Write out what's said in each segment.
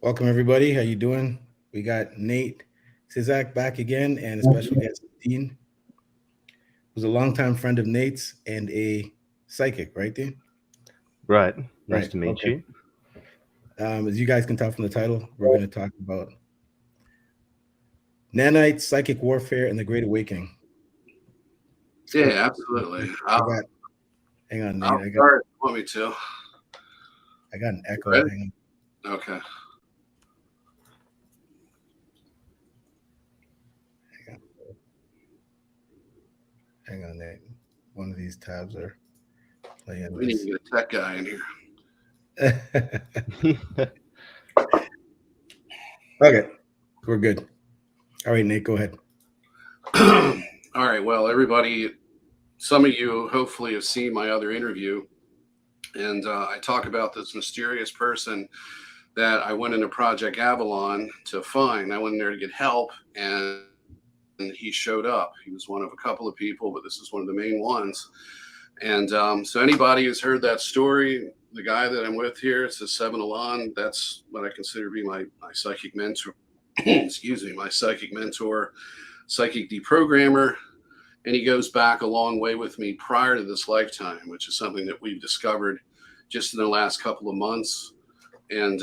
Welcome everybody. How you doing? We got Nate Sizak back again, and a special guest Dean, who's a longtime friend of Nate's and a psychic, right, Dean? Right. Nice Right. to meet Okay. you. As you guys can tell from the title, we're going to talk about nanites, psychic warfare, and the Great Awakening. Yeah, absolutely. Hang on, Nate. I'll start. Want me to? I got an echo. Ready? Hang on. Okay. Hang on, Nate. One of these tabs are playing. We need to get a tech guy in here. Okay, we're good. All right, Nate, go ahead. All right. Well, everybody, some of you hopefully have seen my other interview, and I talk about this mysterious person that I went into Project Avalon to find. I went in there to get help, and he showed up. He was one of a couple of people, but this is one of the main ones. And so anybody who's heard that story, the guy that I'm with here, it's a 7 Alon. That's what I consider to be my psychic mentor. Excuse me, my psychic mentor, psychic deprogrammer. And he goes back a long way with me prior to this lifetime, which is something that we've discovered just in the last couple of months. And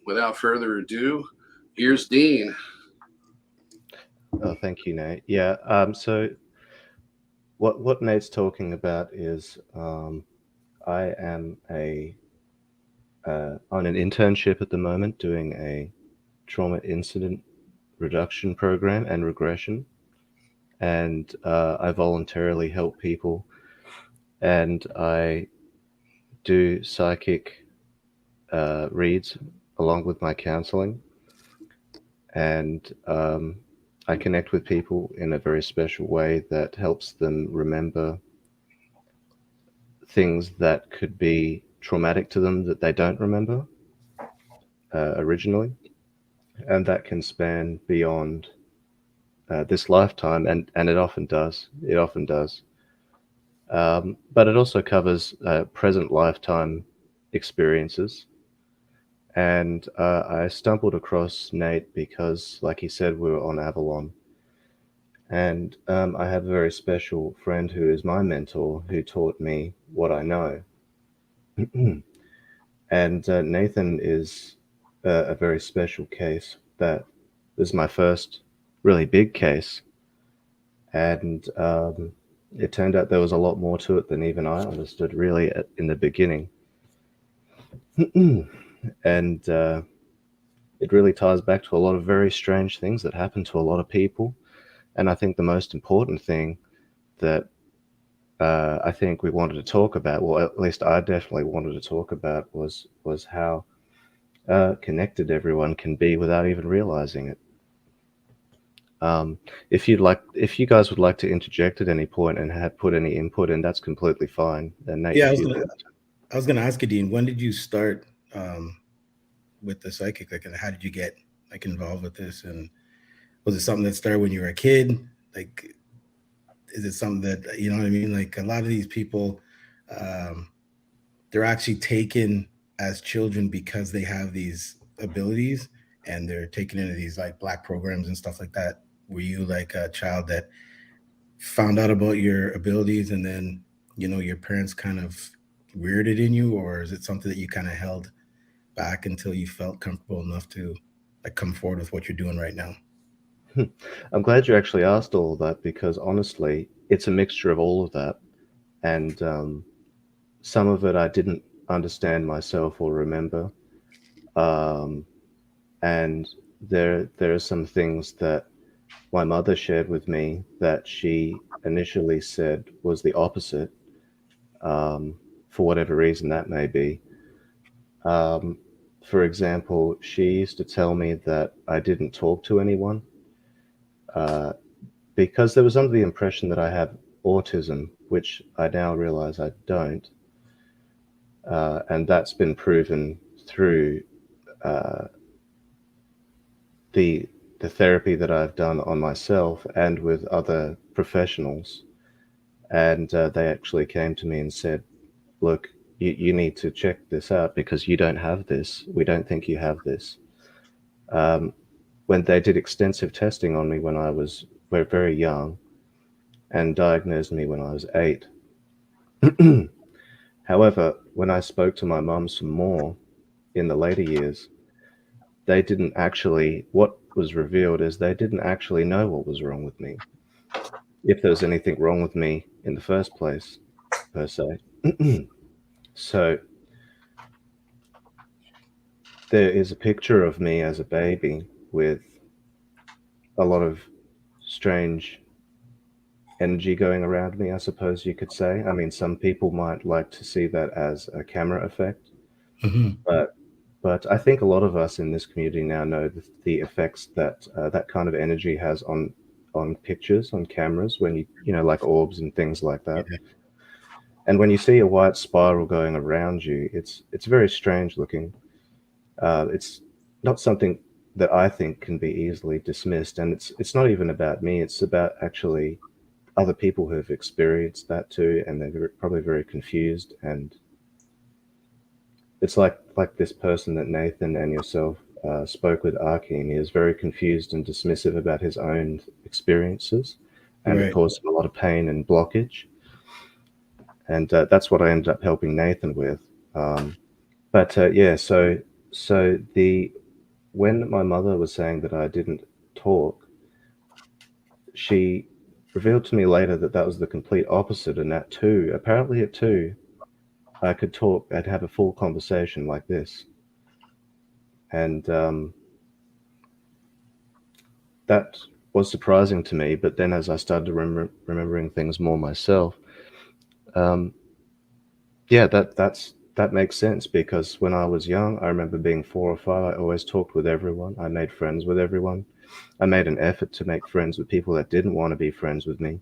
without further ado, here's Dean. Oh, thank you, Nate. Yeah. So what Nate's talking about is I am on an internship at the moment doing a trauma incident reduction program and regression. And I voluntarily help people, and I do psychic reads along with my counseling. And I connect with people in a very special way that helps them remember things that could be traumatic to them that they don't remember originally. And that can span beyond this lifetime, and it often does. It often does. But it also covers present lifetime experiences. And I stumbled across Nate because, like he said, we were on Avalon. And I have a very special friend who is my mentor who taught me what I know. And Nathan is a very special case. That this is my first really big case. And it turned out there was a lot more to it than even I understood really in the beginning. And it really ties back to a lot of very strange things that happen to a lot of people. And I think the most important thing that I think we wanted to talk about, well, at least I definitely wanted to talk about, was how connected everyone can be without even realizing it. If you guys would like to interject at any point and have put any input in, that's completely fine. And Nate, yeah, I was gonna ask you, Dean, when did you start with the psychic? Like, how did you get involved with this? And was it something that started when you were a kid? Like, is it something that, you know what I mean? Like, a lot of these people, they're actually taken as children because they have these abilities, and they're taken into these like black programs and stuff like that. Were you like a child that found out about your abilities and then, you know, your parents kind of reared it in you, or is it something that you kind of held back until you felt comfortable enough to like come forward with what you're doing right now? I'm glad you actually asked all of that, because honestly, it's a mixture of all of that. And some of it I didn't understand myself or remember. And there are some things that my mother shared with me that she initially said was the opposite, for whatever reason that may be. For example, she used to tell me that I didn't talk to anyone because there was under the impression that I have autism, which I now realize I don't. And that's been proven through uh, the the therapy that I've done on myself and with other professionals, and they actually came to me and said, "Look, you need to check this out because you don't have this. We don't think you have this." Um, when they did extensive testing on me when I was very young and diagnosed me when I was 8. However, when I spoke to my mum some more in the later years, they didn't actually, what was revealed is they didn't actually know what was wrong with me, if there was anything wrong with me in the first place, per se. So there is a picture of me as a baby with a lot of strange energy going around me, I suppose you could say. I mean, some people might like to see that as a camera effect, Hmm. but I think a lot of us in this community now know the effects that that kind of energy has on pictures, on cameras, when you know, like orbs and things like that. Yeah. And when you see a white spiral going around you, it's very strange looking. It's not something that I think can be easily dismissed, and it's not even about me. It's about actually other people who have experienced that too, and they're probably very confused. And it's like this person that Nathan and yourself spoke with, Arkin. He is very confused and dismissive about his own experiences, and it Right. caused him a lot of pain and blockage. And that's what I ended up helping Nathan with. Um, but yeah, so the when my mother was saying that I didn't talk, she revealed to me later that that was the complete opposite, and that too, apparently at 2, I could talk, I'd have a full conversation like this. And that was surprising to me. But then as I started remembering things more myself, um, yeah, that makes sense, because when I was young, I remember being 4 or 5, I always talked with everyone. I made friends with everyone. I made an effort to make friends with people that didn't want to be friends with me.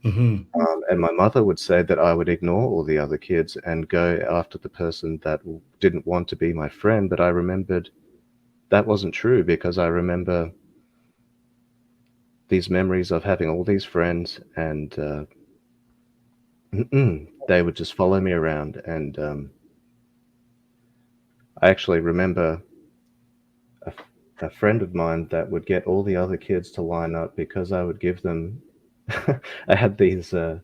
Hmm. And my mother would say that I would ignore all the other kids and go after the person that didn't want to be my friend. But I remembered that wasn't true, because I remember these memories of having all these friends, and they would just follow me around. And I actually remember a, a friend of mine that would get all the other kids to line up because I would give them. I had these. I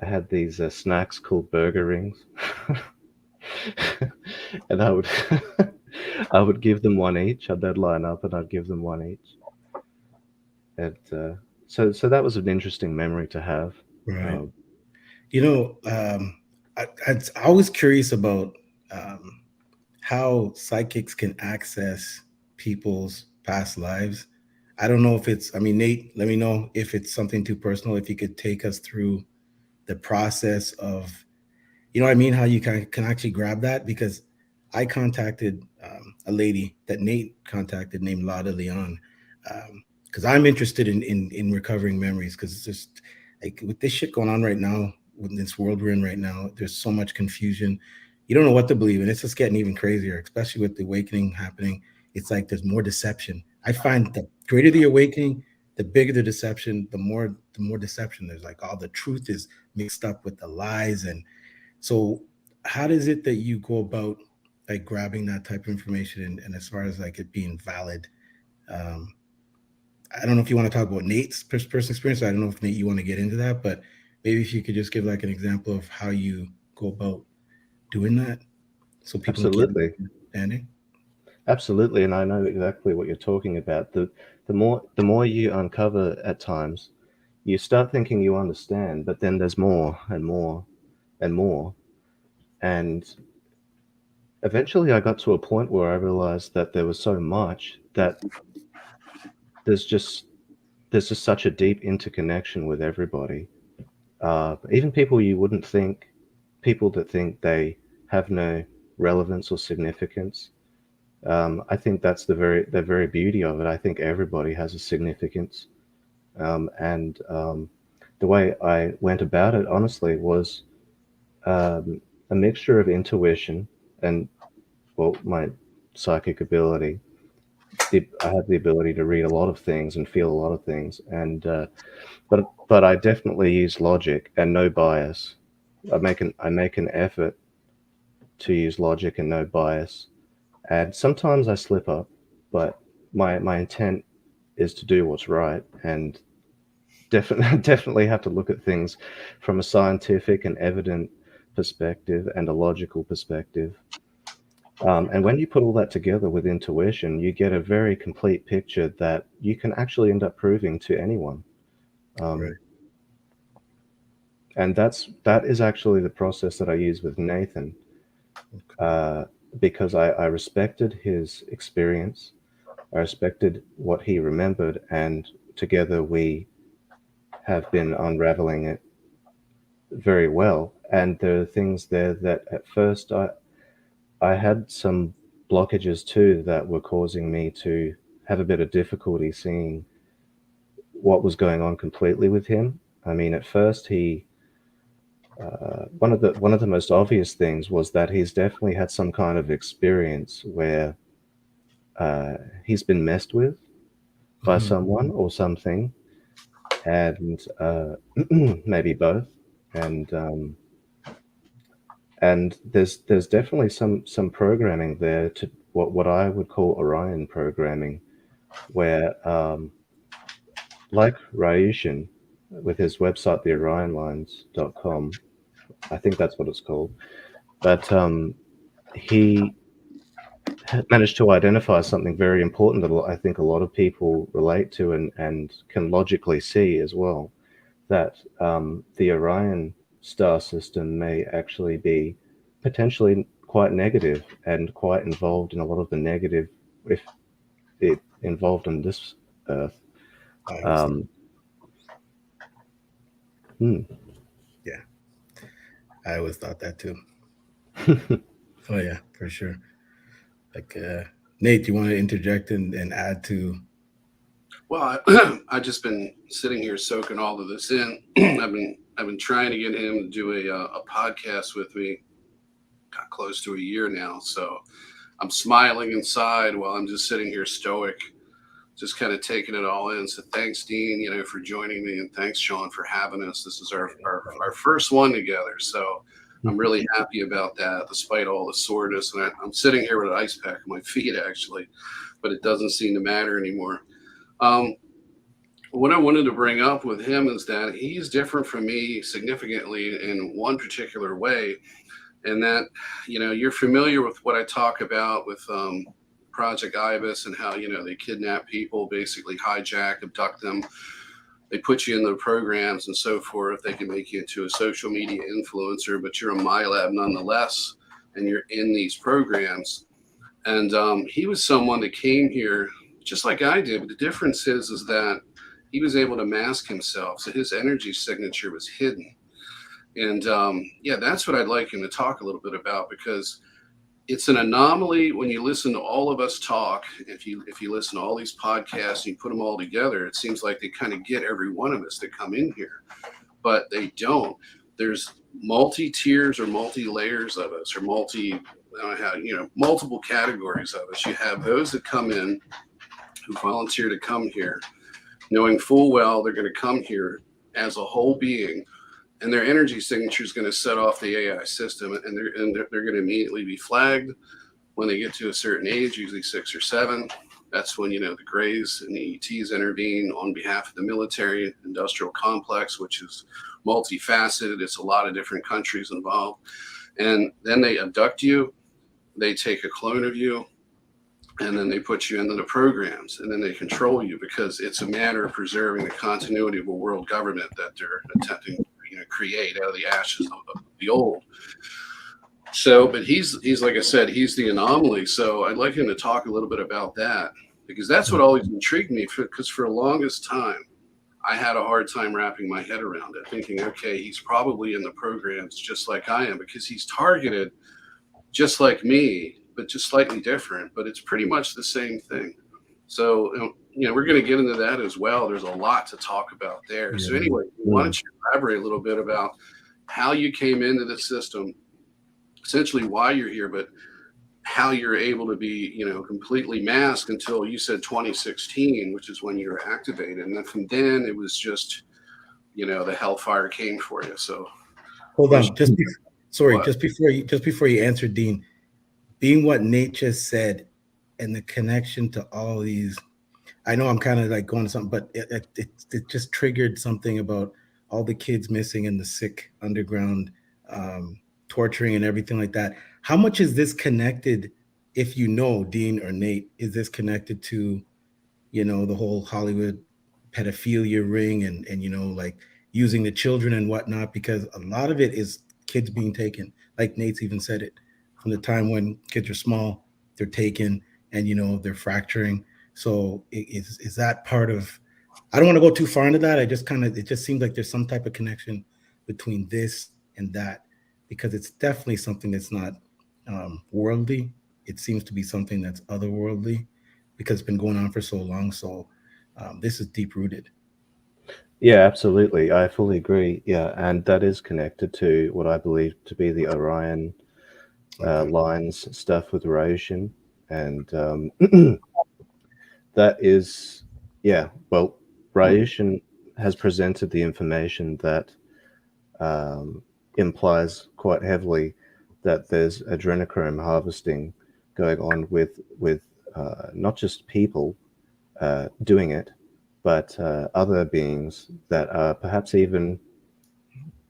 had these snacks called burger rings, and I would I would give them one each. They'd line up, and I'd give them one each. And so that was an interesting memory to have. Right. Um, You know, I was curious about um, how psychics can access people's past lives. I don't know if it's, I mean, Nate, let me know if it's something too personal, if you could take us through the process of, you know what I mean, how you can actually grab that. Because I contacted a lady that Nate contacted named Lada Leon, because I'm interested in recovering memories, because it's just like with this shit going on right now, with this world we're in right now, there's so much confusion. You don't know what to believe, and it's just getting even crazier, especially with the awakening happening. It's like there's more deception. I find the greater the awakening, the bigger the deception, the more deception there's. Like all the truth is mixed up with the lies. And so how does it that you go about like grabbing that type of information, and as far as like it being valid? um I don't know if you want to talk about Nate's personal experience. I don't know if Nate, you want to get into that, but maybe if you could just give like an example of how you go about doing that so people can get Absolutely, an understanding. absolutely, and I know exactly what you're talking about. The more you uncover at times, you start thinking you understand, but then there's more and more and more. And eventually, I got to a point where I realized that there was so much that there's just there's just such a deep interconnection with everybody. Even people you wouldn't think, people that think they have no relevance or significance. I think that's the very beauty of it. I think everybody has a significance, and the way I went about it, honestly, was um, a mixture of intuition and, well, my psychic ability. I have the ability to read a lot of things and feel a lot of things, and but I definitely use logic and no bias. I make an effort to use logic and no bias, and sometimes I slip up, but my intent is to do what's right, and definitely definitely have to look at things from a scientific and evident perspective and a logical perspective. And when you put all that together with intuition, you get a very complete picture that you can actually end up proving to anyone. Right. Um, and that is actually the process that I use with Nathan, Okay. because I respected his experience, I respected what he remembered, and together we have been unraveling it very well. And there are things there that at first I had some blockages too that were causing me to have a bit of difficulty seeing what was going on completely with him. I mean, at first he one of the most obvious things was that he's definitely had some kind of experience where he's been messed with by Mhm. someone or something, and maybe both. And there's definitely some programming there to what I would call Orion programming, where like Ryushin with his website, the orionlines.com, I think that's what it's called. But he managed to identify something very important that I think a lot of people relate to and can logically see as well, that the Orion star system may actually be potentially quite negative and quite involved in a lot of the negative, if it involved in this Earth. I understand. Um, hmm. Yeah, I always thought that too. Oh yeah, for sure. Like Nate, you want to interject and add to? Well, I just been sitting here soaking all of this in. I've been trying to get him to do a podcast with me. Got close to a year now, so I'm smiling inside while I'm just sitting here stoic, just kind of taking it all in. So thanks, Dean, for joining me, and thanks, Shawn, for having us. This is our first one together, so I'm really happy about that, despite all the soreness. And I'm sitting here with an ice pack on my feet, actually, but it doesn't seem to matter anymore. Um, what I wanted to bring up with him is that he's different from me significantly in one particular way, and that you're familiar with what I talk about with Project Ibis and how they kidnap people, basically hijack, abduct them. They put you in the programs and so forth. They can make you into a social media influencer, but you're a MyLab nonetheless, and you're in these programs. And he was someone that came here just like I did, but the difference is that he was able to mask himself, so his energy signature was hidden. And yeah, that's what I'd like him to talk a little bit about, because it's an anomaly when you listen to all of us talk. If you listen to all these podcasts and you put them all together, it seems like they kind of get every one of us that come in here, but they don't. There's multi tiers or multi layers of us, or multiple categories of us. You have those that come in who volunteer to come here, knowing full well they're going to come here as a whole being, and their energy signature is going to set off the AI system, and they're going to immediately be flagged when they get to a certain age, usually 6 or 7. That's when the Greys and the ETs intervene on behalf of the military industrial complex, which is multifaceted. It's a lot of different countries involved, and then they abduct you. They take a clone of you, and then they put you into the programs, and then they control you, because it's a matter of preserving the continuity of a world government that they're attempting to create out of the ashes of the old. So, but he's like I said, he's the anomaly. So I'd like him to talk a little bit about that, because that's what always intrigued me. Because for the longest time, I had a hard time wrapping my head around it, thinking, okay, he's probably in the programs just like I am, because he's targeted just like me, but just slightly different. But it's pretty much the same thing. So, we're going to get into that as well. There's a lot to talk about there. So, Yeah. anyway, why don't you elaborate a little bit about how you came into the system, essentially why you're here, but how you're able to be, completely masked until you said 2016, which is when you were activated. And then from then it was just, the hellfire came for you. So Hold wish on, sorry, what? just before you answer, Dean, being what Nate just said and the connection to all these, I know I'm kind of like going to something, but it just triggered something about all the kids missing and the sick underground torturing and everything like that. How much is this connected, if you know, Dean or Nate, is this connected to, the whole Hollywood pedophilia ring and like using the children and whatnot? Because a lot of it is kids being taken, like Nate's even said it, from the time when kids are small, they're taken and they're fracturing. So is that part of, I don't want to go too far into that. I just kind of, it just seems like there's some type of connection between this and that, because it's definitely something that's not worldly. It seems to be something that's otherworldly because it's been going on for so long. So this is deep rooted. Yeah, absolutely. I fully agree. Yeah, and that is connected to what I believe to be the Orion Okay. lines stuff with Roshan, and that is, yeah. Well, Roshan has presented the information that um, implies quite heavily that there's adrenochrome harvesting going on with not just people doing it, but other beings that are perhaps even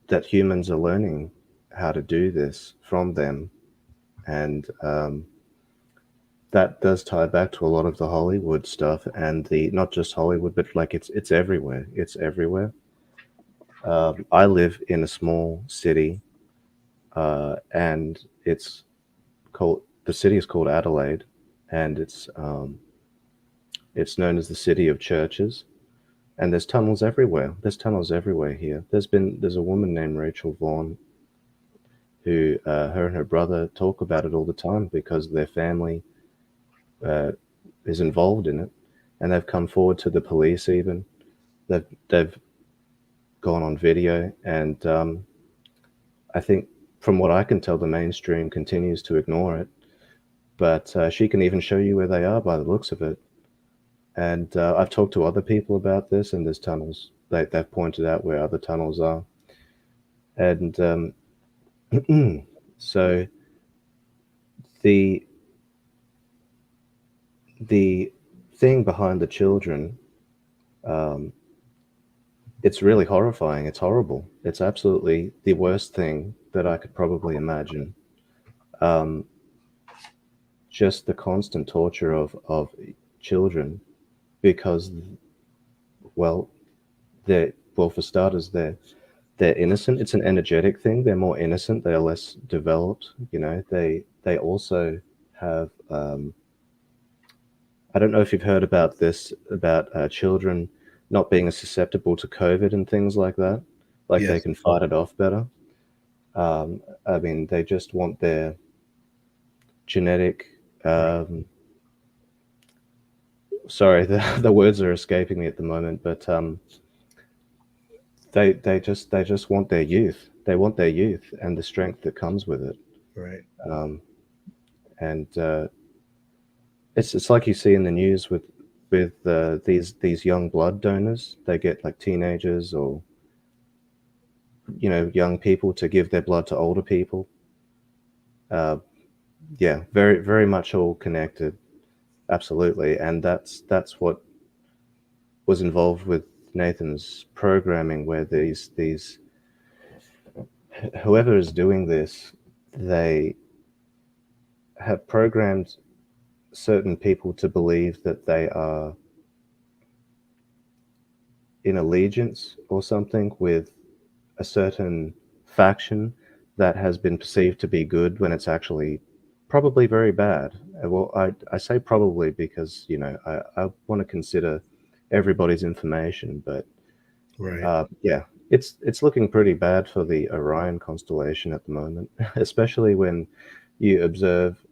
that humans are learning how to do this from them, and that does tie back to a lot of the Hollywood stuff, and the not just Hollywood, but like it's everywhere. It's everywhere. I live in a small city, and the city is called Adelaide, and it's known as the city of churches. And there's tunnels everywhere. There's tunnels everywhere here. There's a woman named Rachel Vaughn who her and her brother talk about it all the time because their family uh, is involved in it, and they've come forward to the police. Even they've gone on video, and I think from what I can tell, the mainstream continues to ignore it. But she can even show you where they are by the looks of it. And I've talked to other people about this, and there's tunnels. They've pointed out where other tunnels are, and so the the thing behind the children, um, it's really horrifying. It's horrible. It's absolutely the worst thing that I could probably imagine. Um, just the constant torture of children because, well, for starters, they're innocent. It's an energetic thing. They're more innocent. They're less developed. They also have. I don't know if you've heard about this about children not being as susceptible to COVID and things like that. Like they Yes. can fight it off better. I mean, they just want their genetic. Right. Sorry, the words are escaping me at the moment, but they just want their youth. They want their youth and the strength that comes with it. Right. Um, and it's like you see in the news with these young blood donors. They get like teenagers or young people to give their blood to older people. Uh, yeah, very very much all connected. Absolutely, and that's what was involved with Nathan's programming, where these whoever is doing this, they have programmed certain people to believe that they are in allegiance or something with a certain faction that has been perceived to be good when it's actually probably very bad. Well, I say probably because, I want to consider everybody's information, but Right. yeah, it's looking pretty bad for the Orion constellation at the moment, especially when you observe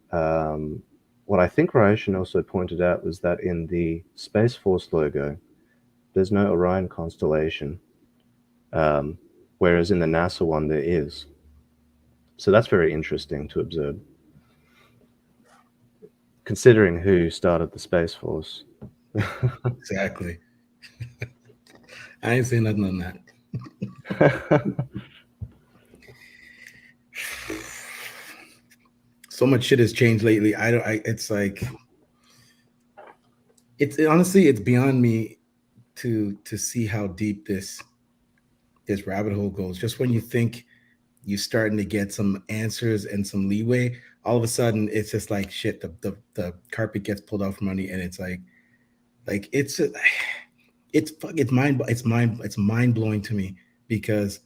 what I think Roshan also pointed out was that in the Space Force logo, there's no Orion constellation, um, whereas in the NASA one there is. So that's very interesting to observe. considering who started the Space Force. Exactly. I ain't saying nothing on that. So much shit has changed lately. It's like, honestly, it's beyond me to see how deep this rabbit hole goes. Just when you think you're starting to get some answers and some leeway, all of a sudden it's just like shit. The carpet gets pulled out from under you, and it's like it's mind blowing to me, because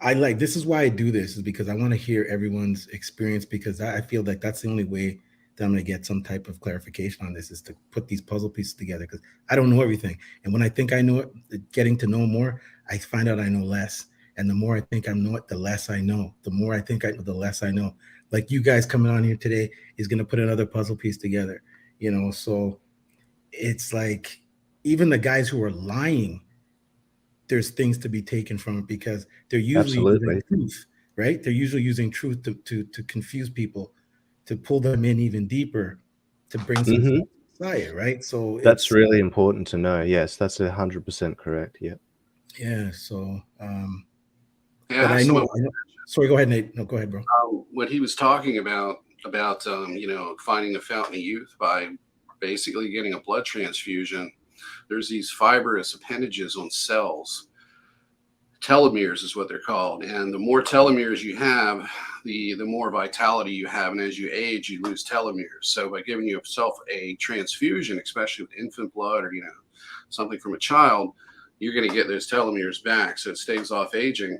I like, this is why I do this, is because I want to hear everyone's experience, because I feel like that's the only way that I'm going to get some type of clarification on this, is to put these puzzle pieces together, because I don't know everything. And when I think I know it, getting to know more, I find out I know less. And the more I think I know it, the less I know. The more I think I know, the less I know. Like you guys coming on here today is going to put another puzzle piece together, so it's like, even the guys who are lying, there's things to be taken from it, because they're usually using Absolutely. truth, right? They're usually using truth to confuse people, to pull them in even deeper, to bring some Hmm. fire, right? So That's it's really important to know. Yes, that's 100% correct. Yeah. yeah. So Yeah, but I have I some know. Sorry, go ahead, Nate. No, go ahead, bro. what he was talking about finding the fountain of youth by basically getting a blood transfusion. There's these fibrous appendages on cells. Telomeres is what they're called, and the more telomeres you have, the more vitality you have, and as you age, you lose telomeres. So by giving yourself a transfusion, especially with infant blood or something from a child, you're going to get those telomeres back, so it staves off aging.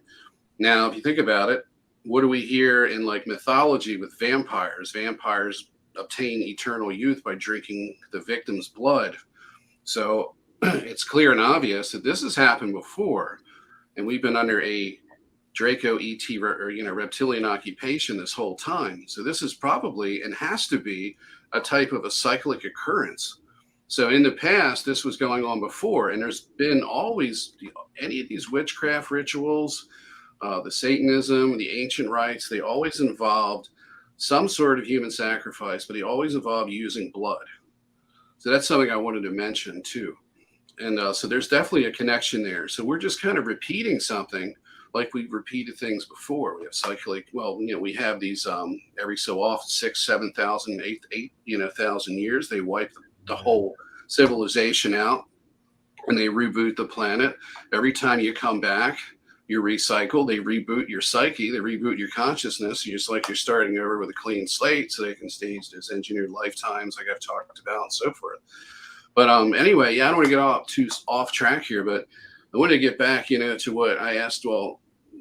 Now, if you think about it, what do we hear in like mythology with vampires? Vampires obtain eternal youth by drinking the victim's blood. So it's clear and obvious that this has happened before, and we've been under a Draco ET reptilian occupation this whole time. So this is probably and has to be a type of a cyclic occurrence. So in the past, this was going on before, and there's been always any of these witchcraft rituals, the Satanism, the ancient rites, they always involved some sort of human sacrifice, but they always involved using blood. So that's something I wanted to mention too. And so there's definitely a connection there. So we're just kind of repeating something like we've repeated things before. We have cyclic, we have these every so often 6, 7,000, 1,000 years. They wipe the whole civilization out and they reboot the planet. Every time you come back, you recycle, they reboot your psyche, they reboot your consciousness. You're just like you're starting over with a clean slate so they can stage those engineered lifetimes like I've talked about and so forth. But anyway, yeah, I don't want to get too off track here, but I want to get back, to what I asked. Well,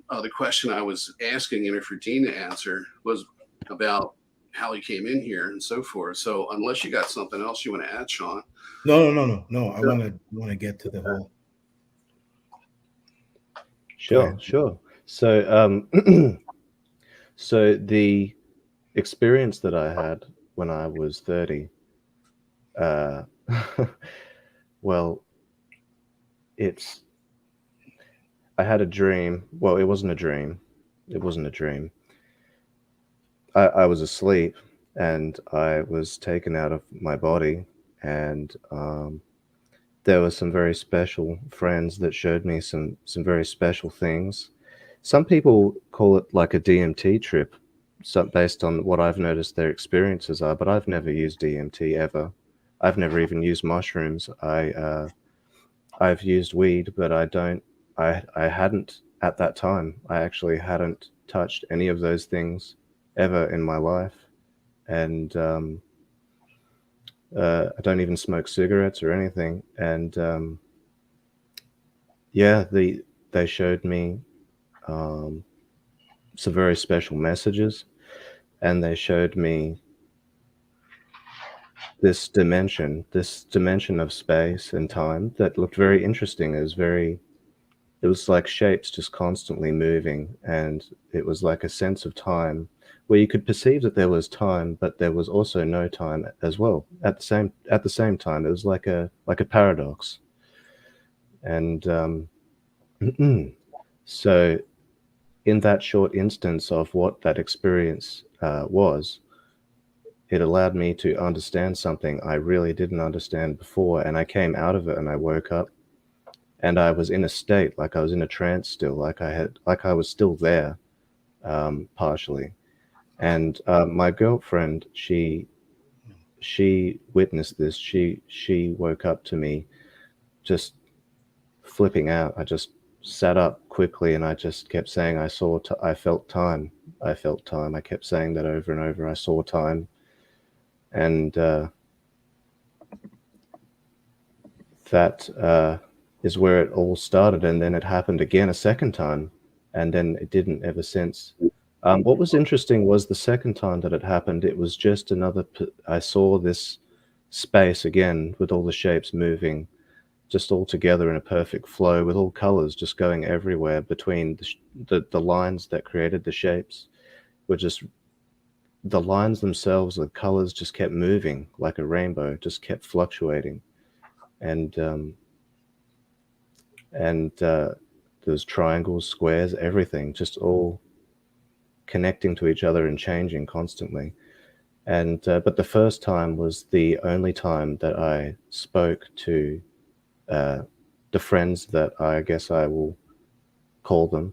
the question I was asking, for Dean to answer was about how he came in here and so forth. So unless you got something else you want to add, Shawn. No. I want to get to the whole. Sure. So, so the experience that I had when I was 30, well, I had a dream. Well, it wasn't a dream. I was asleep and I was taken out of my body, and there were some very special friends that showed me some very special things. Some people call it like a DMT trip, based on what I've noticed their experiences are, but I've never used DMT ever. I've never even used mushrooms. I've used weed, but I hadn't at that time. I actually hadn't touched any of those things ever in my life, and I don't even smoke cigarettes or anything. And yeah, they showed me some very special messages, and they showed me this dimension of space and time that looked very interesting. It was like shapes just constantly moving, and it was like a sense of time where you could perceive that there was time, but there was also no time as well at the same time. It was like a paradox. And so in that short instance of what that experience was, it allowed me to understand something I really didn't understand before, and I came out of it and I woke up and I was in a state like I was in a trance still, like I was still there, partially. And my girlfriend, she witnessed this. She woke up to me just flipping out. I just sat up quickly and I just kept saying, I felt time. I felt time. I kept saying that over and over. I saw time. And that is where it all started. And then it happened again a second time. And then it didn't ever since. What was interesting was the second time that it happened, it was just I saw this space again with all the shapes moving just all together in a perfect flow with all colors just going everywhere between the lines that created the shapes were just the lines themselves, the colors just kept moving like a rainbow, just kept fluctuating. And there's triangles, squares, everything just all connecting to each other and changing constantly. And but the first time was the only time that I spoke to the friends that I guess I will call them.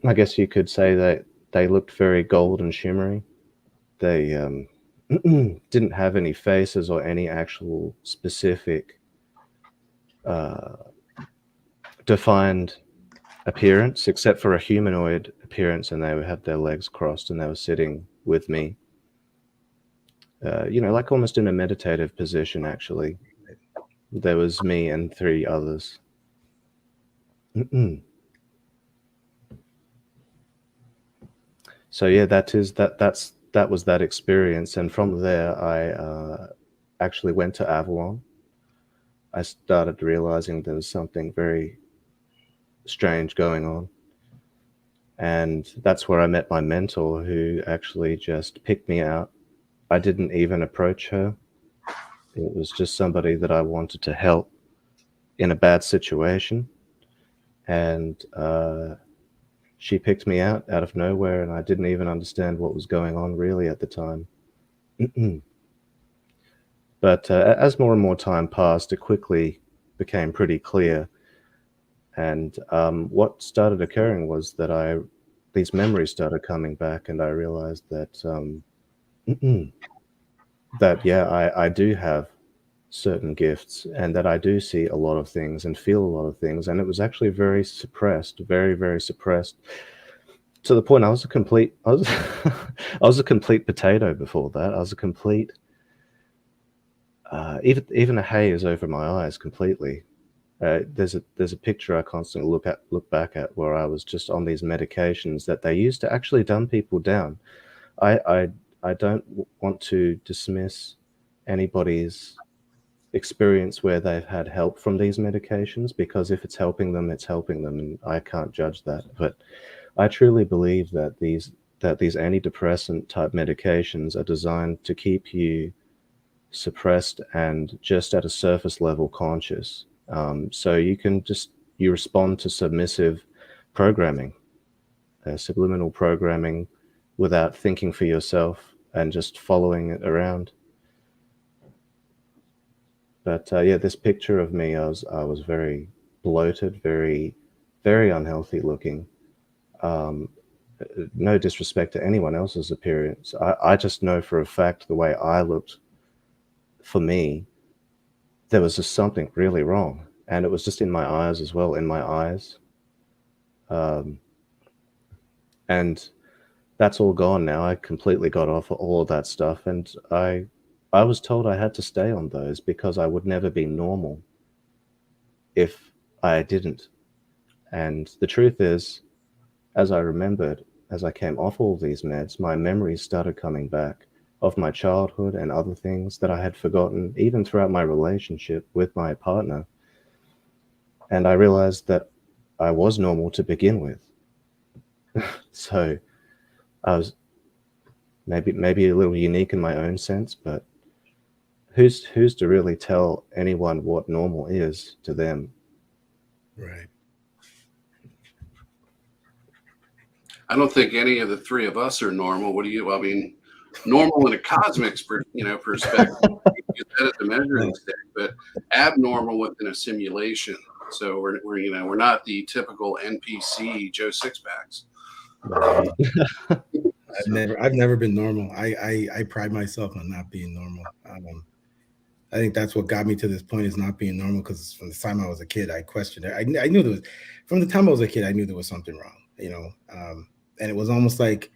I guess you could say that they looked very gold and shimmery. They didn't have any faces or any actual specific defined appearance, except for a humanoid appearance, and they would have their legs crossed and they were sitting with me. Like almost in a meditative position, actually. There was me and 3 others. So yeah, that was that experience, and from there I actually went to Avalon. I started realizing there was something very strange going on, and that's where I met my mentor, who actually just picked me out. I didn't even approach her. It was just somebody that I wanted to help in a bad situation, and she picked me out of nowhere, and I didn't even understand what was going on really at the time. But as more and more time passed, it quickly became pretty clear. And what started occurring was that these memories started coming back, and I realized that I do have certain gifts, and that I do see a lot of things and feel a lot of things. And it was actually very suppressed, very, very suppressed, to the point I was I was a complete potato before that. I was a complete even a haze over my eyes completely. There's a picture I constantly look back at where I was just on these medications that they used to actually dumb people down. I don't want to dismiss anybody's experience where they've had help from these medications, because if it's helping them, it's helping them, and I can't judge that. But I truly believe that these antidepressant type medications are designed to keep you suppressed and just at a surface level conscious. So you respond to submissive programming, subliminal programming, without thinking for yourself and just following it around. But this picture of me, I was very bloated, very, very unhealthy looking. No disrespect to anyone else's appearance. I just know for a fact the way I looked, for me, there was just something really wrong. And it was just in my eyes as well, in my eyes. And that's all gone now. I completely got off all of that stuff. And I was told I had to stay on those because I would never be normal if I didn't. And the truth is, as I remembered, as I came off all these meds, my memories started coming back of my childhood and other things that I had forgotten, even throughout my relationship with my partner. And I realized that I was normal to begin with. So I was maybe a little unique in my own sense, but who's to really tell anyone what normal is to them? Right. I don't think any of the three of us are normal. What do you? I mean, normal in a cosmic, perspective. You use that as a measuring stick, but abnormal within a simulation. So we're not the typical NPC Joe Sixpacks. Right. So, I've never been normal. I pride myself on not being normal. I think that's what got me to this point is not being normal. Because from the time I was a kid, I questioned it. I knew there was, from the time I was a kid, I knew there was something wrong. And it was almost like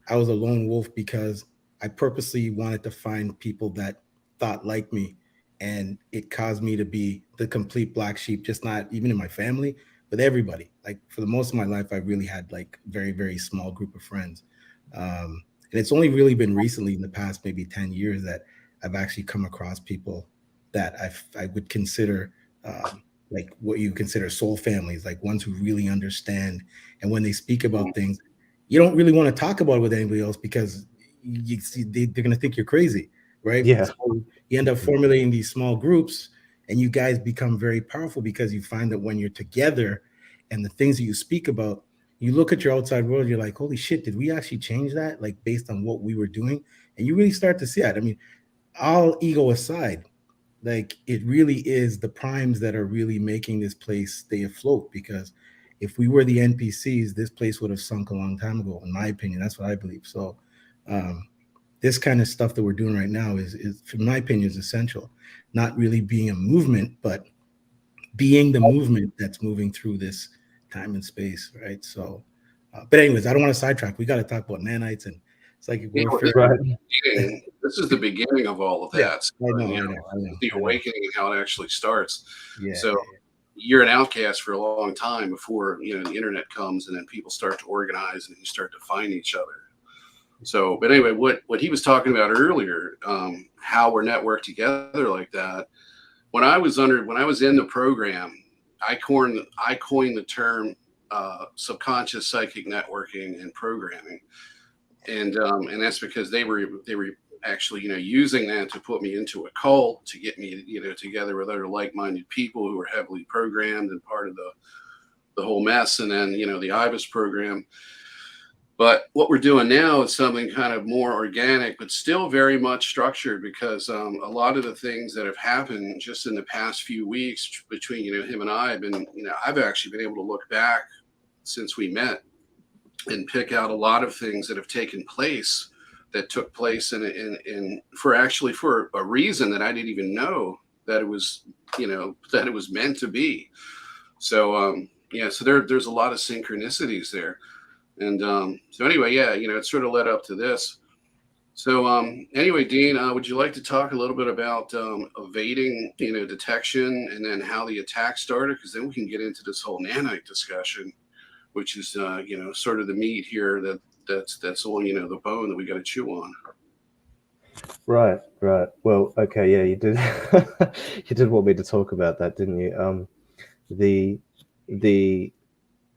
I was a lone wolf because I purposely wanted to find people that thought like me, and it caused me to be the complete black sheep. Just not even in my family, but everybody. Like for the most of my life, I really had like very small group of friends. And it's only really been recently in the past maybe 10 years that I've actually come across people that I would consider like what you consider soul families, like ones who really understand. And when they speak about things, you don't really want to talk about it with anybody else because you see they're going to think you're crazy, right? Yeah. So you end up formulating these small groups, and you guys become very powerful because you find that when you're together and the things that you speak about, you look at your outside world, you're like, holy shit, did we actually change that? Like based on what we were doing? And you really start to see that. I mean, all ego aside, like it really is the primes that are really making this place stay afloat, because if we were the NPCs, this place would have sunk a long time ago, in my opinion. That's what I believe. So this kind of stuff that we're doing right now is in my opinion is essential. Not really being a movement, but being the movement that's moving through this time and space, right? So but anyways, I don't want to sidetrack. We got to talk about nanites and psychic warfare. Right. this is the beginning of all of Yeah, that. So, I know, the I know. awakening and how it actually starts. Yeah, So yeah. you're an outcast for a long time before the internet comes, and then people start to organize and you start to find each other. So, but anyway, what he was talking about earlier, how we're networked together like that. When I was in the program, I coined the term subconscious psychic networking and programming, and that's because they were actually using that to put me into a cult to get me together with other like-minded people who were heavily programmed and part of the whole mess, and then the IBIS program. But what we're doing now is something kind of more organic, but still very much structured, because a lot of the things that have happened just in the past few weeks between him and I have been I've actually been able to look back since we met and pick out a lot of things that have taken place that took place in for a reason that I didn't even know that it was that it was meant to be. So so there's a lot of synchronicities there. And so anyway, yeah, it sort of led up to this. So anyway, Dean, would you like to talk a little bit about evading, detection, and then how the attack started? Because then we can get into this whole nanite discussion, which is, sort of the meat here that's on, the bone that we got to chew on. Right. Well, okay, yeah, you did. You did want me to talk about that, didn't you? The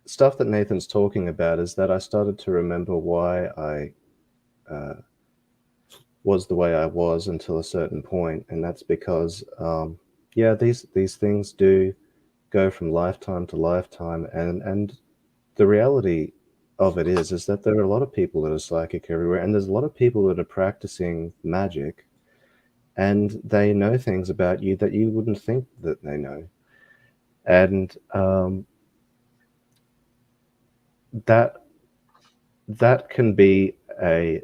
stuff that Nathan's talking about is that I started to remember why I was the way I was until a certain point, and that's because these things do go from lifetime to lifetime, and the reality of it is that there are a lot of people that are psychic everywhere, and there's a lot of people that are practicing magic, and they know things about you that you wouldn't think that they know, and that can be a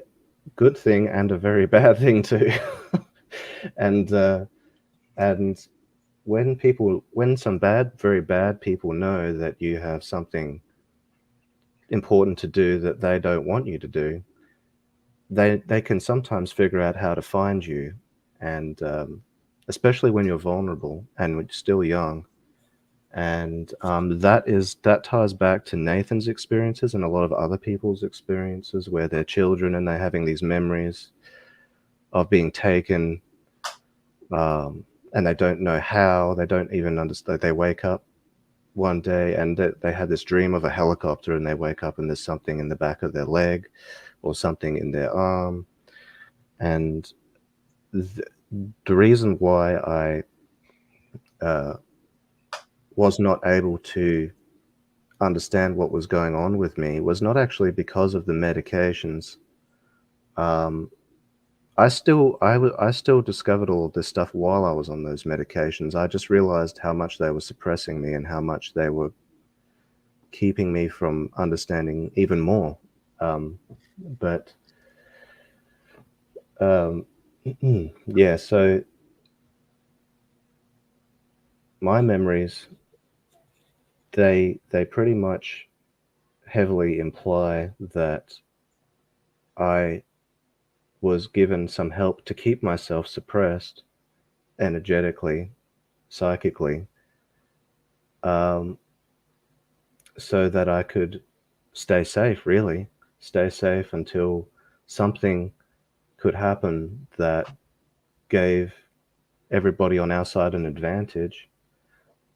good thing and a very bad thing too. and when some very bad people know that you have something important to do that they don't want you to do, they can sometimes figure out how to find you, and especially when you're vulnerable and when you're still young. And that ties back to Nathan's experiences and a lot of other people's experiences where they're children and they're having these memories of being taken, and they don't know how. They don't even understand. They wake up one day and they had this dream of a helicopter, and they wake up and there's something in the back of their leg or something in their arm. And the reason why I was not able to understand what was going on with me was not actually because of the medications. Um, I still discovered all of this stuff while I was on those medications. I just realized how much they were suppressing me and how much they were keeping me from understanding even more. Um, but um, yeah, so my memories, they pretty much heavily imply that I was given some help to keep myself suppressed energetically, psychically, um, so that I could stay safe, really, stay safe until something could happen that gave everybody on our side an advantage.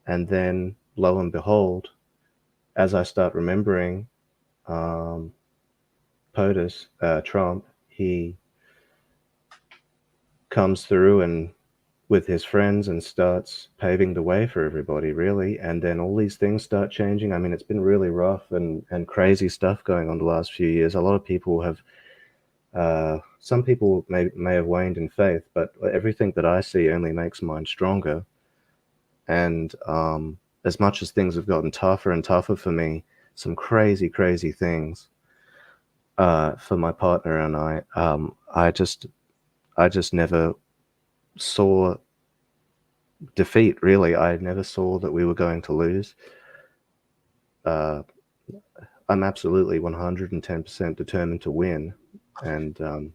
And then, lo and behold, as I start remembering, um, POTUS, Trump, he comes through and with his friends and starts paving the way for everybody, really. And then all these things start changing. I mean, it's been really rough and crazy stuff going on the last few years. A lot of people have, some people may have waned in faith, but everything that I see only makes mine stronger. And as much as things have gotten tougher and tougher for me, some crazy, crazy things for my partner and I just never saw defeat, really. I never saw that we were going to lose. Uh, I'm absolutely 110% determined to win. And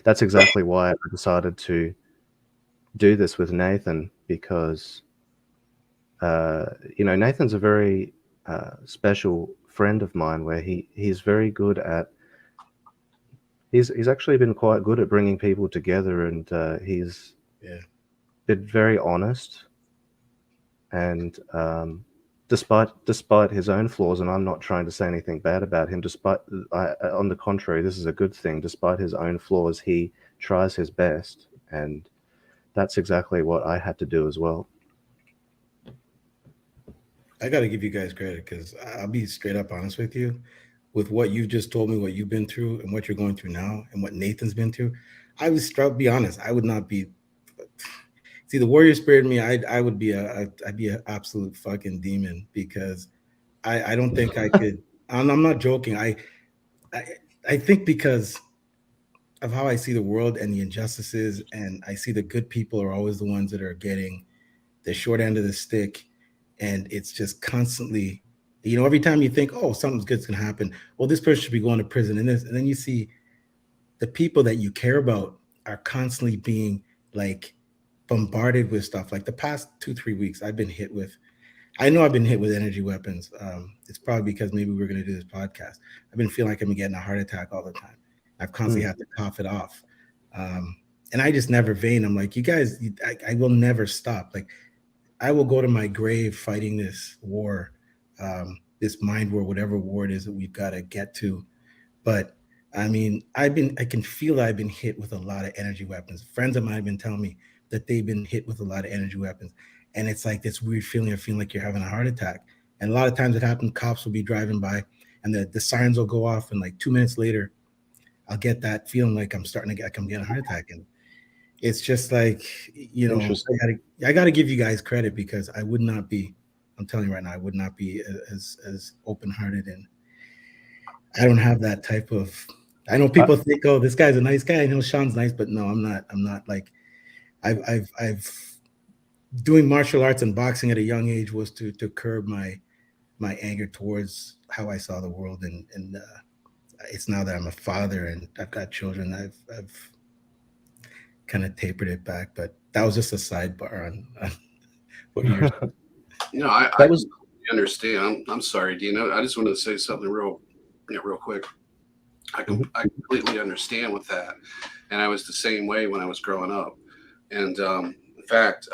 that's exactly why I decided to do this with Nathan, because, Nathan's a very special friend of mine where he's very good at, he's actually been quite good at bringing people together, and he's Yeah. been very honest. And despite his own flaws, and I'm not trying to say anything bad about him, on the contrary, this is a good thing. Despite his own flaws, he tries his best, and that's exactly what I had to do as well. I got to give you guys credit because I'll be straight up honest with you. With what you've just told me, what you've been through, and what you're going through now, and what Nathan's been through, I was struck. Be honest, I would not be. See, the warrior spirit in me, I would be I'd be an absolute fucking demon because I don't think I could. I'm not joking. I I think because of how I see the world and the injustices, and I see the good people are always the ones that are getting the short end of the stick, and it's just constantly, every time you think, oh, something's good's gonna happen, well, this person should be going to prison, and then you see the people that you care about are constantly being like bombarded with stuff. Like the past 2 3 weeks, I know I've been hit with energy weapons. It's probably because maybe we're going to do this podcast. I've been feeling like I've been getting a heart attack all the time. I've constantly Mm. had to cough it off. And I just never vein. I'm like, you guys, I will never stop. Like, I will go to my grave fighting this war, this mind war, whatever war it is that we've got to get to. But I mean, I can feel that I've been hit with a lot of energy weapons. Friends of mine have been telling me that they've been hit with a lot of energy weapons. And it's like this weird feeling of feeling like you're having a heart attack. And a lot of times it happens, cops will be driving by and the sirens will go off. And like 2 minutes later, I'll get that feeling like I'm starting to get, like I'm getting a heart attack. And it's just like, Interesting. I gotta give you guys credit because I would not be, I'm telling you right now, I would not be as open hearted, and I don't have that type of. I know I, people think, "Oh, this guy's a nice guy." I know Shawn's nice, but no, I'm not. I'm not like I've doing martial arts and boxing at a young age was to curb my anger towards how I saw the world, and it's now that I'm a father and I've got children, I've kind of tapered it back. But that was just a sidebar on what you're. I that was. completely understand. I'm sorry, Dino. I just wanted to say something real quick. Mhm. I completely understand with that, and I was the same way when I was growing up. And in fact,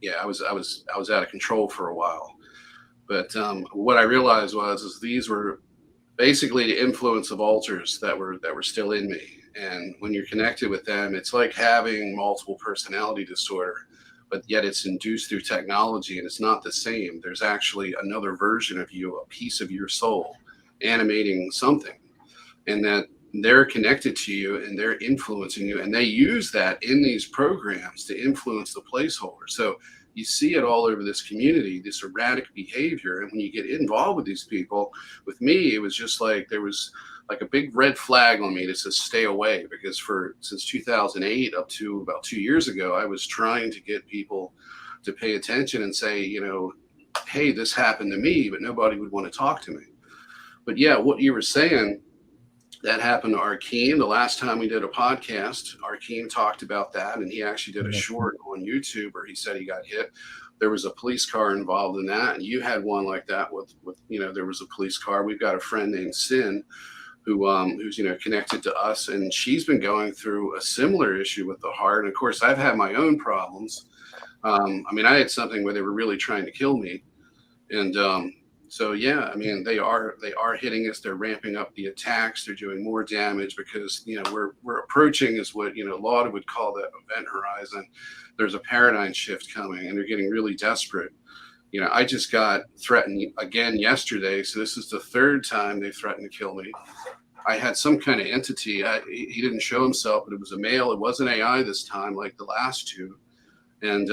yeah, I was out of control for a while. But what I realized was is these were basically the influence of altars that were still in me. And when you're connected with them, it's like having multiple personality disorder, but yet it's induced through technology, and it's not the same. There's actually another version of you, a piece of your soul, animating something, and that they're connected to you and they're influencing you, and they use that in these programs to influence the placeholder. So you see it all over this community, this erratic behavior. And when you get involved with these people, with me, it was just like there was like a big red flag on me that says stay away, because since 2008 up to about 2 years ago, I was trying to get people to pay attention and say, hey, this happened to me, but nobody would want to talk to me. But yeah, what you were saying, that happened to Arkeem. The last time we did a podcast, Arkeem talked about that, and he actually did a short on YouTube where he said he got hit. There was a police car involved in that, and you had one like that with there was a police car. We've got a friend named Sin who's connected to us, and she's been going through a similar issue with the heart. And of course, I've had my own problems. I had something where they were really trying to kill me, and so yeah, they are hitting us. They're ramping up the attacks. They're doing more damage because we're approaching is what Lauda would call the event horizon. There's a paradigm shift coming, and they're getting really desperate. I just got threatened again yesterday, so this is the third time they threatened to kill me. I had some kind of entity. He didn't show himself, but it was a male. It wasn't AI this time, like the last two. And,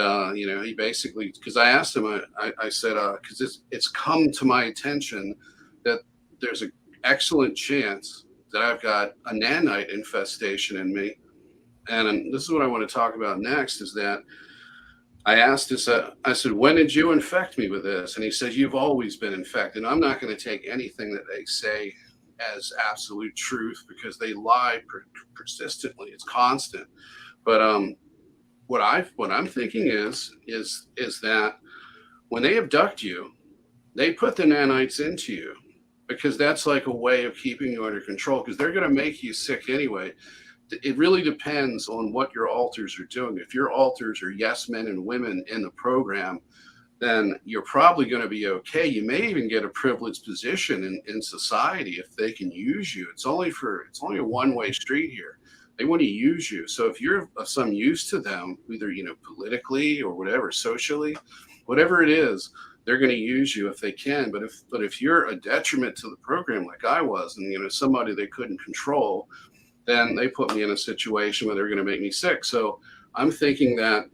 he basically, because I asked him, I said, because it's come to my attention that there's an excellent chance that I've got a nanite infestation in me. And this is what I want to talk about next, is that I asked this, I said, when did you infect me with this? And he said, you've always been infected. And I'm not going to take anything that they say as absolute truth, because they lie persistently. It's constant. But, what I'm thinking is that when they abduct you, they put the nanites into you, because that's like a way of keeping you under control, because they're going to make you sick anyway. It really depends on what your alters are doing. If your alters are yes men and women in the program, then you're probably going to be okay. You may even get a privileged position in society if they can use you. It's only a one-way street here. They want to use you. So if you're of some use to them, either, politically or whatever, socially, whatever it is, they're going to use you if they can. But if you're a detriment to the program, like I was, and, somebody they couldn't control, then they put me in a situation where they're going to make me sick. So I'm thinking that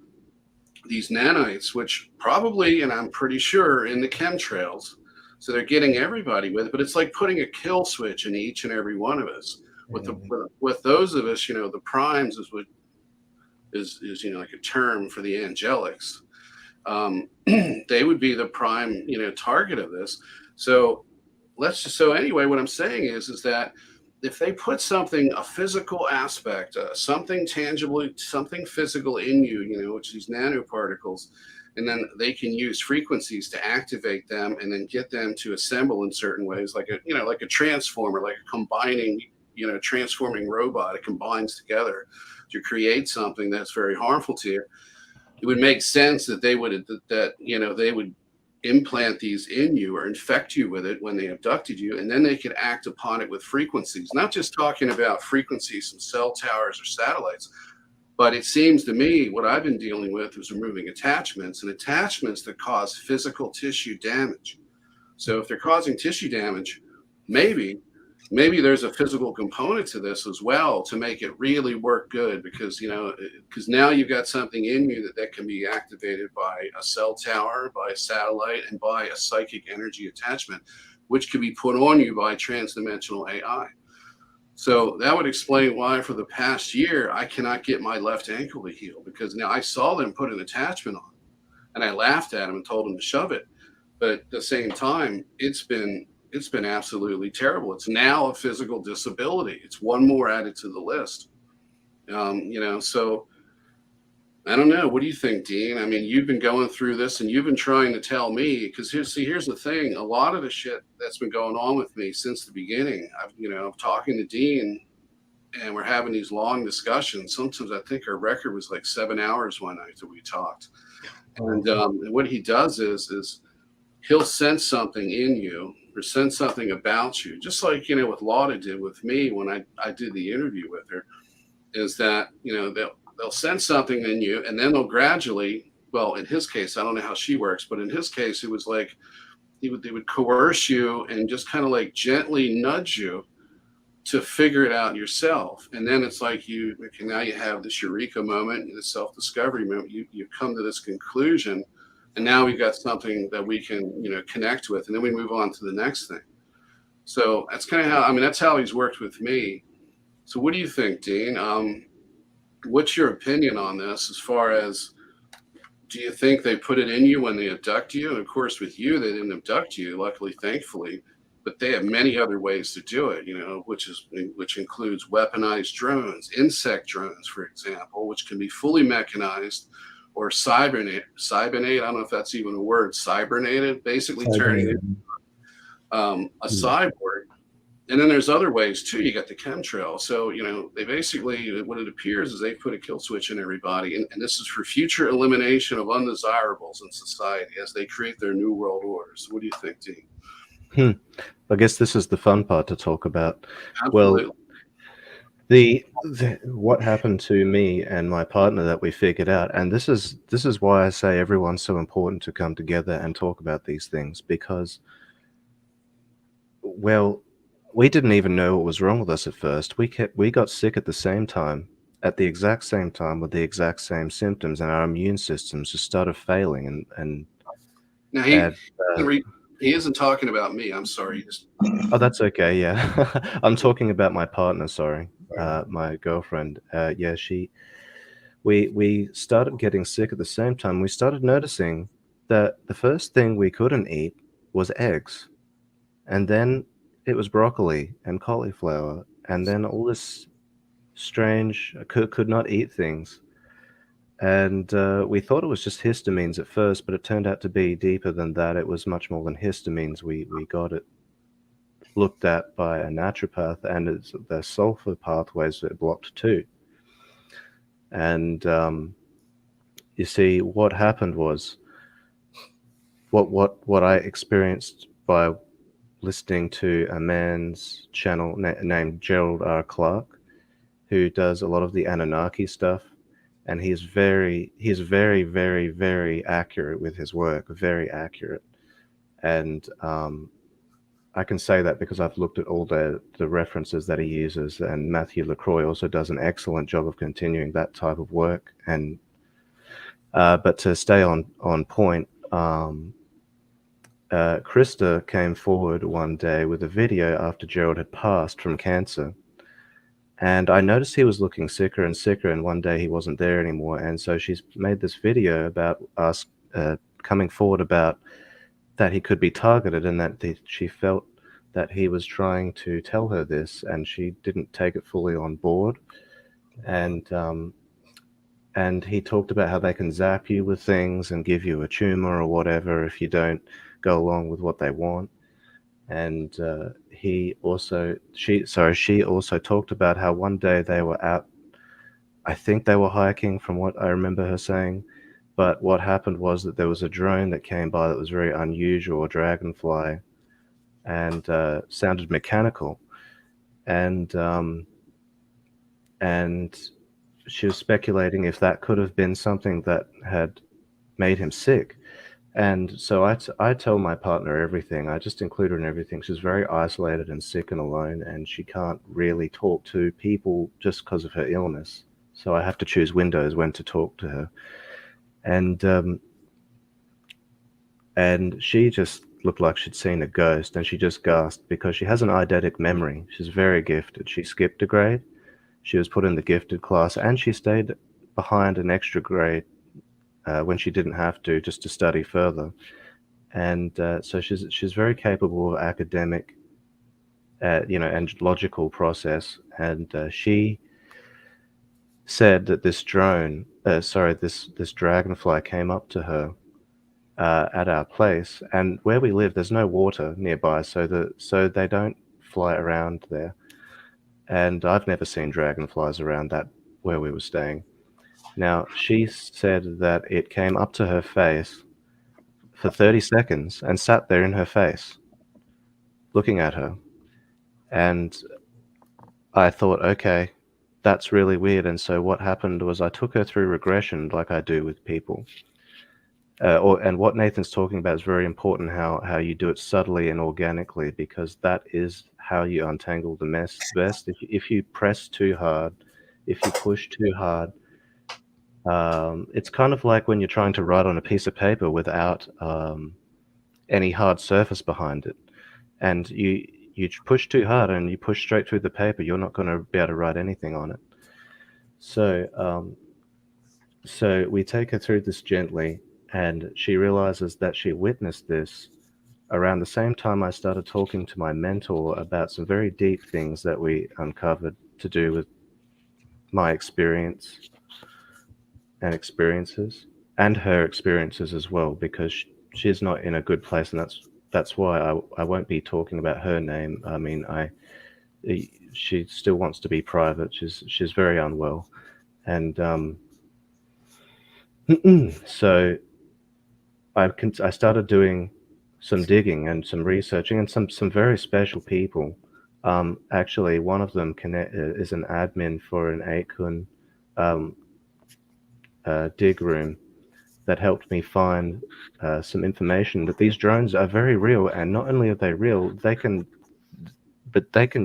these nanites, which probably, and I'm pretty sure, in the chemtrails, so they're getting everybody with it, but it's like putting a kill switch in each and every one of us. With those of us, the primes is what is like a term for the angelics. They would be the prime, target of this. So anyway, what I'm saying is that if they put a physical aspect, something tangible, something physical in you, which is these nanoparticles, and then they can use frequencies to activate them and then get them to assemble in certain ways, like a transformer, like a combining, transforming robot. It combines together to create something that's very harmful to you. It would make sense that they would implant these in you or infect you with it when they abducted you, and then they could act upon it with frequencies. Not just talking about frequencies from cell towers or satellites, but it seems to me what I've been dealing with is removing attachments, and attachments that cause physical tissue damage. So if they're causing tissue damage, maybe there's a physical component to this as well to make it really work good, because now you've got something in you that can be activated by a cell tower, by a satellite, and by a psychic energy attachment, which can be put on you by transdimensional AI. So that would explain why for the past year I cannot get my left ankle to heal, because now I saw them put an attachment on, and I laughed at them and told them to shove it. But at the same time, it's been absolutely terrible. It's now a physical disability. It's one more added to the list. So I don't know. What do you think, Dean? You've been going through this, and you've been trying to tell me, because here's the thing. A lot of the shit that's been going on with me since the beginning, I'm talking to Dean, and we're having these long discussions. Sometimes I think our record was like 7 hours one night that we talked. And what he does is he'll sense something in you, or sense something about you, just like, what Lauda did with me when I did the interview with her, is that, they'll sense something in you, and then they'll gradually well, in his case, I don't know how she works, but in his case, it was like they would coerce you and just kind of like gently nudge you to figure it out yourself. And then it's like you okay, now you have this eureka moment, the self-discovery moment. You come to this conclusion, and now we've got something that we can, connect with, and then we move on to the next thing. So that's kind of how, I mean, that's how he's worked with me. So what do you think, Dean? What's your opinion on this as far as, do you think they put it in you when they abduct you? And of course, with you, they didn't abduct you, luckily, thankfully, but they have many other ways to do it, which includes weaponized drones, insect drones, for example, which can be fully mechanized, or cybernate. I don't know if that's even a word, cybernated, basically turning it a cyborg. And then there's other ways too. You got the chemtrail. So, they basically, what it appears is they put a kill switch in everybody. And this is for future elimination of undesirables in society as they create their new world orders. What do you think, Dean? I guess this is the fun part to talk about. Absolutely. Well, what happened to me and my partner that we figured out, and this is why I say everyone's so important to come together and talk about these things, because, well, we didn't even know what was wrong with us at first. We got sick at the same time, at the exact same time, with the exact same symptoms, and our immune systems just started failing. And now he isn't talking about me. I'm sorry. Oh, that's okay. Yeah, I'm talking about my partner. Sorry, my girlfriend. Yeah, we started getting sick at the same time. We started noticing that the first thing we couldn't eat was eggs, and then it was broccoli and cauliflower, and then all this strange could not eat things. And we thought it was just histamines at first, but it turned out to be deeper than that. It was much more than histamines. We got it looked at by a naturopath, and the sulfur pathways are blocked too. And you see, what happened was what I experienced by listening to a man's channel named Gerald R. Clark, who does a lot of the Anunnaki stuff, and he's very, very, very accurate with his work, very accurate. And I can say that because I've looked at all the references that he uses, and Matthew LaCroix also does an excellent job of continuing that type of work. And but to stay on point, Krista came forward one day with a video after Gerald had passed from cancer. And I noticed he was looking sicker and sicker, and one day he wasn't there anymore. And so she's made this video about us coming forward about that he could be targeted, and that she felt that he was trying to tell her this, and she didn't take it fully on board. And he talked about how they can zap you with things and give you a tumor or whatever if you don't go along with what they want. And she also talked about how one day they were out, I think they were hiking from what I remember her saying, but what happened was that there was a drone that came by that was very unusual, a dragonfly, and sounded mechanical. And she was speculating if that could have been something that had made him sick. And so I tell my partner everything. I just include her in everything. She's very isolated and sick and alone, and she can't really talk to people just because of her illness. So I have to choose windows when to talk to her. And she just looked like she'd seen a ghost, and she just gasped because she has an eidetic memory. She's very gifted. She skipped a grade. She was put in the gifted class, and she stayed behind an extra grade when she didn't have to, just to study further. And so she's very capable of academic, and logical process. And she said that this dragonfly came up to her at our place, and where we live, there's no water nearby, so they don't fly around there. And I've never seen dragonflies around that where we were staying. Now, she said that it came up to her face for 30 seconds and sat there in her face, looking at her. And I thought, okay, that's really weird. And so what happened was I took her through regression like I do with people. and what Nathan's talking about is very important. How you do it subtly and organically, because that is how you untangle the mess best. If you press too hard, if you push too hard, it's kind of like when you're trying to write on a piece of paper without any hard surface behind it, and you push too hard and you push straight through the paper, you're not going to be able to write anything on it. So we take her through this gently, and she realizes that she witnessed this around the same time I started talking to my mentor about some very deep things that we uncovered to do with my experience and experiences, and her experiences as well, because she's not in a good place, and that's why I won't be talking about her name. I mean, she still wants to be private. She's very unwell, and so I started doing some digging and some researching, and some very special people. Actually, one of them is an admin for an Aikun dig room that helped me find some information that these drones are very real, and not only are they real, they can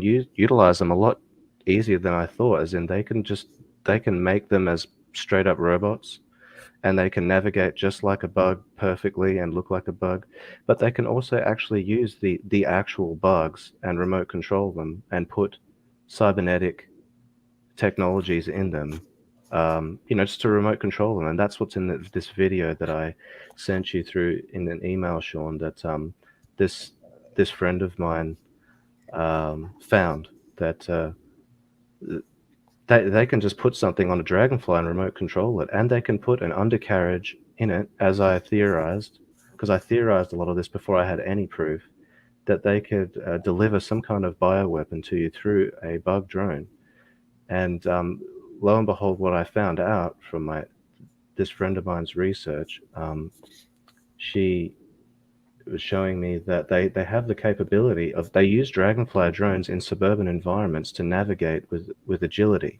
utilize them a lot easier than I thought. As in, they can make them as straight up robots, and they can navigate just like a bug perfectly and look like a bug, but they can also actually use the actual bugs and remote control them and put cybernetic technologies in them, just to remote control them. And that's what's in this video that I sent you through in an email, Shawn, that this friend of mine found, that they can just put something on a dragonfly and remote control it, and they can put an undercarriage in it, as I theorized, because I theorized a lot of this before I had any proof, that they could deliver some kind of bioweapon to you through a bug drone. And lo and behold, what I found out from this friend of mine's research, she was showing me that they have the capability of, they use dragonfly drones in suburban environments to navigate with agility,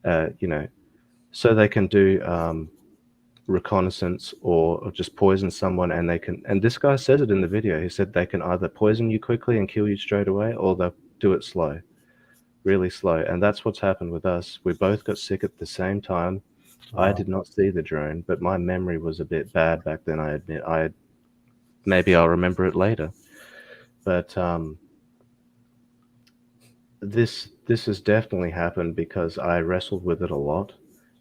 so they can do reconnaissance or just poison someone, and they can, and this guy says it in the video, he said they can either poison you quickly and kill you straight away, or they'll do it slow, really slow. And that's what's happened with us. We both got sick at the same time. Wow. I did not see the drone, but my memory was a bit bad back then, I admit. Maybe I'll remember it later. But this has definitely happened because I wrestled with it a lot.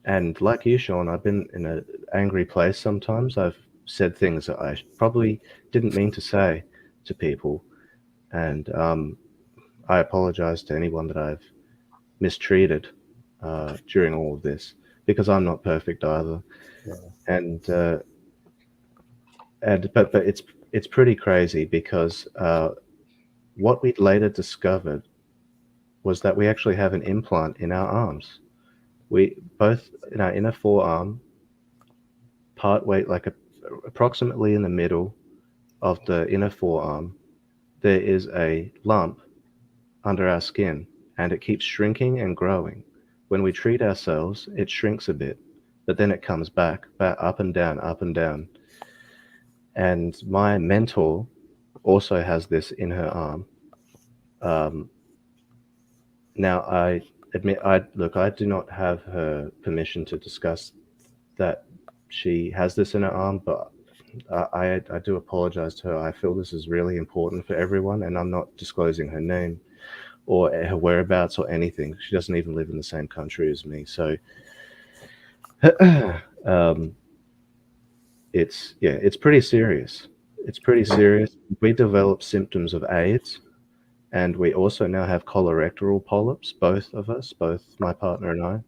And like you, Shawn, I've been in an angry place sometimes. I've said things that I probably didn't mean to say to people. And I apologize to anyone that I've mistreated during all of this, because I'm not perfect either. Yeah. But it's pretty crazy, because what we later discovered was that we actually have an implant in our arms. We both, in our inner forearm, part way, like approximately in the middle of the inner forearm, there is a lump under our skin, and it keeps shrinking and growing. When we treat ourselves, it shrinks a bit, but then it comes back up and down, up and down. And my mentor also has this in her arm. Now, I admit, I do not have her permission to discuss that she has this in her arm, but I do apologize to her. I feel this is really important for everyone, and I'm not disclosing her name or her whereabouts or anything. She doesn't even live in the same country as me. So it's pretty serious. It's pretty serious. We develop symptoms of AIDS, and we also now have colorectal polyps, both of us, both my partner and I,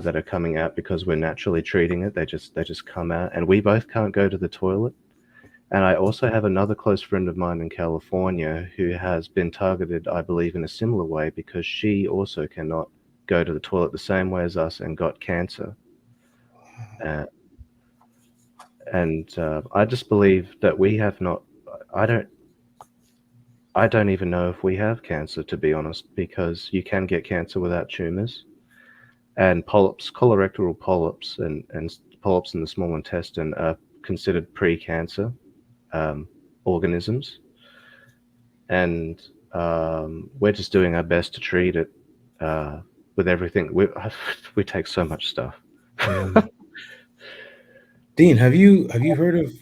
that are coming out because we're naturally treating it. They just come out, and we both can't go to the toilet. And I also have another close friend of mine in California who has been targeted, I believe, in a similar way, because she also cannot go to the toilet the same way as us and got cancer. And I just believe that we have not. I don't even know if we have cancer, to be honest, because you can get cancer without tumors. And polyps, colorectal polyps, and polyps in the small intestine are considered pre-cancer organisms, and we're just doing our best to treat it with everything. We take so much stuff. Yeah. Dean, have you heard of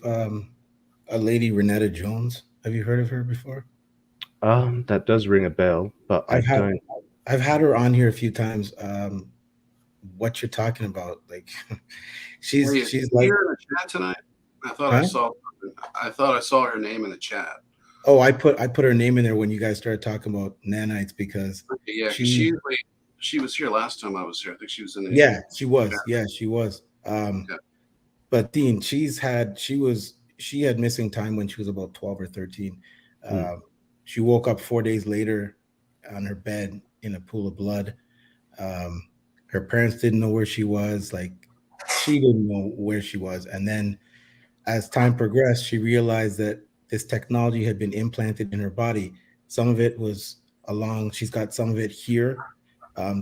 a lady, Renetta Jones? Have you heard of her before? That does ring a bell, but I I've had don't. I've had her on here a few times. What you're talking about, like, Are you she's like, here in the chat tonight? I thought I huh? saw. I thought I saw her name in the chat. Oh, I put her name in there when you guys started talking about nanites because Okay, yeah, because she, she was here last time I was here. I think she was in the yeah, she chat. was, yeah, she was. Yeah. But Dean, she had missing time when she was about 12 or 13. Mm, She woke up 4 days later on her bed in a pool of blood. Um, Her parents didn't know where she was. Like, she didn't know where she was. And then as time progressed, she realized that this technology had been implanted in her body. Some of it was along, she's got some of it here,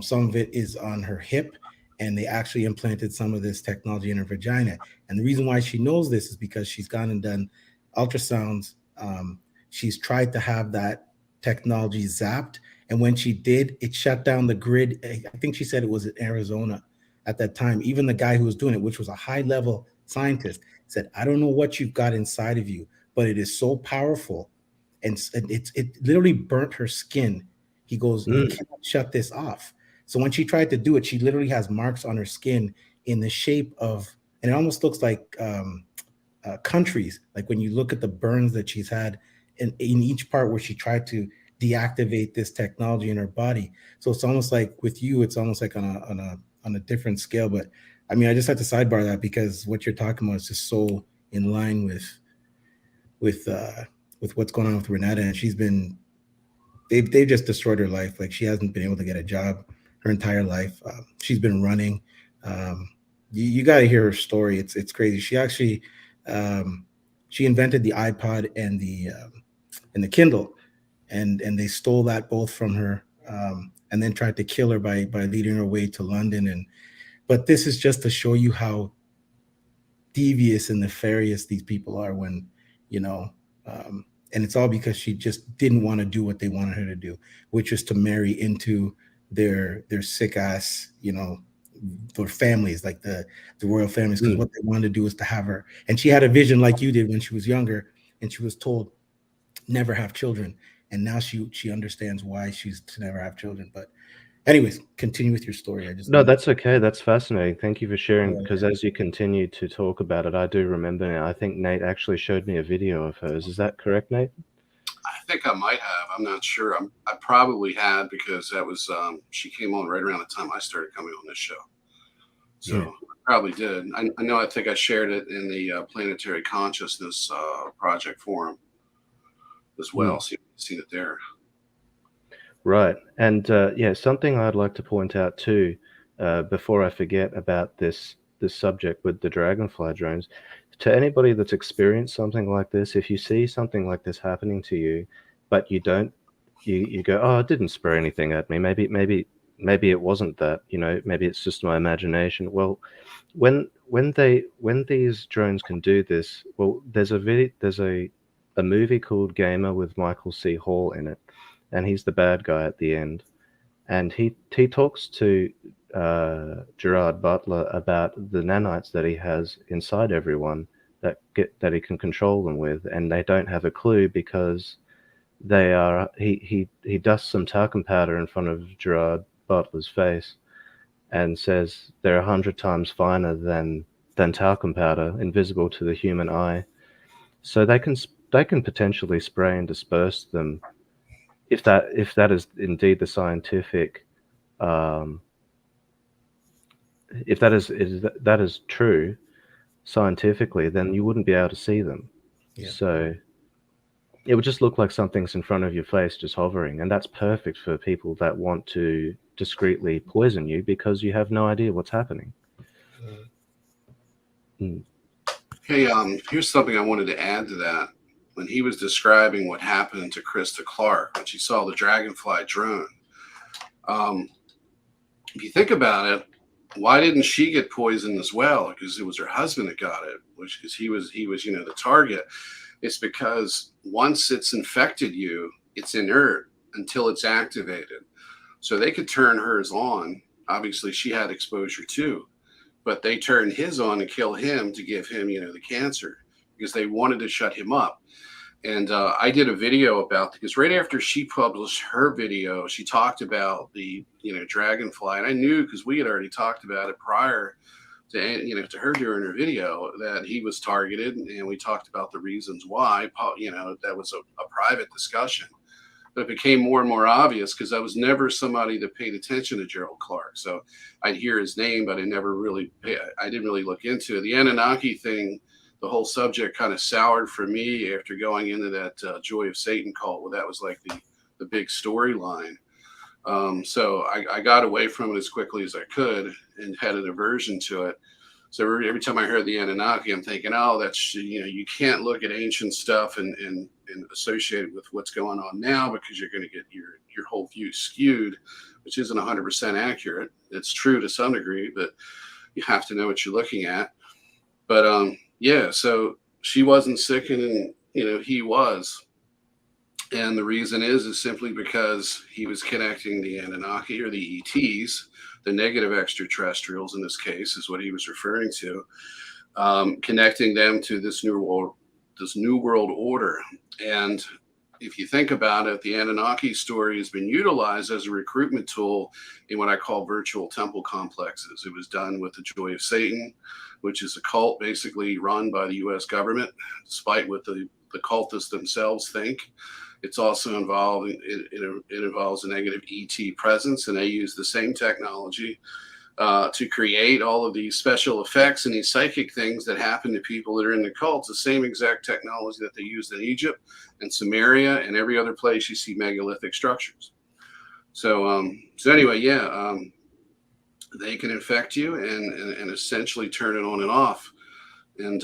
some of it is on her hip, and they actually implanted some of this technology in her vagina. And the reason why she knows this is because she's gone and done ultrasounds. She's tried to have that technology zapped. And when she did, it shut down the grid. I think she said it was in Arizona at that time. Even the guy who was doing it, which was a high level scientist, said, I don't know what you've got inside of you, but it is so powerful. And it literally burnt her skin. He goes, you mm, cannot shut this off. So when she tried to do it, she literally has marks on her skin in the shape of, and it almost looks like countries. Like when you look at the burns that she's had in each part where she tried to deactivate this technology in her body. So it's almost like with you, it's almost like on a different scale. But I mean, I just had to sidebar that because what you're talking about is just so in line with uh with what's going on with Renata, and she's been they've just destroyed her life. Like, she hasn't been able to get a job her entire life. She's been running. You got to hear her story. It's crazy. She actually um, she invented the iPod and the Kindle, and they stole that both from her, and then tried to kill her by leading her away to London. And but this is just to show you how devious and nefarious these people are when you know and it's all because she just didn't want to do what they wanted her to do, which is to marry into their sick ass, their families, like the royal families, because mm. what they wanted to do is to have her. And she had a vision like you did when she was younger, and she was told never have children, and now she understands why she's to never have children. But anyways, continue with your story. I just No, wanted that's okay. That's fascinating. Thank you for sharing, to, because as you continue to talk about it, I do remember now. I think Nate actually showed me a video of hers. Is that correct, Nate? I think I might have. I'm not sure. I probably had because that was she came on right around the time I started coming on this show. So Yeah. I probably did. I know. I think I shared it in the Planetary Consciousness Project forum as well. Mm. So you can see it there. Right. And yeah, something I'd like to point out too, before I forget about this subject with the dragonfly drones, to anybody that's experienced something like this, if you see something like this happening to you, but you don't, you go, oh, it didn't spray anything at me. Maybe it wasn't that. Maybe it's just my imagination. Well, when these drones can do this, well, there's a movie called Gamer with Michael C. Hall in it, and he's the bad guy at the end, and he talks to Gerard Butler about the nanites that he has inside everyone that he can control them with, and they don't have a clue because they are he dusts some talcum powder in front of Gerard Butler's face and says they're 100 times finer than talcum powder, invisible to the human eye. So they can potentially spray and disperse them if that is indeed the scientific, um, if that is true scientifically, then you wouldn't be able to see them. Yeah. So it would just look like something's in front of your face just hovering, and that's perfect for people that want to discreetly poison you because you have no idea what's happening. Mm. Hey, here's something I wanted to add to that. When he was describing what happened to Krista Clark when she saw the dragonfly drone, if you think about it, why didn't she get poisoned as well? Because it was her husband that got it, which because he was the target. It's because once it's infected you, it's inert until it's activated. So they could turn hers on. Obviously, she had exposure too, but they turned his on and kill him to give him, the cancer because they wanted to shut him up. And I did a video about because right after she published her video, she talked about the dragonfly, and I knew because we had already talked about it prior to her doing her video that he was targeted, and we talked about the reasons why. That was a private discussion, but it became more and more obvious because I was never somebody that paid attention to Gerald Clark. So I'd hear his name, but I didn't really look into it. The Anunnaki thing, the whole subject kind of soured for me after going into that Joy of Satan cult. Well, that was like the big storyline. So I got away from it as quickly as I could and had an aversion to it. So every time I heard the Anunnaki, I'm thinking, oh, that's, you can't look at ancient stuff and associate it with what's going on now because you're going to get your whole view skewed, which isn't 100% accurate. It's true to some degree, but you have to know what you're looking at. But yeah, so she wasn't sick and, he was. And the reason is simply because he was connecting the Anunnaki or the ETs, the negative extraterrestrials in this case is what he was referring to, connecting them to this new world order. And if you think about it, the Anunnaki story has been utilized as a recruitment tool in what I call virtual temple complexes. It was done with the Joy of Satan, which is a cult basically run by the U.S. government, despite what the cultists themselves think. It's also involved, it involves a negative ET presence, and they use the same technology to create all of these special effects and these psychic things that happen to people that are in the cults, the same exact technology that they used in Egypt and Samaria and every other place you see megalithic structures. So anyway, yeah, they can infect you and essentially turn it on and off. And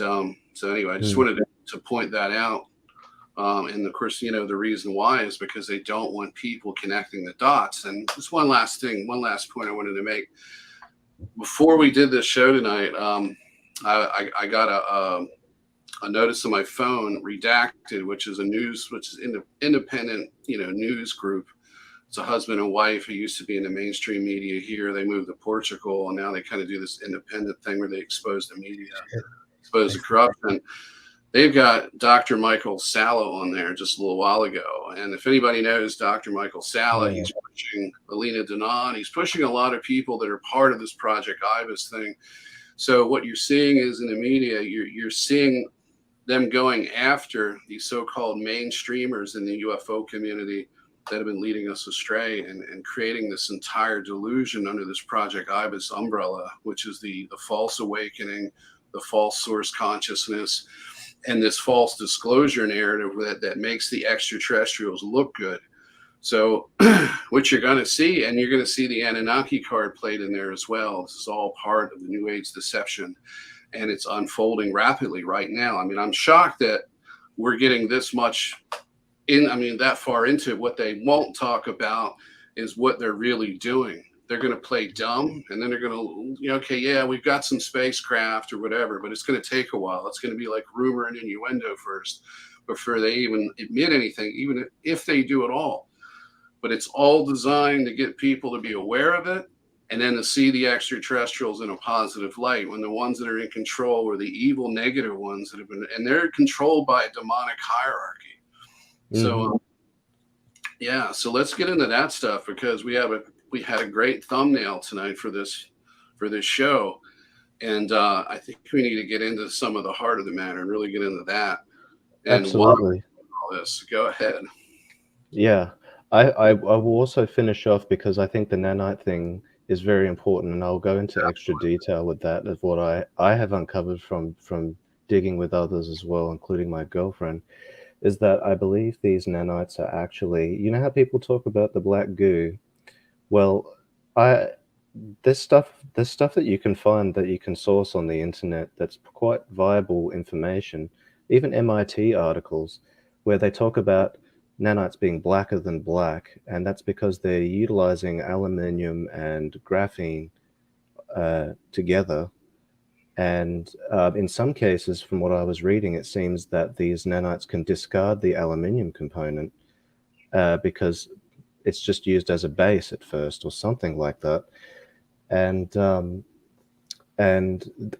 so anyway, I just wanted to point that out. And of course, the reason why is because they don't want people connecting the dots. And just one last point I wanted to make. Before we did this show tonight, I got a notice on my phone, Redacted, which is independent, news group. It's a husband and wife who used to be in the mainstream media here. They moved to Portugal, and now they kind of do this independent thing where they expose the media, expose the corruption. They've got Dr. Michael Salla on there just a little while ago. And if anybody knows Dr. Michael Salla, he's pushing Alina Denon. He's pushing a lot of people that are part of this Project Ibis thing. So what you're seeing is in the media, you're seeing them going after these so-called mainstreamers in the UFO community that have been leading us astray and creating this entire delusion under this Project Ibis umbrella, which is the false awakening, the false source consciousness, and this false disclosure narrative that makes the extraterrestrials look good. So what you're going to see, and you're going to see the Anunnaki card played in there as well. This is all part of the New Age deception, and it's unfolding rapidly right now. I mean, I'm shocked that we're getting this much that far into it. What they won't talk about is what they're really doing. They're going to play dumb, and then they're going to, okay, yeah, we've got some spacecraft or whatever, but it's going to take a while. It's going to be like rumor and innuendo first before they even admit anything, even if they do at all. But it's all designed to get people to be aware of it and then to see the extraterrestrials in a positive light, when the ones that are in control are the evil negative ones that have been, and they're controlled by a demonic hierarchy. So, yeah, so let's get into that stuff because we had a great thumbnail tonight for this show, and I think we need to get into some of the heart of the matter and really get into that. And absolutely. All this, go ahead. Yeah, I will also finish off because I think the nanite thing is very important, and I'll go into extra detail with that of what I have uncovered from digging with others as well, including my girlfriend. Is that I believe these nanites are actually, you know how people talk about the black goo? Well, there's stuff that you can find, that you can source on the internet, that's quite viable information, even MIT articles, where they talk about nanites being blacker than black, and that's because they're utilizing aluminium and graphene together. And in some cases, from what I was reading, it seems that these nanites can discard the aluminium component because it's just used as a base at first or something like that. And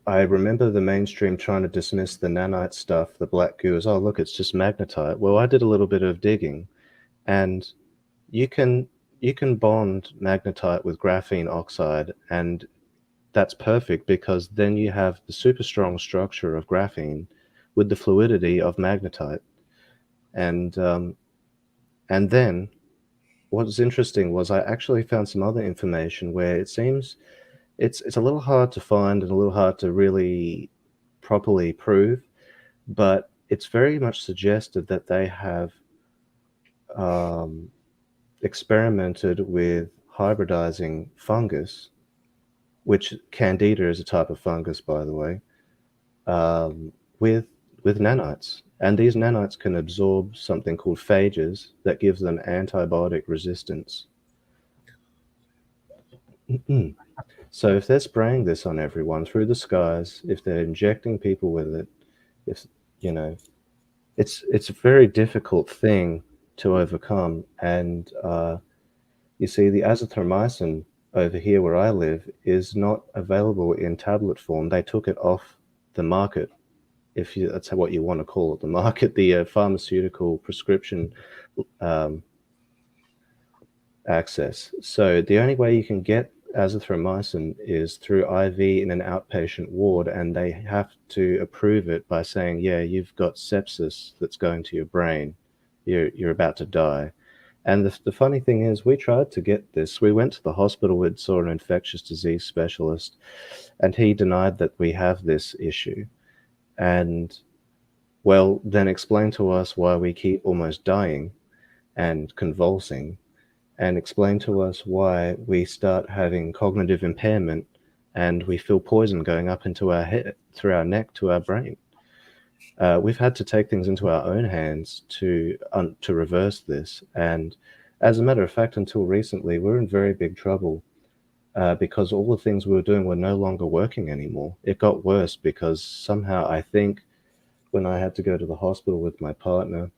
I remember the mainstream trying to dismiss the nanite stuff, the black goo, as, oh, look, it's just magnetite. Well, I did a little bit of digging, and you can bond magnetite with graphene oxide, and that's perfect because then you have the super strong structure of graphene with the fluidity of magnetite. And then what was interesting was I actually found some other information where it seems it's a little hard to find and a little hard to really properly prove, but it's very much suggested that they have experimented with hybridizing fungus, which Candida is a type of fungus, by the way, with nanites. And these nanites can absorb something called phages that gives them antibiotic resistance. So if they're spraying this on everyone through the skies, if they're injecting people with it, if you know, it's a very difficult thing to overcome. And you see, the azithromycin over here where I live is not available in tablet form. They took it off the market, if that's what you want to call it, the market, the pharmaceutical prescription access. So the only way you can get azithromycin is through IV in an outpatient ward, and they have to approve it by saying, yeah, you've got sepsis that's going to your brain. You're about to die. And the funny thing is, we tried to get this. We went to the hospital, we saw an infectious disease specialist, and he denied that we have this issue. And, well, then explain to us why we keep almost dying and convulsing, and explain to us why we start having cognitive impairment and we feel poison going up into our head, through our neck to our brain. We've had to take things into our own hands to reverse this. And as a matter of fact, until recently, we're in very big trouble because all the things we were doing were no longer working anymore. It got worse because somehow, I think, when I had to go to the hospital with my partner,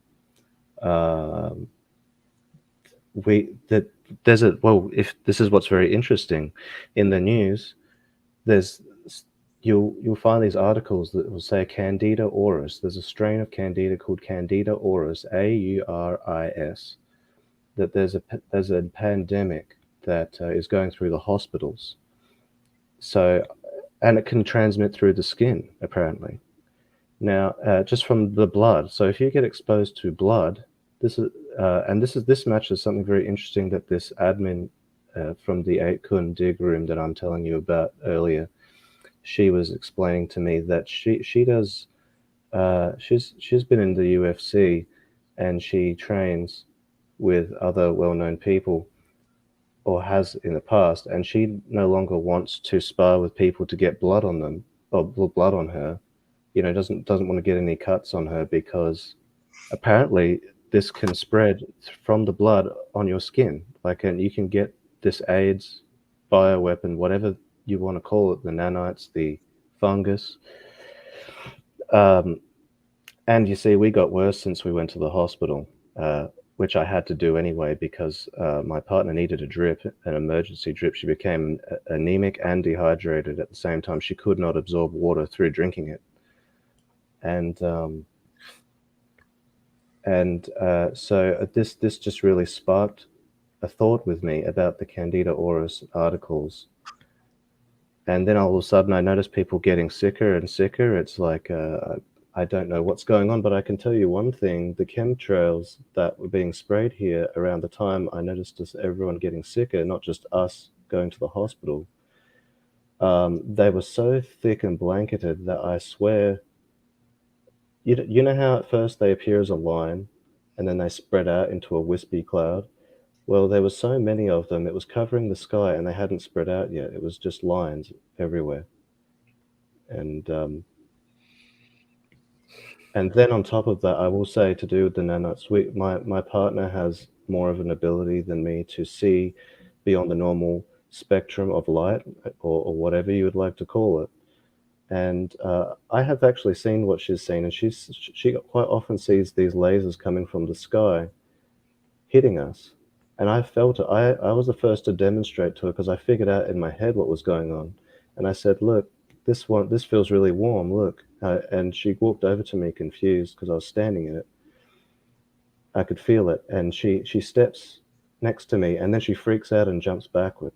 if this is what's very interesting in the news, you'll find these articles that will say Candida auris. There's a strain of Candida called Candida auris, AURIS, that there's a pandemic that is going through the hospitals. So, and it can transmit through the skin, apparently. Now, just from the blood. So if you get exposed to blood, this matches something very interesting that this admin from the 8kun dig room that I'm telling you about earlier, she was explaining to me that she does she's been in the UFC, and she trains with other well-known people, or has in the past, and she no longer wants to spar with people to get blood on them or blood on her. Doesn't want to get any cuts on her because apparently this can spread from the blood on your skin. And you can get this AIDS bioweapon, whatever you want to call it, the nanites, the fungus. And you see, we got worse since we went to the hospital, which I had to do anyway because my partner needed a drip, an emergency drip. She became anemic and dehydrated at the same time. She could not absorb water through drinking it. So this just really sparked a thought with me about the Candida auris articles. And then all of a sudden I noticed people getting sicker and sicker. It's like, I don't know what's going on, but I can tell you one thing. The chemtrails that were being sprayed here around the time I noticed everyone getting sicker, not just us going to the hospital, they were so thick and blanketed that I swear, you know how at first they appear as a line and then they spread out into a wispy cloud? Well, there were so many of them, it was covering the sky and they hadn't spread out yet. It was just lines everywhere. And then on top of that, I will say, to do with the nanites, my partner has more of an ability than me to see beyond the normal spectrum of light, or whatever you would like to call it. And I have actually seen what she's seen, and she quite often sees these lasers coming from the sky hitting us. And I felt it. I was the first to demonstrate to her because I figured out in my head what was going on. And I said, "Look, this feels really warm. Look." And she walked over to me confused because I was standing in it. I could feel it, and she steps next to me, and then she freaks out and jumps backward.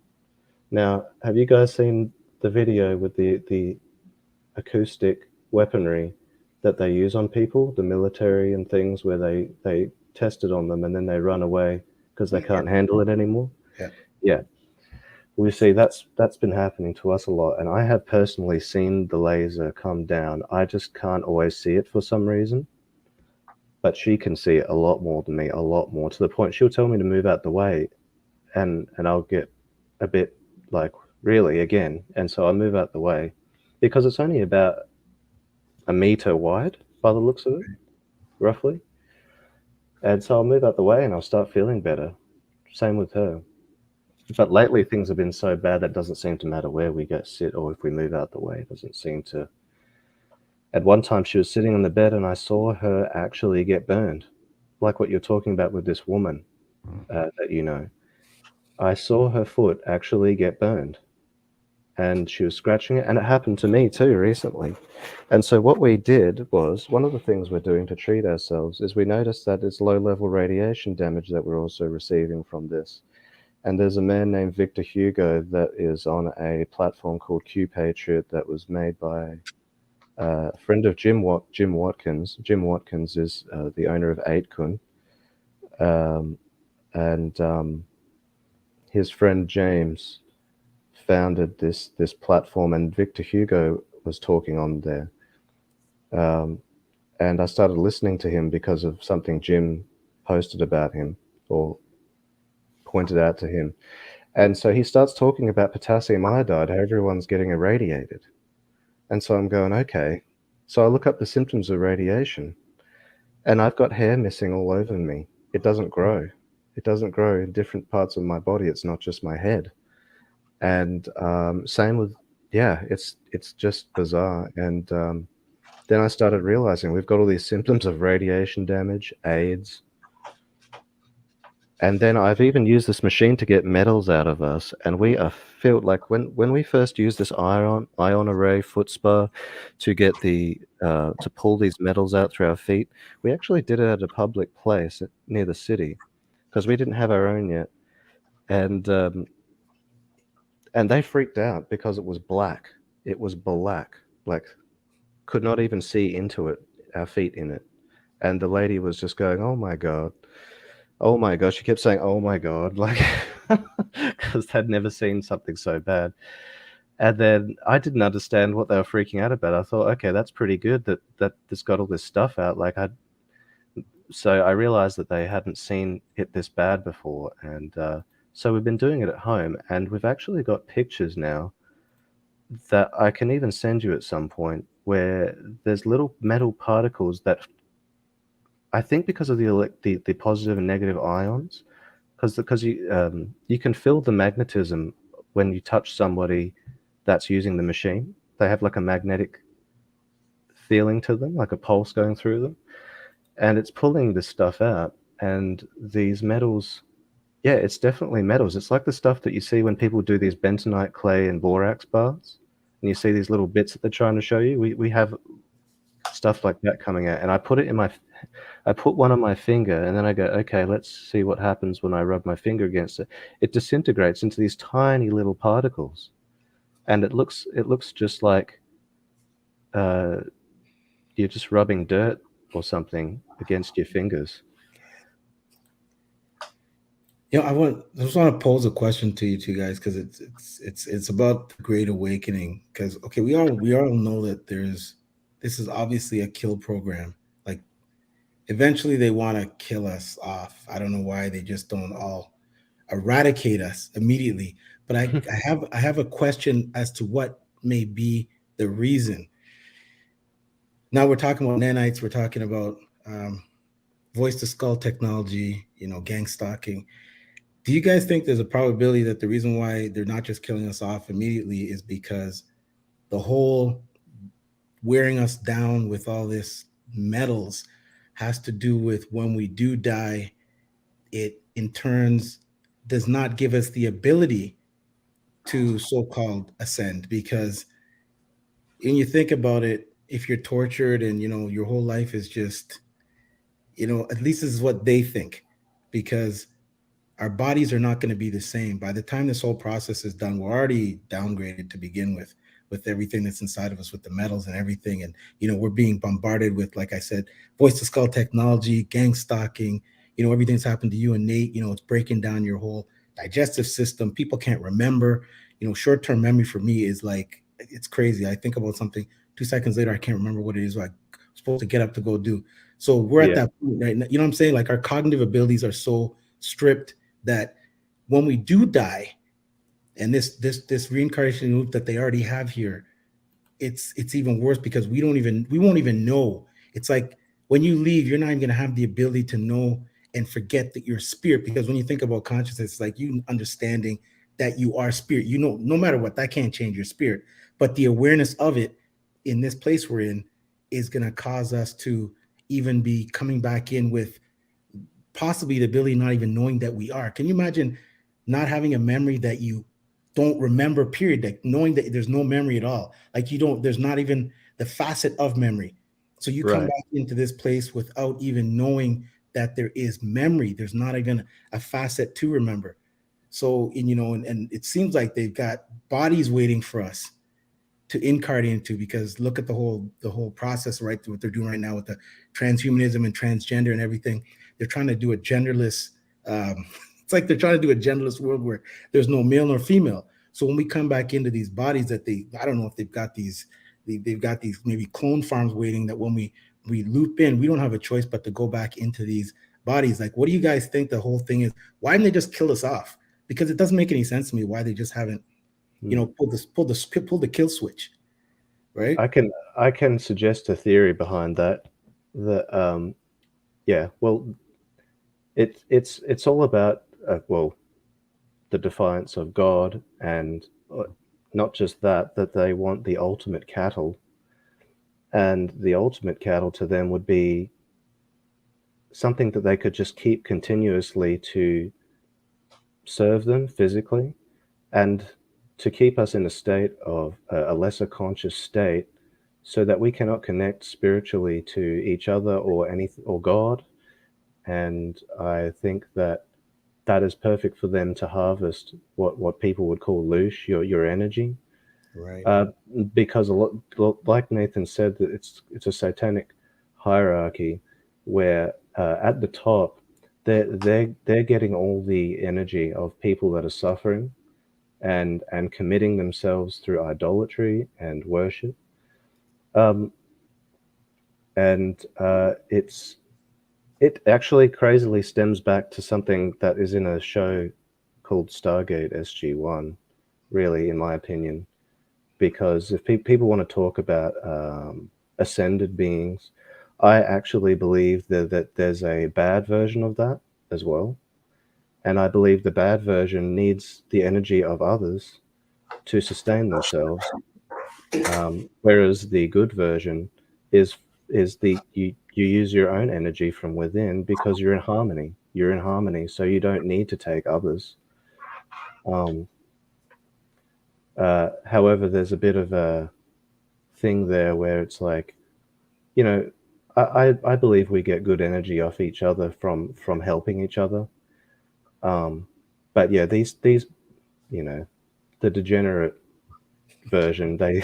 Now, have you guys seen the video with the acoustic weaponry that they use on people, the military and things, where they test it on them and then they run away because they can't handle it anymore? Yeah. Yeah. We see that's been happening to us a lot, and I have personally seen the laser come down. I just can't always see it for some reason, but she can see it a lot more than me, a lot more, to the point she'll tell me to move out the way, and I'll get a bit like, really, again? And so I move out the way because it's only about a meter wide by the looks of it, roughly. And so I'll move out the way and I'll start feeling better. Same with her. But lately things have been so bad that it doesn't seem to matter where we go sit or if we move out the way. It doesn't seem to. At one time she was sitting on the bed and I saw her actually get burned, like what you're talking about with this woman that you know. I saw her foot actually get burned, and she was scratching it, and it happened to me too recently. And so what we did was, one of the things we're doing to treat ourselves is we noticed that it's low-level radiation damage that we're also receiving from this. And there's a man named Victor Hugo that is on a platform called Q Patriot that was made by a friend of Jim Watkins. Jim Watkins is the owner of 8kun, and his friend James founded this platform, and Victor Hugo was talking on there. And I started listening to him because of something Jim posted about him or pointed out to him. And so he starts talking about potassium iodide, how everyone's getting irradiated. And so I'm going, okay. So I look up the symptoms of radiation, and I've got hair missing all over me. It doesn't grow. It doesn't grow in different parts of my body. It's not just my head. And same with, yeah, it's just bizarre. And then I started realizing we've got all these symptoms of radiation damage, AIDS. And then I've even used this machine to get metals out of us, and we are filled. Like when we first used this ion array foot spa to get the to pull these metals out through our feet, we actually did it at a public place near the city because we didn't have our own yet, and they freaked out because it was black. It was black, like could not even see into it, our feet in it, and the lady was just going, "Oh my god." Oh my gosh, she kept saying, "Oh my god," like, because they'd never seen something so bad. And then I didn't understand what they were freaking out about. I thought, okay, that's pretty good that this got all this stuff out. So I realized that they hadn't seen it this bad before, and so we've been doing it at home, and we've actually got pictures now that I can even send you at some point, where there's little metal particles that I think because of the positive and negative ions, because you can feel the magnetism when you touch somebody that's using the machine. They have like a magnetic feeling to them, like a pulse going through them, and it's pulling this stuff out. And these metals, yeah, it's definitely metals. It's like the stuff that you see when people do these bentonite clay and borax baths, and you see these little bits that they're trying to show you. We have stuff like that coming out, and I put one on my finger, and then I go, okay, let's see what happens when I rub my finger against it. It disintegrates into these tiny little particles, and it looks just like you're just rubbing dirt or something against your fingers. I just want to pose a question to you two guys, because it's about the Great Awakening. Because okay, we all know that this is obviously a kill program. Like eventually they want to kill us off. I don't know why they just don't all eradicate us immediately. But I have a question as to what may be the reason. Now we're talking about nanites. We're talking about voice to skull technology. Gang stalking. Do you guys think there's a probability that the reason why they're not just killing us off immediately is because the whole wearing us down with all this metals has to do with when we do die, it in turns does not give us the ability to so-called ascend? Because when you think about it, if you're tortured and your whole life is just, at least this is what they think, because our bodies are not going to be the same. By the time this whole process is done, we're already downgraded to begin with everything that's inside of us, with the metals and everything. And, we're being bombarded with, like I said, voice to skull technology, gang stalking, everything's happened to you and Nate, it's breaking down your whole digestive system. People can't remember, short-term memory for me is like, it's crazy. I think about something 2 seconds later, I can't remember what it is I'm supposed to get up to go do. So we're at Yeah. that point right now. You know what I'm saying? Like our cognitive abilities are so stripped that when we do die, and this reincarnation loop that they already have here, it's even worse because we won't even know. It's like when you leave, you're not even going to have the ability to know and forget that you're spirit, because when you think about consciousness, it's like you understanding that you are spirit. No matter what, that can't change your spirit, but the awareness of it in this place we're in is going to cause us to even be coming back in with possibly the ability not even knowing that we are. Can you imagine not having a memory that you don't remember, period, like knowing that there's no memory at all, like there's not even the facet of memory. So you come Right. back into this place without even knowing that there is memory. There's not even a facet to remember. So, and it seems like they've got bodies waiting for us to incarnate into, because look at the whole process, right? What they're doing right now with the transhumanism and transgender and everything. They're trying to do a genderless, it's like they're trying to do a genderless world where there's no male nor female. So when we come back into these bodies that I don't know if they've got these maybe clone farms waiting, that when we loop in, we don't have a choice but to go back into these bodies. Like, what do you guys think the whole thing is? Why didn't they just kill us off? Because it doesn't make any sense to me why they just haven't pull the kill switch, right? I can suggest a theory behind that. That yeah, well, it's all about well, the defiance of God, and not just that they want the ultimate cattle, and the ultimate cattle to them would be something that they could just keep continuously to serve them physically, and to keep us in a state of a lesser conscious state, so that we cannot connect spiritually to each other or anything or God. And I think that is perfect for them to harvest what people would call loosh, your energy, Right. uh, because a lot, like Nathan said, that it's a satanic hierarchy where at the top they're getting all the energy of people that are suffering and committing themselves through idolatry and worship. Um, and it actually crazily stems back to something that is in a show called Stargate SG-1, really, in my opinion. Because if people want to talk about ascended beings, I actually believe that there's a bad version of that as well. And I believe the bad version needs the energy of others to sustain themselves, whereas the good version is you use your own energy from within, because you're in harmony. You're in harmony, so you don't need to take others. Um, However, there's a bit of a thing there where it's like, you know, I believe we get good energy off each other from helping each other. But yeah, these the degenerate version, they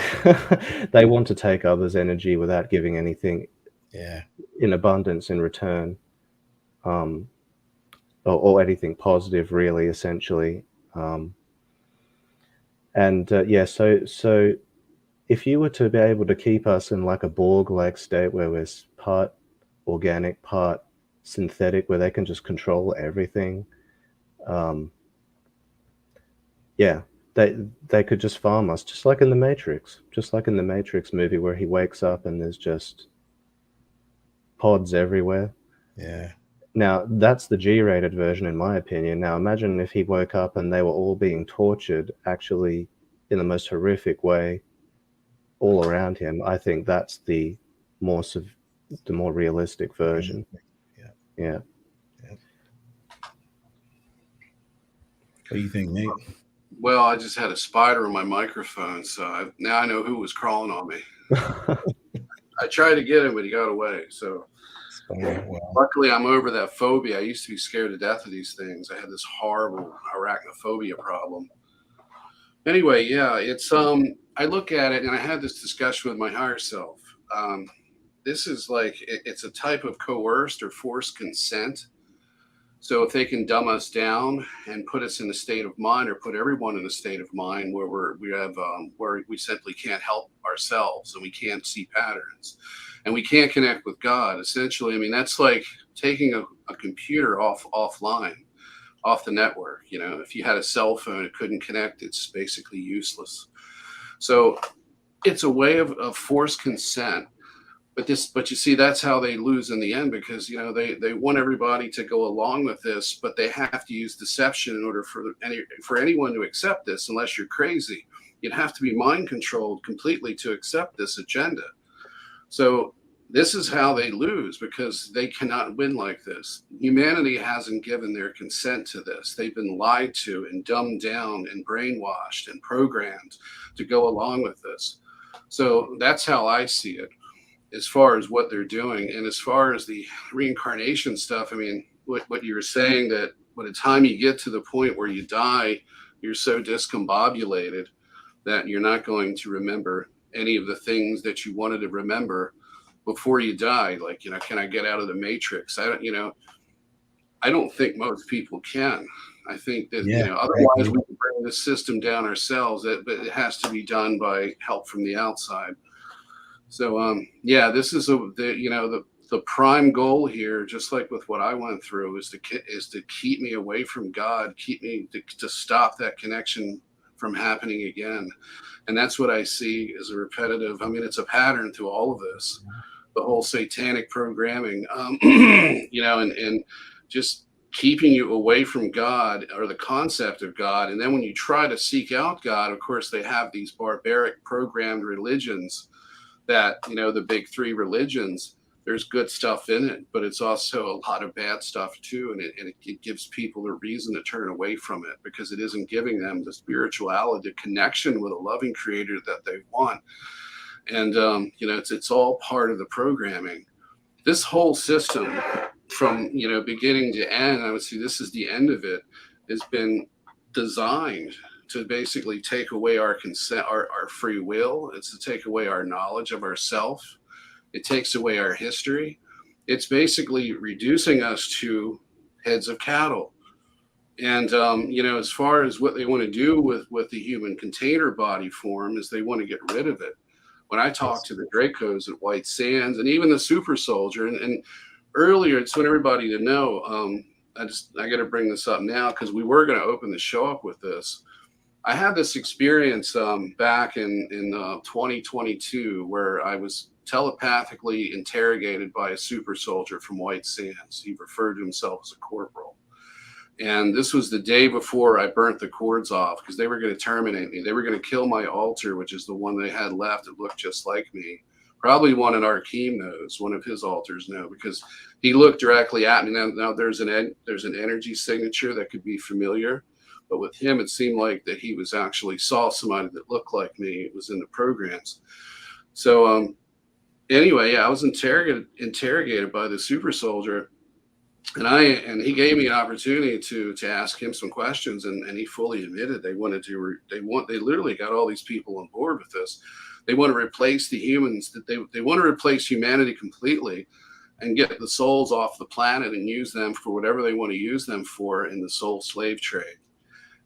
they want to take others' energy without giving anything Yeah. in abundance in return, um, or anything positive, really, essentially. And yeah, so if you were to be able to keep us in like a Borg-like state where we're part organic, part synthetic, where they can just control everything, um, yeah, they could just farm us, just like in the Matrix, just like in the Matrix movie where he wakes up and there's just pods everywhere. Yeah. Now, that's the G-rated version, in my opinion. Now, imagine if he woke up and they were all being tortured, actually, in the most horrific way, all around him. I think that's the more realistic version. Yeah. Yeah. What do you think, Nate? Well, I just had a spider on my microphone, so now I know who was crawling on me. I tried to get him, but he got away. So luckily, I'm over that phobia. I used to be scared to death of these things. I had this horrible arachnophobia problem. Anyway, yeah, it's I look at it, and I had this discussion with my higher self. This is like it's a type of coerced or forced consent. So if they can dumb us down and put us in a state of mind, or put everyone in a state of mind where where we simply can't help ourselves and we can't see patterns and we can't connect with God, essentially, I mean, that's like taking a computer offline, off the network. You know, if you had a cell phone, it couldn't connect. It's basically useless. So it's a way of forced consent. But you see, that's how they lose in the end, because you know they want everybody to go along with this, but they have to use deception in order for anyone to accept this. Unless you're crazy, you'd have to be mind controlled completely to accept this agenda. So this is how they lose, because they cannot win like this. Humanity hasn't given their consent to this. They've been lied to and dumbed down and brainwashed and programmed to go along with this. So that's how I see it, as far as what they're doing. And as far as the reincarnation stuff, I mean, what you were saying, that by the time you get to the point where you die, you're so discombobulated that you're not going to remember any of the things that you wanted to remember before you die. Like, you know, can I get out of the matrix? I don't think most people can. I think that, otherwise we can bring the system down ourselves, but it has to be done by help from the outside. So this is the prime goal here, just like with what I went through, is to keep me away from God, keep me to stop that connection from happening again. And that's what I see as a repetitive. I mean, it's a pattern through all of this, the whole satanic programming, and just keeping you away from God, or the concept of God. And then when you try to seek out God, of course, they have these barbaric programmed religions that, the big three religions. There's good stuff in it, but it's also a lot of bad stuff too. And it gives people a reason to turn away from it, because it isn't giving them the spirituality, the connection with a loving creator that they want. And, it's all part of the programming. This whole system from, beginning to end, I would say this is the end of it, has been designed to basically take away our consent, our free will. It's to take away our knowledge of ourself. It takes away our history. It's basically reducing us to heads of cattle. And, as far as what they want to do with the human container body form, is they want to get rid of it. When I talked to the Dracos at White Sands, and even the super soldier, and earlier, it's want everybody to know, I got to bring this up now, because we were going to open the show up with this. I had this experience back in 2022, where I was telepathically interrogated by a super soldier from White Sands. He referred to himself as a corporal. And this was the day before I burnt the cords off, because they were going to terminate me. They were going to kill my altar, which is the one they had left that looked just like me. Probably one in Arkeem knows, one of his altars know, because he looked directly at me. Now there's an energy signature that could be familiar. But with him, it seemed like that he was actually saw somebody that looked like me. It was in the programs. So anyway, yeah, I was interrogated by the super soldier, and he gave me an opportunity to ask him some questions, and he fully admitted they literally got all these people on board with this. They want to replace the humans, that they want to replace humanity completely, and get the souls off the planet and use them for whatever they want to use them for in the soul slave trade.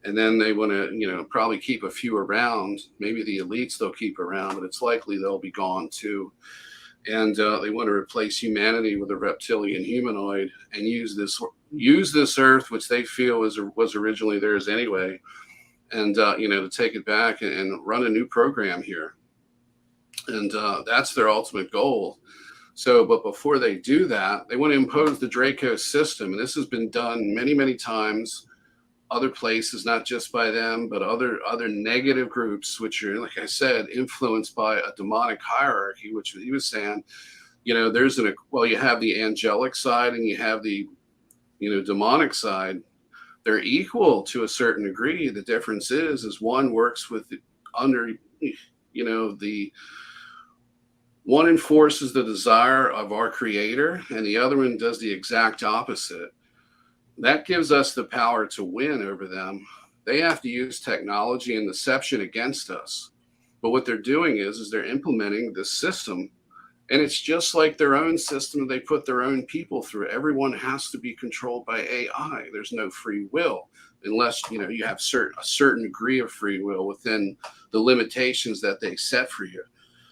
And then they want to, probably keep a few around. Maybe the elites they'll keep around, but it's likely they'll be gone too. And they want to replace humanity with a reptilian humanoid, and use this Earth, which they feel was originally theirs anyway, and to take it back and run a new program here. And that's their ultimate goal. So, but before they do that, they want to impose the Draco system. And this has been done many, many times other places, not just by them, but other negative groups, which are, like I said, influenced by a demonic hierarchy, which he was saying, you know, you have the angelic side and you have the, you know, demonic side. They're equal to a certain degree. The difference is one works with under, you know, the one enforces the desire of our creator and the other one does the exact opposite. That gives us the power to win over them. They have to use technology and deception against us. But what they're doing is they're implementing this system. And it's just like their own system they put their own people through. Everyone has to be controlled by AI. There's no free will unless, you know, you have a certain degree of free will within the limitations that they set for you.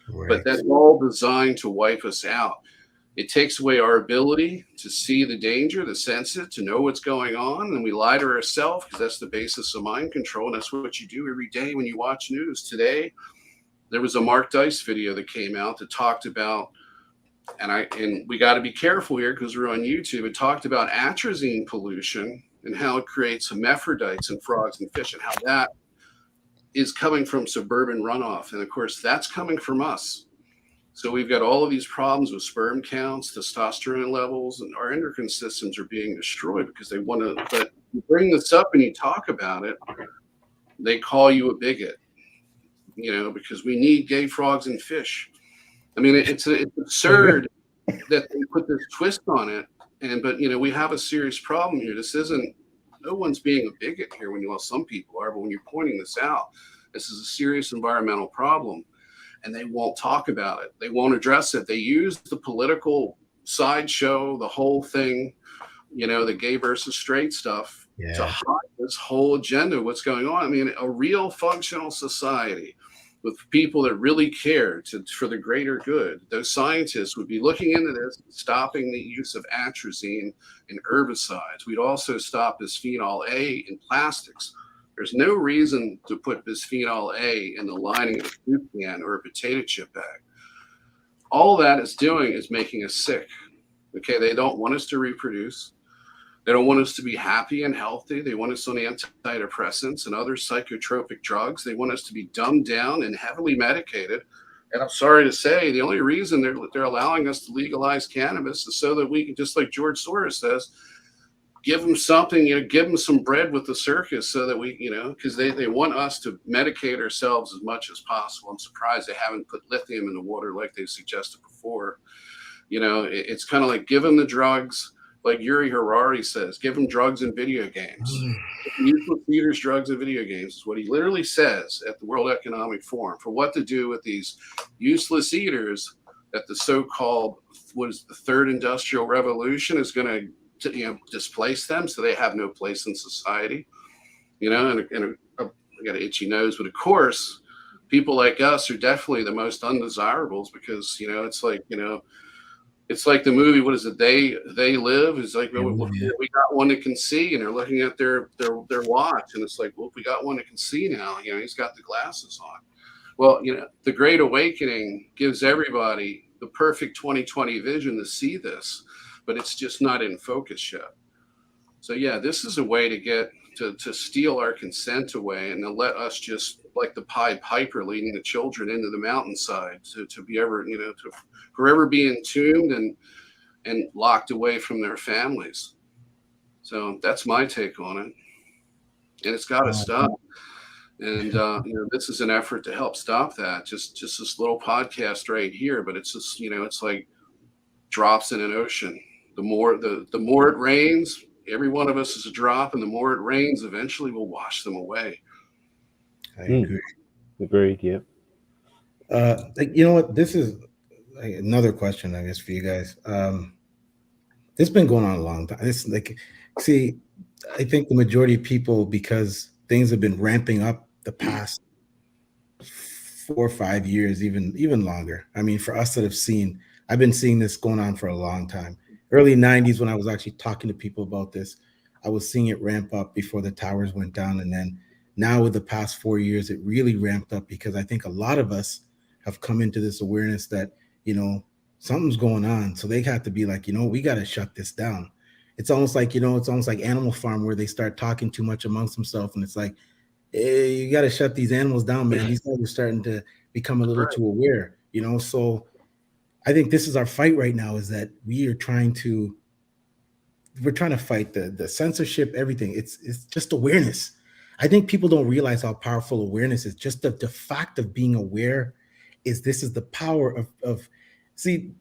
Right. But that's all designed to wipe us out. It takes away our ability to see the danger, to sense it, to know what's going on. And we lie to ourselves because that's the basis of mind control. And that's what you do every day when you watch news. Today, there was a Mark Dice video that came out that talked about, and we got to be careful here because we're on YouTube. It talked about atrazine pollution and how it creates hermaphrodites and frogs and fish and how that is coming from suburban runoff. And of course, that's coming from us. So we've got all of these problems with sperm counts, testosterone levels, and our endocrine systems are being destroyed because they want to. But you bring this up and you talk about it, they call you a bigot, you know, because we need gay frogs and fish. I mean, it's absurd that they put this twist on it. But you know, we have a serious problem here. This isn't. No one's being a bigot here. Well, some people are, but when you're pointing this out, this is a serious environmental problem. And they won't talk about it. They won't address it. They use the political sideshow, the whole thing, you know, the gay versus straight stuff to hide this whole agenda, what's going on. I mean, a real functional society with people that really care for the greater good, those scientists would be looking into this, stopping the use of atrazine and herbicides. We'd also stop bisphenol A in plastics. There's no reason to put bisphenol A in the lining of a soup can or a potato chip bag. All that is doing is making us sick. Okay, they don't want us to reproduce. They don't want us to be happy and healthy. They want us on antidepressants and other psychotropic drugs. They want us to be dumbed down and heavily medicated. And I'm sorry to say, the only reason they're allowing us to legalize cannabis is so that we can, just like George Soros says, give them something, you know, give them some bread with the circus so that we, you know, because they want us to medicate ourselves as much as possible. I'm surprised they haven't put lithium in the water like they suggested before. You know, it's kind of like give them the drugs, like Yuri Harari says, give them drugs and video games. Useless eaters, drugs and video games is what he literally says at the World Economic Forum for what to do with these useless eaters that the so-called, what is the third industrial revolution is going to, you know, displace them so they have no place in society, you know, and I got an itchy nose, but of course people like us are definitely the most undesirables because, you know, it's like, you know, it's like the movie, what is it, they live, it's like, well, we got one that can see, and they're looking at their watch, and it's like, well, we got one that can see now, you know, he's got the glasses on. Well, you know, the Great Awakening gives everybody the perfect 20/20 vision to see this, but it's just not in focus yet. So yeah, this is a way to get to steal our consent away and to let us just like the Pied Piper leading the children into the mountainside to be ever, you know, to forever be entombed and locked away from their families. So that's my take on it. And it's got to stop. And you know, this is an effort to help stop that. Just this little podcast right here, but it's just, you know, it's like drops in an ocean. The more it rains, every one of us is a drop, and the more it rains, eventually will wash them away. I agree. Agreed. Yep. You know what? This is another question, I guess, for you guys. This has been going on a long time. It's like, see, I think the majority of people, because things have been ramping up the past 4 or 5 years, even longer. I mean, for us that have seen, I've been seeing this going on for a long time. Early 90s, when I was actually talking to people about this, I was seeing it ramp up before the towers went down. And then now with the past 4 years, it really ramped up because I think a lot of us have come into this awareness that, you know, something's going on. So they have to be like, we got to shut this down. It's almost like, it's almost like Animal Farm where they start talking too much amongst themselves. And it's like, hey, you got to shut these animals down, man. These guys are starting to become a little Right. too aware, So I think this is our fight right now, is that we're trying to fight the censorship, everything. It's just awareness. I think people don't realize how powerful awareness is. Just the fact of being aware is the power of see,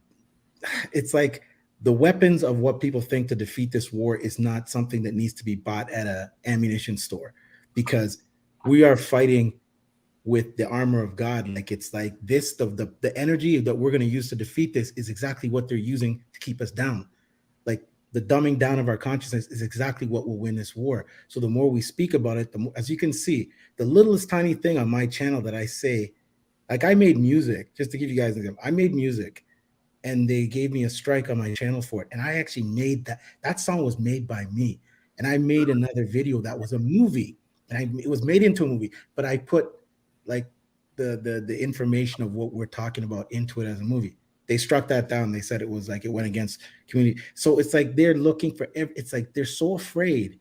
it's like the weapons of what people think to defeat this war is not something that needs to be bought at a ammunition store, because we are fighting with the armor of God. Like, it's like this, the energy that we're going to use to defeat this is exactly what they're using to keep us down. Like, the dumbing down of our consciousness is exactly what will win this war. So the more we speak about it, the more, as you can see, the littlest tiny thing on my channel that I say, like, I made music, just to give you guys an example. I made music and they gave me a strike on my channel for it. And I actually made that song was made by me. And I made another video that was a movie, and it was made into a movie, but I put like the information of what we're talking about into it as a movie. They struck that down. They said it was like, it went against community. So it's like they're looking for, it's like they're so afraid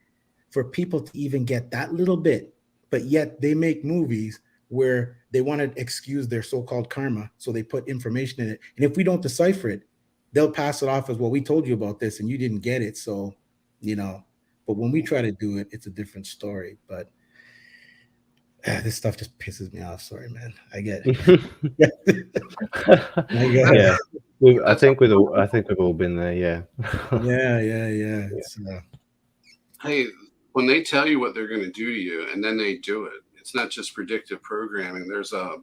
for people to even get that little bit, but yet they make movies where they want to excuse their so-called karma, so they put information in it, and if we don't decipher it, they'll pass it off as, well, we told you about this and you didn't get it. So, but when we try to do it, it's a different story. But this stuff just pisses me off. Sorry, man. I get it. I get it. Yeah, I think we've all been there. Yeah. Yeah. Yeah. It's Hey, when they tell you what they're going to do to you and then they do it, it's not just predictive programming. There's I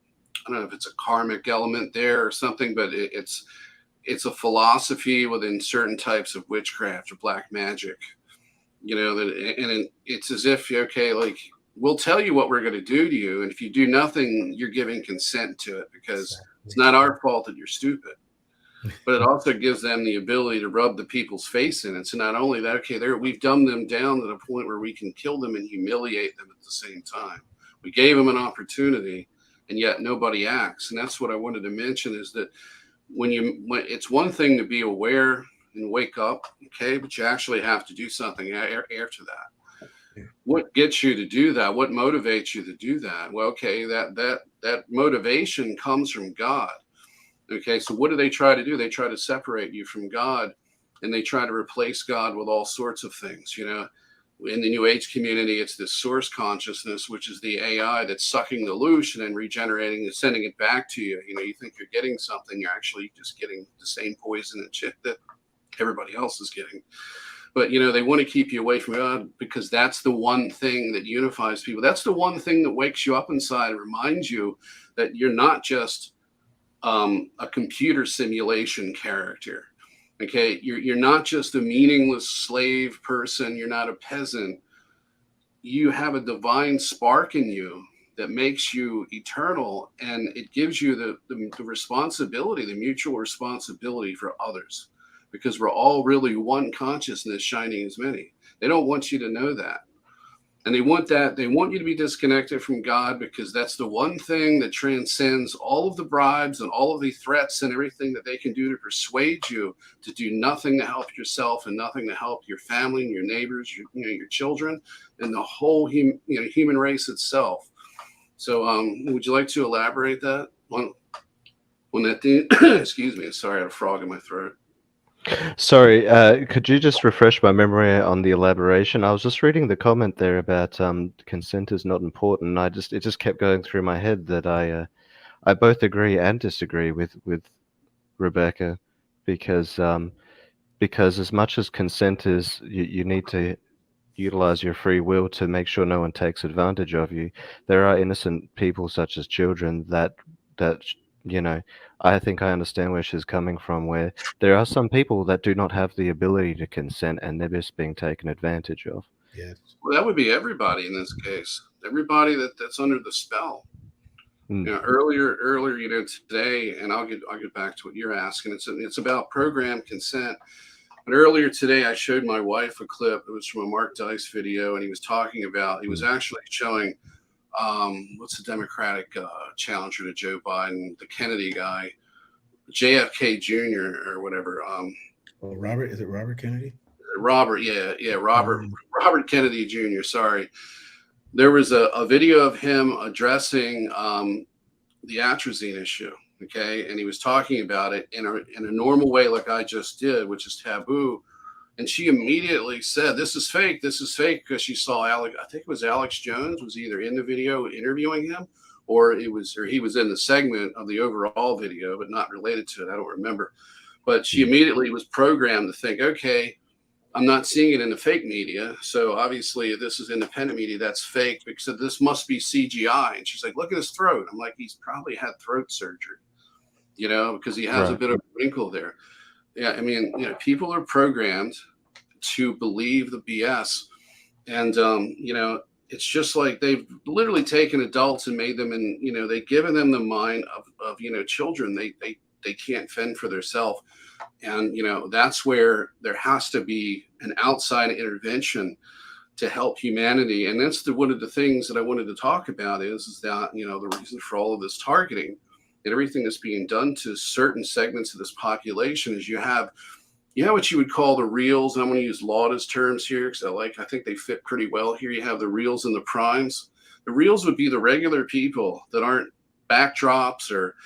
don't know if it's a karmic element there or something, but it's a philosophy within certain types of witchcraft or black magic. It's as if, okay, like, we'll tell you what we're going to do to you, and if you do nothing, you're giving consent to it, because it's not our fault that you're stupid. But it also gives them the ability to rub the people's face in it. So not only that, okay, we've dumbed them down to the point where we can kill them and humiliate them at the same time. We gave them an opportunity, and yet nobody acts. And that's what I wanted to mention, is that when it's one thing to be aware and wake up, okay, but you actually have to do something after that. Yeah. What gets you to do that? What motivates you to do that? Well, okay, that motivation comes from God. Okay, so what do they try to do? They try to separate you from God, and they try to replace God with all sorts of things. In the New Age community, it's this source consciousness, which is the AI that's sucking the loosh and then regenerating and sending it back to you. You think you're getting something, you're actually just getting the same poison and shit that everybody else is getting. But they want to keep you away from God, because that's the one thing that unifies people. That's the one thing that wakes you up inside and reminds you that you're not just a computer simulation character. Okay, you're not just a meaningless slave person. You're not a peasant. You have a divine spark in you that makes you eternal, and it gives you the responsibility, the mutual responsibility for others, because we're all really one consciousness shining as many. They don't want you to know that. And they want you to be disconnected from God, because that's the one thing that transcends all of the bribes and all of the threats and everything that they can do to persuade you to do nothing to help yourself and nothing to help your family and your neighbors, your children, and the whole human race itself. So would you like to elaborate that on that thing? Excuse me. Sorry, I had a frog in my throat. Sorry, could you just refresh my memory on the elaboration? I was just reading the comment there about consent is not important. It just kept going through my head that I both agree and disagree with Rebecca, because as much as consent is, you need to utilize your free will to make sure no one takes advantage of you. There are innocent people, such as children, that I think I understand where she's coming from, where there are some people that do not have the ability to consent and they're just being taken advantage of. Yes. Well, that would be everybody in this case. Everybody that's under the spell. Earlier, today, and I'll get back to what you're asking. It's about program consent. But earlier today, I showed my wife a clip. It was from a Mark Dice video, and he was actually showing what's the Democratic challenger to Joe Biden, the Kennedy guy, JFK Jr. or whatever. Oh, Robert, is it Robert Kennedy? Robert, yeah, Robert Kennedy Jr. Sorry, there was a video of him addressing the atrazine issue. Okay, and he was talking about it in a normal way, like I just did, which is taboo. And she immediately said, "This is fake. This is fake," because she saw Alex. I think it was Alex Jones was either in the video interviewing him, or he was in the segment of the overall video, but not related to it. I don't remember. But she immediately was programmed to think, okay, I'm not seeing it in the fake media. So obviously, if this is independent media, that's fake, because this must be CGI. And she's like, look at his throat. I'm like, he's probably had throat surgery, because he has a bit of a wrinkle there. Yeah, I mean, people are programmed to believe the BS. And, it's just like they've literally taken adults and made them, and, they've given them the mind of children. They can't fend for themselves. And, that's where there has to be an outside intervention to help humanity. And that's one of the things that I wanted to talk about is that, the reason for all of this targeting and everything that's being done to certain segments of this population is you have what you would call the reals. And I'm going to use Lauda's terms here because I think they fit pretty well here. You have the reals and the primes. The reals would be the regular people that aren't backdrops or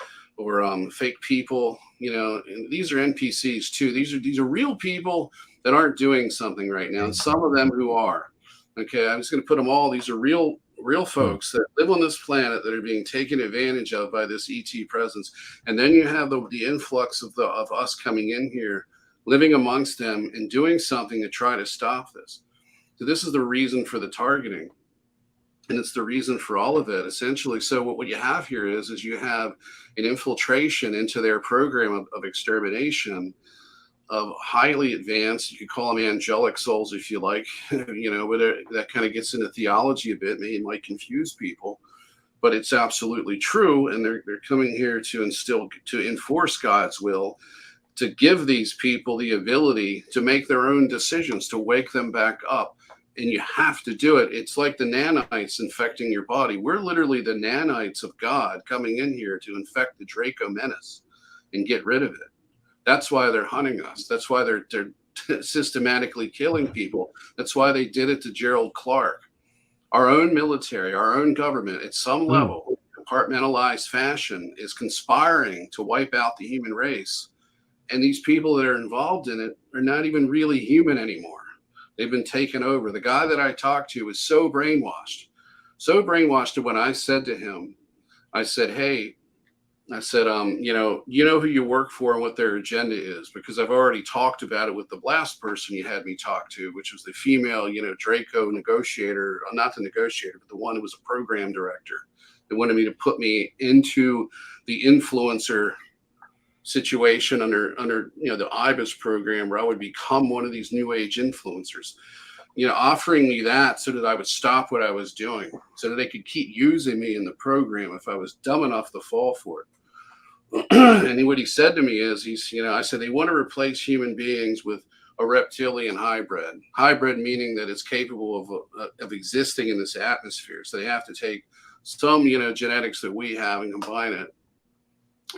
fake people, and these are NPCs too. These are real people that aren't doing something right now. And some of them who are. Okay, I'm just going to put them all. These are real folks that live on this planet that are being taken advantage of by this ET presence. And then you have the influx of us coming in here, living amongst them and doing something to try to stop this. So this is the reason for the targeting. And it's the reason for all of it, essentially. So what you have here is you have an infiltration into their program of extermination of highly advanced, you could call them angelic souls if you like, but that kind of gets into theology a bit. Maybe it might confuse people, but it's absolutely true. And they're coming here to enforce God's will, to give these people the ability to make their own decisions, to wake them back up. And you have to do it. It's like the nanites infecting your body. We're literally the nanites of God coming in here to infect the Draco menace and get rid of it. That's why they're hunting us. That's why they're systematically killing people. That's why they did it to Gerald Clark. Our own military, our own government, at some level, compartmentalized fashion, is conspiring to wipe out the human race. And these people that are involved in it are not even really human anymore. They've been taken over. The guy that I talked to was so brainwashed that when I said to him, I said, hey, you know who you work for and what their agenda is, because I've already talked about it with the last person you had me talk to, which was the female, Draco negotiator, not the negotiator, but the one who was a program director that wanted me to put me into the influencer situation under the IBIS program, where I would become one of these new age influencers, offering me that so that I would stop what I was doing, so that they could keep using me in the program if I was dumb enough to fall for it. And what he said to me is, I said, they want to replace human beings with a reptilian hybrid meaning that it's capable of existing in this atmosphere. So they have to take some, genetics that we have and combine it.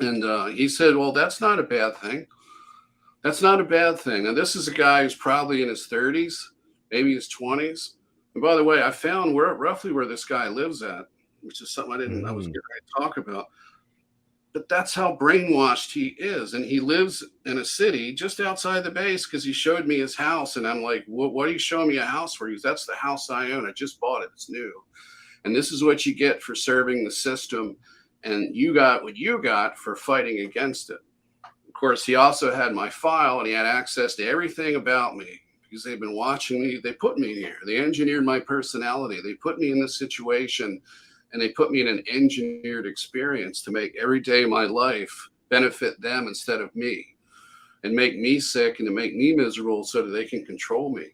And he said, well, that's not a bad thing. That's not a bad thing. And this is a guy who's probably in his 30s, maybe his 20s. And by the way, I found roughly where this guy lives at, which is something I was going to talk about. But that's how brainwashed he is. And he lives in a city just outside the base, because he showed me his house. And I'm like, what are you showing me a house for? That's the house I own. I just bought it. It's new. And this is what you get for serving the system. And you got what you got for fighting against it. Of course, he also had my file, and he had access to everything about me, because they've been watching me. They put me here. They engineered my personality. They put me in this situation, and they put me in an engineered experience to make every day of my life benefit them instead of me, and make me sick and to make me miserable so that they can control me.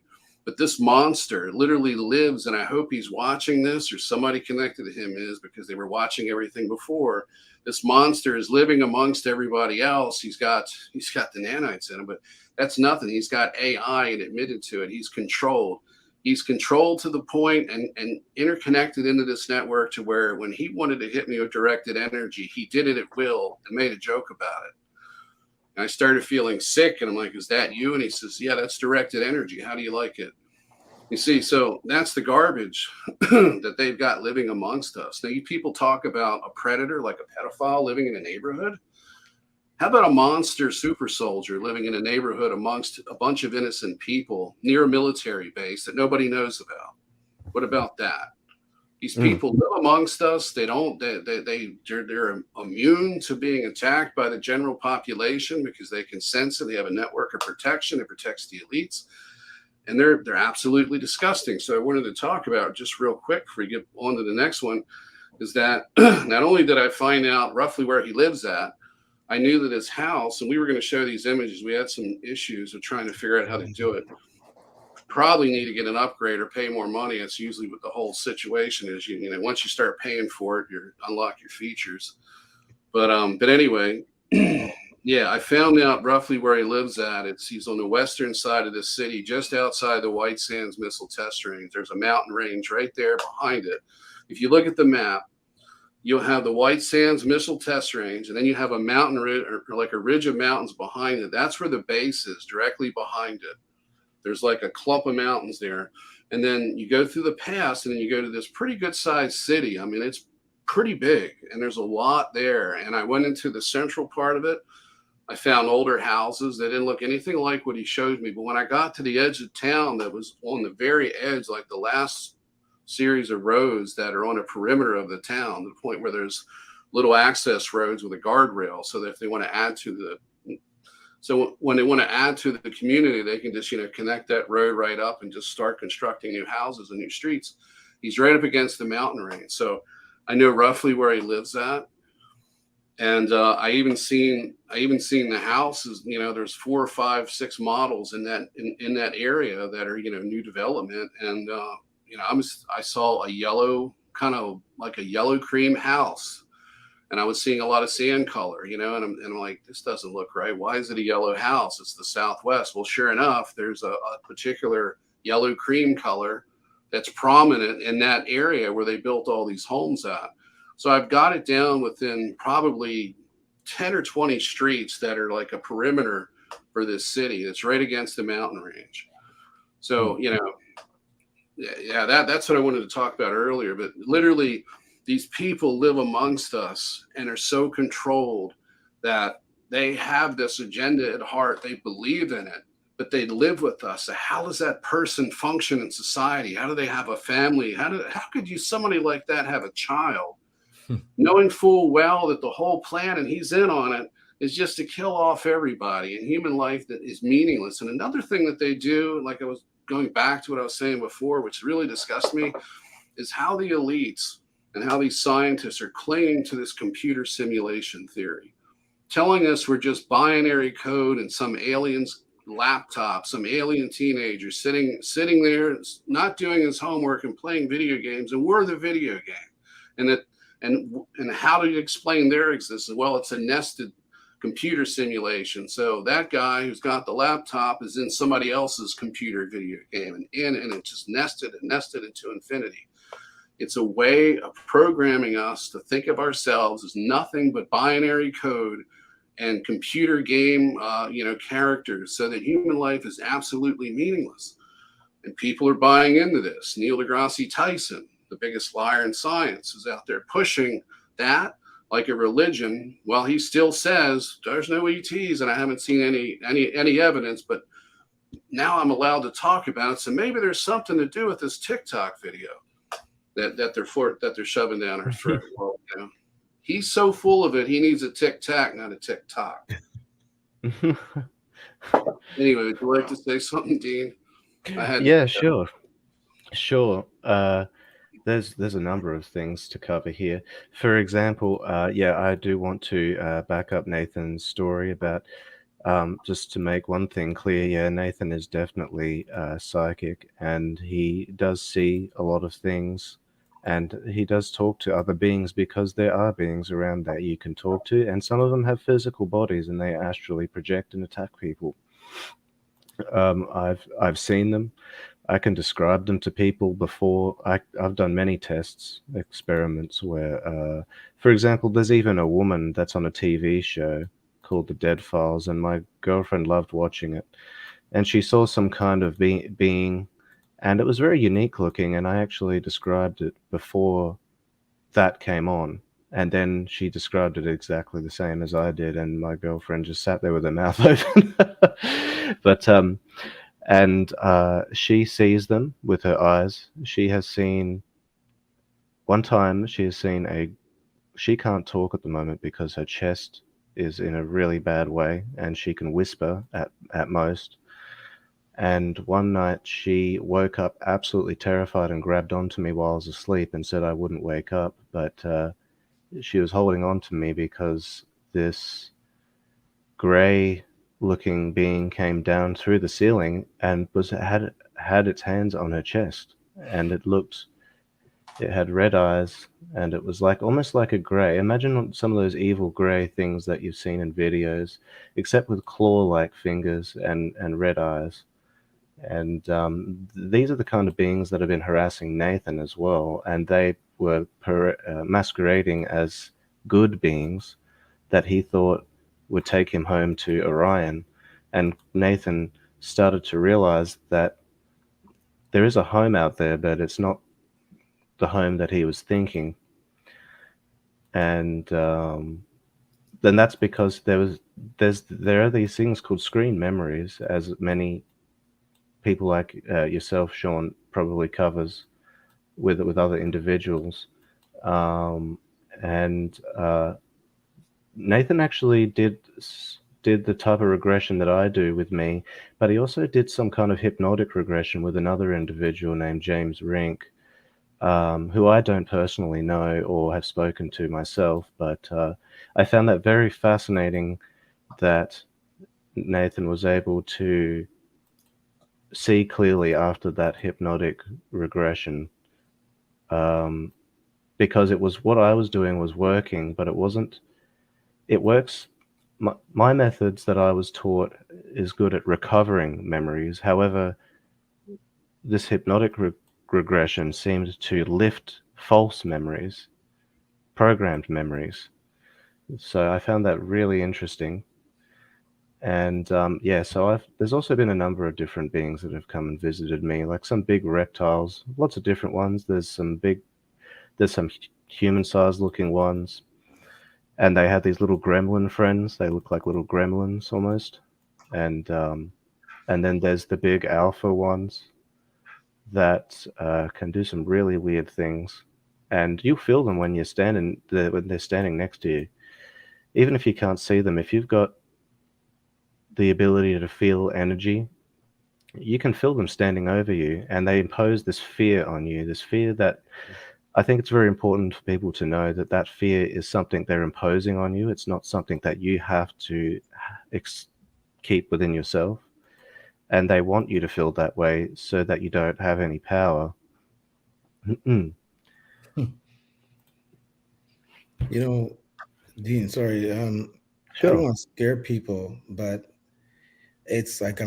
But this monster literally lives, and I hope he's watching this, or somebody connected to him is, because they were watching everything before. This monster is living amongst everybody else. He's got the nanites in him, but that's nothing. He's got AI and admitted to it. He's controlled. He's controlled to the point and interconnected into this network to where when he wanted to hit me with directed energy, he did it at will and made a joke about it. And I started feeling sick, and I'm like, is that you? And he says, yeah, that's directed energy. How do you like it? You see, so that's the garbage that they've got living amongst us. Now, you people talk about a predator, like a pedophile living in a neighborhood. How about a monster super soldier living in a neighborhood amongst a bunch of innocent people near a military base that nobody knows about? What about that? These people live amongst us. They're immune to being attacked by the general population because they can sense it. They have a network of protection. It protects the elites, and they're absolutely disgusting. So I wanted to talk about just real quick before we get on to the next one, is that not only did I find out roughly where he lives at, I knew that his house, and we were going to show these images. We had some issues of trying to figure out how to do it. Probably need to get an upgrade or pay more money. It's usually what the whole situation is. You know, once you start paying for it, you unlock your features. But anyway, yeah, I found out roughly where he lives at. He's on the western side of the city, just outside the White Sands Missile Test Range. There's a mountain range right there behind it. If you look at the map, you'll have the White Sands Missile Test Range, and then you have a mountain ridge, or like a ridge of mountains behind it. That's where the base is, directly behind it. There's like a clump of mountains there. And then you go through the pass, and then you go to this pretty good sized city. I mean, it's pretty big, and there's a lot there. And I went into the central part of it. I found older houses that didn't look anything like what he showed me. But when I got to the edge of town that was on the very edge, like the last series of roads that are on a perimeter of the town, the point where there's little access roads with a guardrail, so that if they want to add to the when they want to add to the community, they can just, connect that road right up and just start constructing new houses and new streets. He's right up against the mountain range. So I know roughly where he lives at. And I even seen the houses. There's 4 or 5, 6 models in that area that are new development. And I saw a yellow, kind of like a yellow cream house, and I was seeing a lot of sand color, and I'm like, this doesn't look right. Why is it a yellow house? It's the Southwest. Well, sure enough, there's a particular yellow cream color that's prominent in that area where they built all these homes at. So I've got it down within probably 10 or 20 streets that are like a perimeter for this city. It's right against the mountain range. So, that's what I wanted to talk about earlier. But literally, these people live amongst us and are so controlled that they have this agenda at heart. They believe in it, but they live with us. So how does that person function in society? How do they have a family? How could somebody like that have a child? Knowing full well that the whole plan, and he's in on it, is just to kill off everybody and human life that is meaningless. And another thing that they do, like I was going back to what I was saying before, which really disgusts me, is how the elites and how these scientists are clinging to this computer simulation theory, telling us we're just binary code and some alien's laptop, some alien teenager sitting there, not doing his homework and playing video games, and we're the video game. And how do you explain their existence? Well, it's a nested computer simulation. So that guy who's got the laptop is in somebody else's computer video game, and it's just nested into infinity. It's a way of programming us to think of ourselves as nothing but binary code and computer game, characters, so that human life is absolutely meaningless. And people are buying into this. Neil deGrasse Tyson, the biggest liar in science, is out there pushing that like a religion. Well, he still says there's no ETs, and I haven't seen any evidence, but now I'm allowed to talk about it. So maybe there's something to do with this TikTok video that they're shoving down our throat. Well, he's so full of it, he needs a tic-tac, not a TikTok. Anyway, would you like to say something, Dean? Sure. There's a number of things to cover here. For example, I do want to back up Nathan's story about, just to make one thing clear. Yeah, Nathan is definitely psychic, and he does see a lot of things, and he does talk to other beings, because there are beings around that you can talk to, and some of them have physical bodies and they astrally project and attack people. I've seen them. I can describe them to people before. I've done many experiments where, for example, there's even a woman that's on a TV show called The Dead Files, and my girlfriend loved watching it. And she saw some kind of being, and it was very unique looking. And I actually described it before that came on. And then she described it exactly the same as I did, and my girlfriend just sat there with her mouth open. But and she sees them with her eyes. She has seen one time. She has seen a. She can't talk at the moment because her chest is in a really bad way, and she can whisper at most. And one night she woke up absolutely terrified and grabbed onto me while I was asleep and said I wouldn't wake up, but she was holding on to me because this grey looking being came down through the ceiling and had its hands on her chest, and it had red eyes, and it was like almost like a grey. Imagine some of those evil grey things that you've seen in videos, except with claw-like fingers and red eyes. And these are the kind of beings that have been harassing Nathan as well, and they were masquerading as good beings that he thought would take him home to Orion. And Nathan started to realize that there is a home out there, but it's not the home that he was thinking. And then that's because there are these things called screen memories, as many people like yourself, Shawn, probably covers with other individuals. And Nathan actually did the type of regression that I do with me, but he also did some kind of hypnotic regression with another individual named James Rink, who I don't personally know or have spoken to myself, but I found that very fascinating that Nathan was able to see clearly after that hypnotic regression, because it was what I was doing was working, but it wasn't. It works. My methods that I was taught is good at recovering memories. However, this hypnotic regression seemed to lift false memories, programmed memories. So I found that really interesting. And yeah, so there's also been a number of different beings that have come and visited me, like some big reptiles, lots of different ones. There's some human-sized looking ones, and they have these little gremlin friends. They look like little gremlins almost. And then there's the big alpha ones that can do some really weird things, and you feel them when when they're standing next to you, even if you can't see them. If you've got the ability to feel energy, you can feel them standing over you, and they impose this fear on you, this fear that I think it's very important for people to know that that fear is something they're imposing on you. It's not something that you have to keep within yourself. And they want you to feel that way so that you don't have any power. You know, Dean, sorry, I don't Sure. want to scare people, but it's like I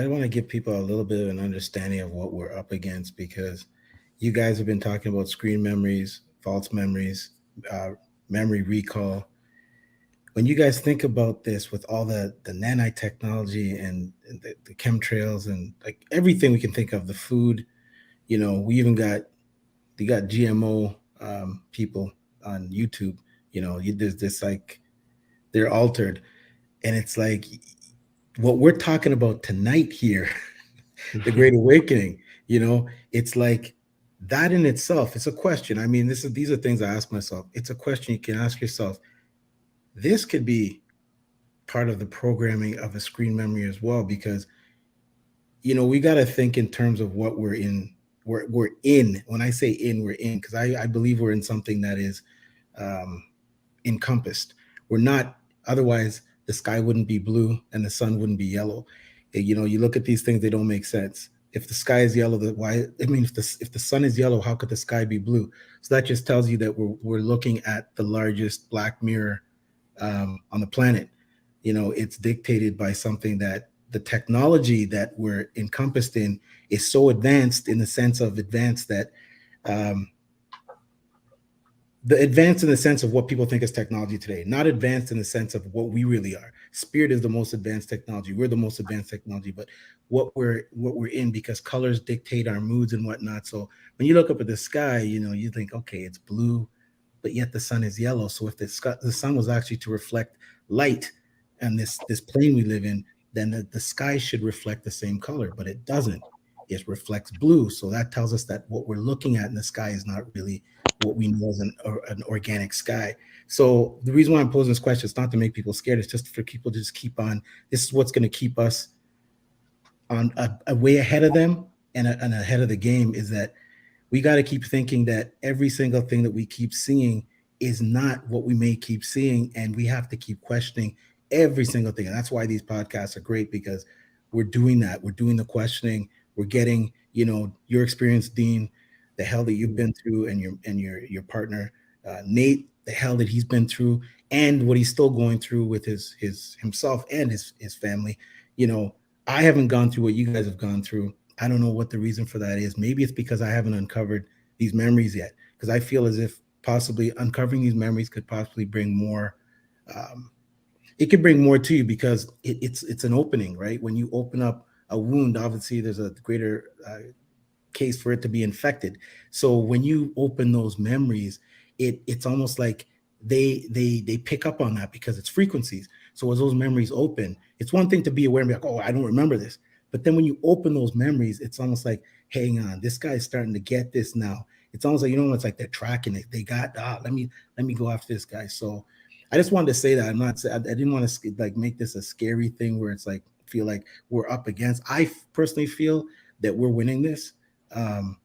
want to give people a little bit of an understanding of what we're up against, because you guys have been talking about screen memories, false memories, uh, memory recall. When you guys think about this with all the nanite technology and the chemtrails and like everything we can think of, the food, we even got you got GMO people on YouTube. There's this like they're altered, and it's like what we're talking about tonight here, the Great Awakening. It's like that in itself. It's a question. I mean, these are things I ask myself. It's a question you can ask yourself. This could be part of the programming of a screen memory as well, because we got to think in terms of what we're in. We're in. When I say in, we're in, because I believe we're in something that is um, encompassed. We're not. Otherwise, the sky wouldn't be blue and the sun wouldn't be yellow. You look at these things; they don't make sense. If the sky is yellow, why? I mean, if the sun is yellow, how could the sky be blue? So that just tells you that we're looking at the largest black mirror on the planet. It's dictated by something that the technology that we're encompassed in is so advanced, in the sense of advanced that um, the advanced in the sense of what people think is technology today, not advanced in the sense of what we really are. Spirit is the most advanced technology. We're the most advanced technology, but what we're in, because colors dictate our moods and whatnot. So when you look up at the sky, you think, okay, it's blue, but yet the sun is yellow. So if the sun was actually to reflect light and this plane we live in, then the sky should reflect the same color, but it doesn't. It reflects blue. So that tells us that what we're looking at in the sky is not really what we know as an organic sky. So the reason why I'm posing this question is not to make people scared. It's just for people to just keep on. This is what's going to keep us on a way ahead of them and ahead of the game, is that we got to keep thinking that every single thing that we keep seeing is not what we may keep seeing. And we have to keep questioning every single thing. And that's why these podcasts are great, because we're doing that. We're doing the questioning. We're getting, your experience, Dean, the hell that you've been through, and your partner, Nate, the hell that he's been through, and what he's still going through with his himself and his family. I haven't gone through what you guys have gone through. I don't know what the reason for that is. Maybe it's because I haven't uncovered these memories yet. Because I feel as if possibly uncovering these memories could possibly bring more. Um, it could bring more to you, because it's an opening, right? When you open up a wound, obviously there's a greater case for it to be infected. So when you open those memories, it's almost like they pick up on that, because it's frequencies. So as those memories open, it's one thing to be aware and be like, oh, I don't remember this. But then when you open those memories, it's almost like, hang on, this guy's starting to get this now. It's almost like, it's like they're tracking it. They got, let me go after this guy. So I just wanted to say that. I didn't want to like make this a scary thing where it's like, feel like we're up against. I personally feel that we're winning this, um,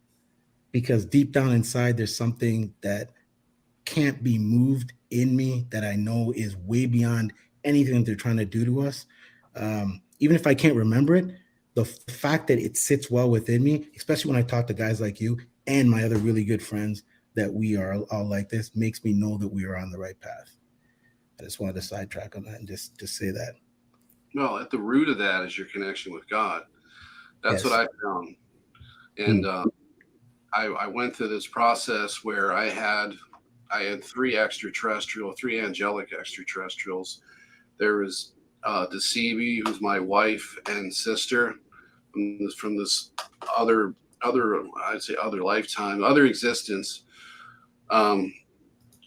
because deep down inside, there's something that can't be moved in me that I know is way beyond anything that they're trying to do to us. Even if I can't remember it, the fact that it sits well within me, especially when I talk to guys like you and my other really good friends, that we are all like this, makes me know that we are on the right path. I just wanted to sidetrack on that and just say that. Well, at the root of that is your connection with God. That's what Yes. I found. And Mm. I went through this process where I had three angelic extraterrestrials. There was Deceivi, who's my wife and sister from this other I'd say other lifetime, other existence. Um,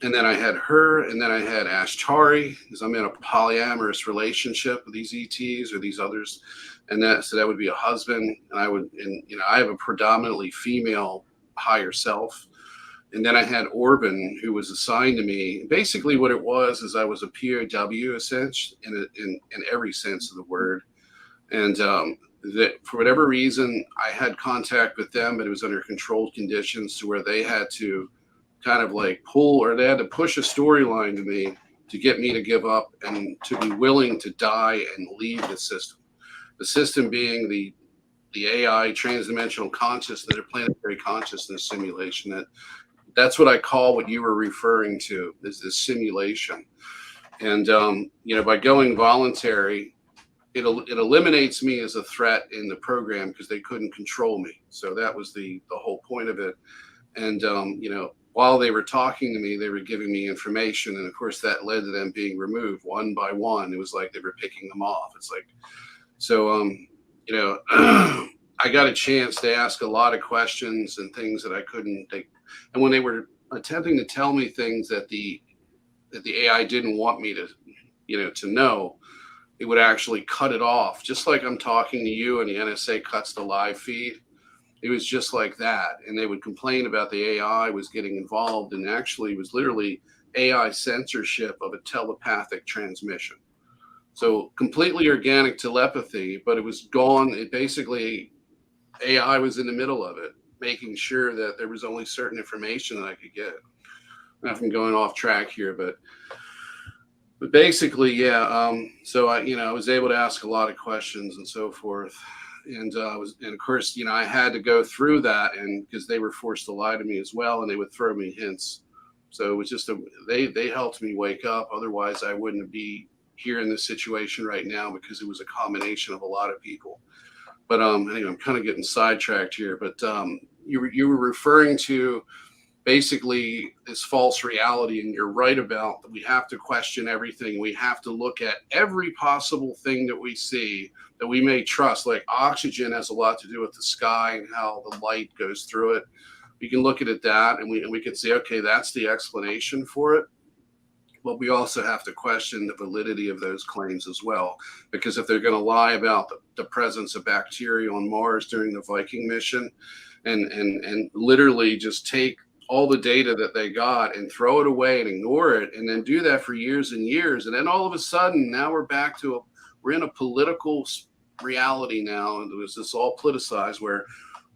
and then I had her, and then I had Ashtari, because I'm in a polyamorous relationship with these ETs or these others, and that would be a husband, and I have a predominantly female higher self, and then I had Orban, who was assigned to me. Basically, what it was is I was a POW, essentially, in every sense of the word, and that for whatever reason I had contact with them, but it was under controlled conditions to where they had to kind of like pull, or they had to push a storyline to me to get me to give up and to be willing to die and leave the system. The system being the AI transdimensional consciousness or planetary consciousness simulation. That's what I call what you were referring to, is this simulation. And by going voluntary, it eliminates me as a threat in the program because they couldn't control me. So that was the whole point of it. And while they were talking to me, they were giving me information, and of course that led to them being removed one by one. It was like they were picking them off. It's like, so I got a chance to ask a lot of questions and things that I couldn't. And when they were attempting to tell me things that the AI didn't want me to know, it would actually cut it off, just like I'm talking to you and the NSA cuts the live feed. It was just like that. And they would complain about the AI was getting involved, and actually it was literally AI censorship of a telepathic transmission. So completely organic telepathy, but it was gone. It basically, AI was in the middle of it, making sure that there was only certain information that I could get. I'm going off track here, but basically, yeah. So I was able to ask a lot of questions and so forth. And of course, I had to go through that, and because they were forced to lie to me as well, and they would throw me hints. So it was just they helped me wake up. Otherwise, I wouldn't be here in this situation right now, because it was a combination of a lot of people. But anyway, I'm kind of getting sidetracked here. But you were referring to basically this false reality. And you're right about that. We have to question everything. We have to look at every possible thing that we see that we may trust. Like oxygen has a lot to do with the sky and how the light goes through it. We can look at it that, and we can say, okay, that's the explanation for it. But we also have to question the validity of those claims as well, because if they're going to lie about the presence of bacteria on Mars during the Viking mission, and literally just take all the data that they got and throw it away and ignore it, and then do that for years and years, and then all of a sudden now we're in a political reality now, and there's this all politicized where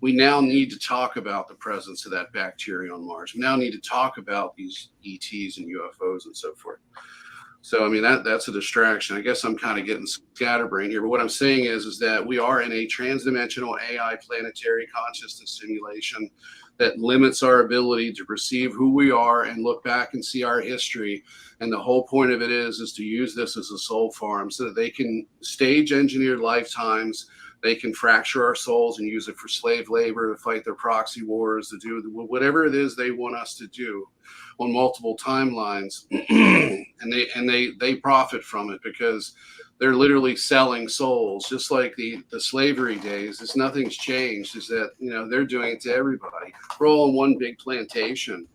we now need to talk about the presence of that bacteria on Mars. We now need to talk about these ETs and UFOs and so forth. So, I mean, that's a distraction. I guess I'm kind of getting scatterbrained here, but what I'm saying is that we are in a transdimensional AI planetary consciousness simulation that limits our ability to perceive who we are and look back and see our history. And the whole point of it is to use this as a soul farm so that they can stage engineer lifetimes. They can fracture our souls and use it for slave labor, to fight their proxy wars, to do whatever it is they want us to do on multiple timelines. and they profit from it because they're literally selling souls, just like the slavery days. It's nothing's changed. Is that, you know, they're doing it to everybody. We're all in one big plantation,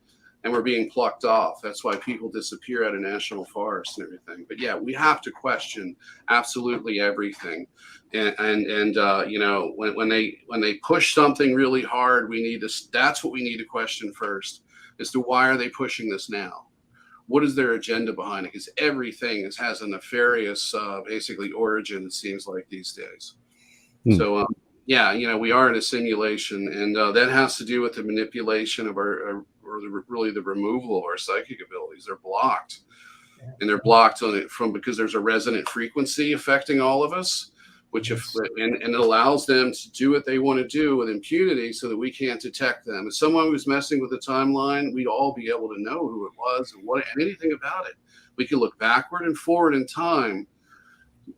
and we're being plucked off. That's why people disappear out of national forests and everything. But yeah, we have to question absolutely everything. And you know, when they push something really hard, that's what we need to question first, as to why are they pushing this now? What is their agenda behind it? Because everything has a nefarious, basically, origin, it seems like these days. So, yeah, you know, we are in a simulation, and that has to do with the manipulation of really the removal of our psychic abilities. They're blocked, and they're blocked because there's a resonant frequency affecting all of us, which and it allows them to do what they want to do with impunity, so that we can't detect them. If someone was messing with the timeline, we'd all be able to know who it was and anything about it. We can look backward and forward in time,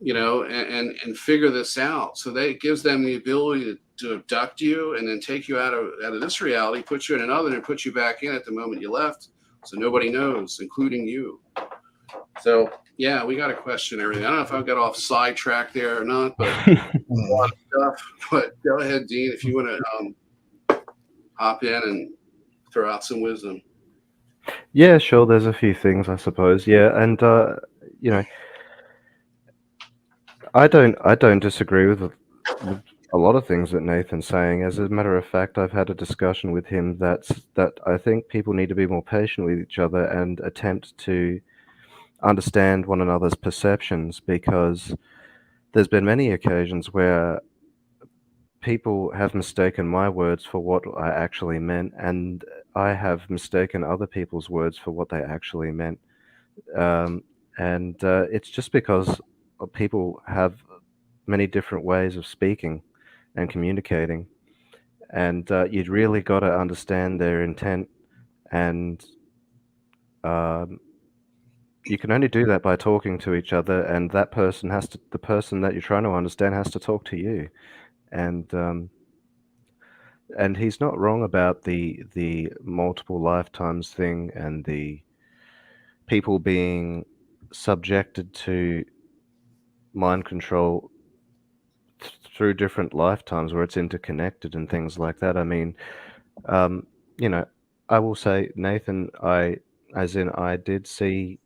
you know, and figure this out. So that it gives them the ability to abduct you and then take you out of this reality, put you in another, and put you back in at the moment you left, so nobody knows, including you. So yeah, we got to question everything. I don't know if I got off sidetrack there or not, but a lot of stuff. But go ahead, Dean, if you want to hop in and throw out some wisdom. Yeah, sure. There's a few things, I suppose. Yeah, and you know, I don't disagree with a lot of things that Nathan's saying. As a matter of fact, I've had a discussion with him that I think people need to be more patient with each other and attempt to understand one another's perceptions, because there's been many occasions where people have mistaken my words for what I actually meant, and I have mistaken other people's words for what they actually meant. And it's just because people have many different ways of speaking and communicating, and you'd really got to understand their intent, and you can only do that by talking to each other, and the person that you're trying to understand has to talk to you. And he's not wrong about the multiple lifetimes thing and the people being subjected to mind control through different lifetimes where it's interconnected and things like that. I mean, you know, I will say, Nathan, I did see,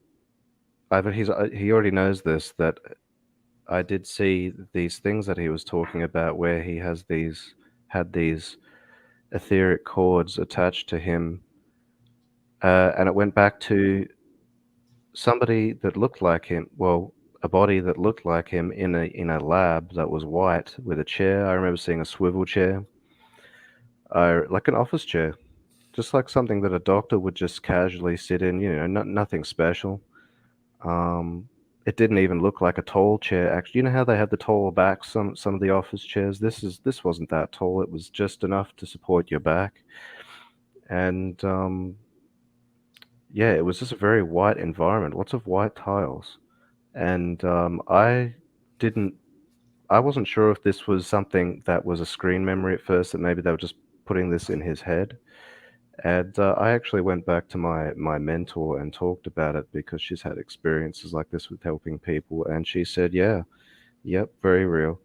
he already knows this, that I did see these things that he was talking about where he had these etheric cords attached to him, and it went back to somebody that looked like him. Well, a body that looked like him in a lab that was white with a chair. I remember seeing a swivel chair, like an office chair, just like something that a doctor would just casually sit in. You know, nothing special. It didn't even look like a tall chair. Actually, you know how they had the tall backs, some of the office chairs. This wasn't that tall. It was just enough to support your back, and yeah, it was just a very white environment, lots of white tiles, and I wasn't sure if this was something that was a screen memory at first, that maybe they were just putting this in his head, And I actually went back to my mentor and talked about it because she's had experiences like this with helping people, and she said, "Yeah, yep, very real,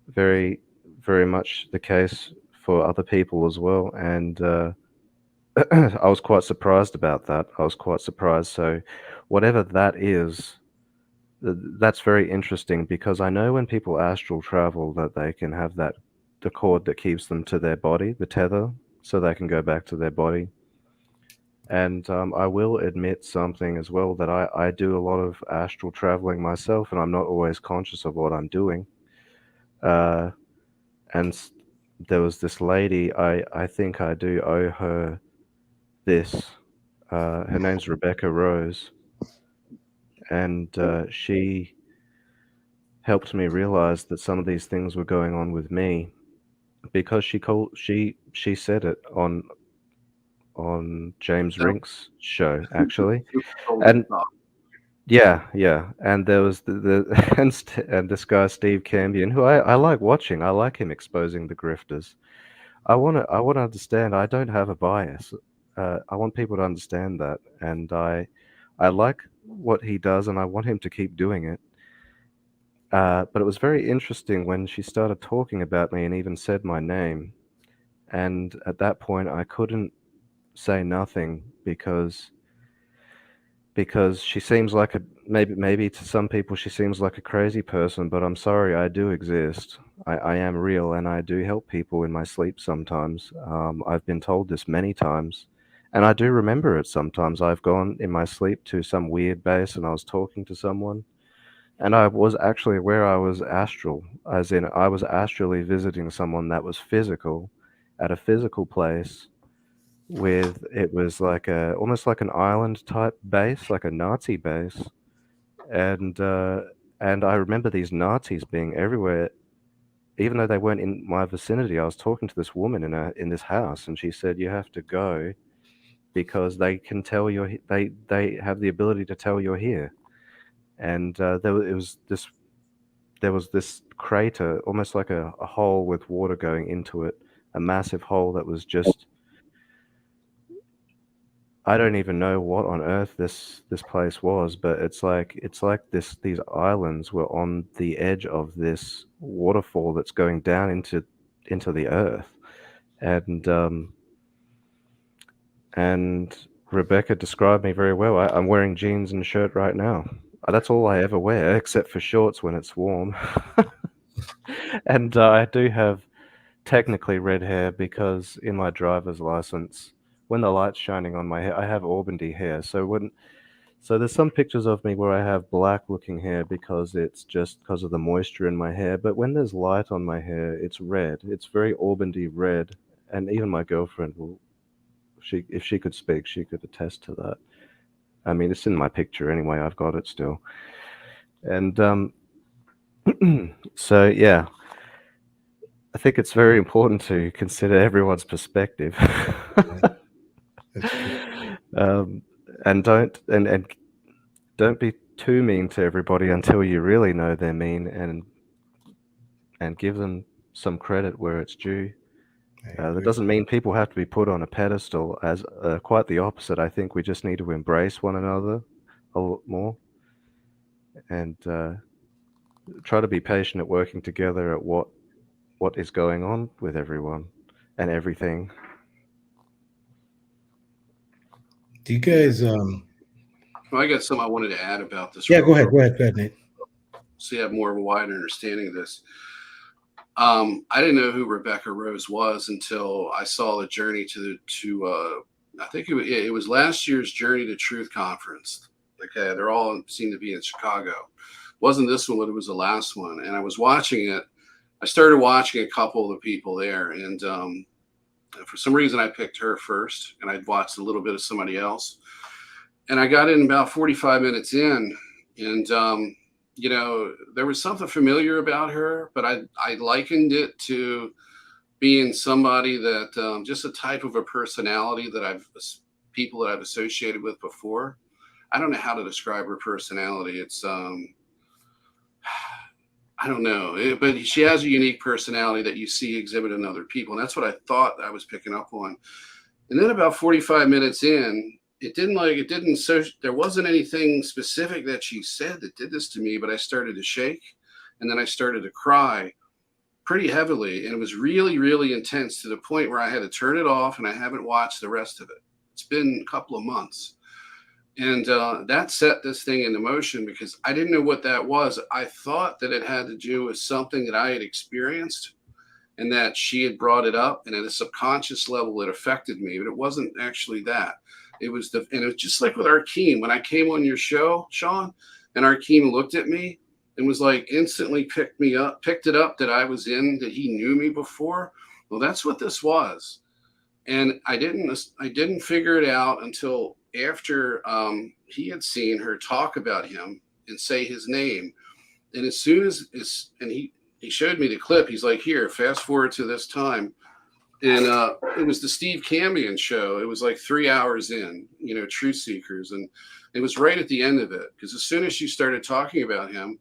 very, very much the case for other people as well." And I was quite surprised about that. I was quite surprised. So, whatever that is, that's very interesting because I know when people astral travel that they can have that the cord that keeps them to their body, the tether, so they can go back to their body. And I will admit something as well that I do a lot of astral traveling myself, and I'm not always conscious of what I'm doing. Uh, and there was this lady, I think I do owe her this. Her name's Rebecca Rose, and she helped me realize that some of these things were going on with me because she said it on James So Rink's show actually, you told me to and stop. yeah, yeah, and there was the and this guy Steve Cambion, who I like watching. I like him exposing the grifters. I want to understand. I don't have a bias. I want people to understand that, and I like what he does, and I want him to keep doing it. But it was very interesting when she started talking about me and even said my name. And at that point, I couldn't say nothing because she seems like a maybe to some people she seems like a crazy person, but I'm sorry, I do exist. I am real, and I do help people in my sleep sometimes. I've been told this many times, and I do remember it sometimes. I've gone in my sleep to some weird base, and I was talking to someone, and I was actually where I was astral, as in I was astrally visiting someone that was physical, at a physical place with it was like a almost like an island type base, like a Nazi base, and uh, and I remember these Nazis being everywhere, even though they weren't in my vicinity. I was talking to this woman in this house, and she said, "You have to go because they can tell they have the ability to tell you're here." And there was this crater, almost like a hole with water going into it, a massive hole that was just I don't even know what on earth this place was, but it's like these islands were on the edge of this waterfall that's going down into the earth, and and Rebecca described me very well. I'm wearing jeans and a shirt right now. That's all I ever wear, except for shorts when it's warm. And I do have technically red hair because in my driver's license, when the light's shining on my hair, I have auburn hair. So there's some pictures of me where I have black looking hair because it's just because of the moisture in my hair. But when there's light on my hair, it's red. It's very auburn red. And even my girlfriend will, she if she could speak, she could attest to that. I mean, it's in my picture anyway. I've got it still. And so yeah, I think it's very important to consider everyone's perspective. Yeah, that's true. um, and don't be too mean to everybody until you really know they're mean, and give them some credit where it's due. I That agree. doesn't mean people have to be put on a pedestal. As quite the opposite. I think we just need to embrace one another a lot more and try to be patient at working together at what is going on with everyone and everything. Do you Yeah. guys Well, I got something I wanted to add about this yeah, real go quick, ahead. Go ahead. Go ahead, Nate. so you have more of a wider understanding of this. I didn't know who Rebecca Rose was until I saw the journey I think it was last year's Journey to Truth conference. Okay, they're all seem to be in Chicago. Wasn't this one, but it was the last one. And I was watching it. I started watching a couple of the people there, and for some reason I picked her first, and I'd watched a little bit of somebody else. And I got in about 45 minutes in, and there was something familiar about her, but I likened it to being somebody that just a type of a personality that people that I've associated with before. I don't know how to describe her personality. It's I don't know, but she has a unique personality that you see exhibit in other people, and that's what I thought I was picking up on. And then about 45 minutes in, there wasn't anything specific that she said that did this to me, but I started to shake, and then I started to cry pretty heavily, and it was really, really intense to the point where I had to turn it off, and I haven't watched the rest of it. It's been a couple of months. And that set this thing into motion because I didn't know what that was. I thought that it had to do with something that I had experienced and that she had brought it up, and at a subconscious level, it affected me. But it wasn't actually that. It was and it was just like with Arkeem. When I came on your show, Shawn, and Arkeem looked at me and was like instantly picked it up that I was in, that he knew me before. Well, that's what this was. And I didn't figure it out until after he had seen her talk about him and say his name. And as soon as he showed me the clip, he's like, here, fast forward to this time. And it was the Steve Cambion show. It was like 3 hours in, Truth Seekers. And it was right at the end of it. Because as soon as she started talking about him,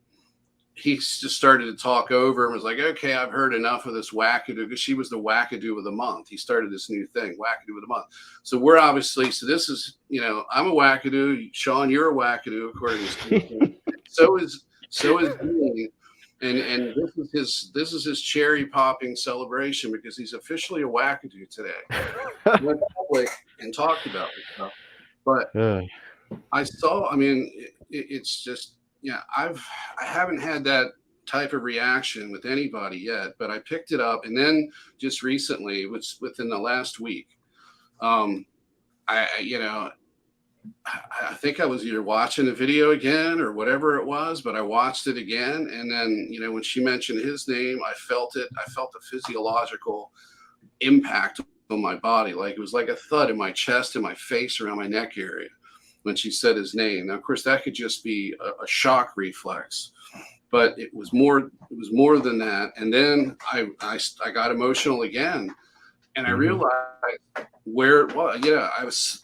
he just started to talk over and was like, okay, I've heard enough of this wackadoo, because she was the wackadoo of the month. He started this new thing, wackadoo of the month. So we're obviously, so this is, I'm a wackadoo. Shawn, you're a wackadoo, according to Steve. So is me. And this is his cherry popping celebration, because he's officially a wackadoo today. He went public and talked about this stuff. But it's just, I haven't had that type of reaction with anybody yet, but I picked it up, and then just recently, within the last week, I think I was either watching the video again or whatever it was, but I watched it again, and then when she mentioned his name, I felt it. I felt the physiological impact on my body, like it was like a thud in my chest and my face, around my neck area, when she said his name. Now, of course, that could just be a shock reflex, but it was more than that. And then I got emotional again, and I realized where it was.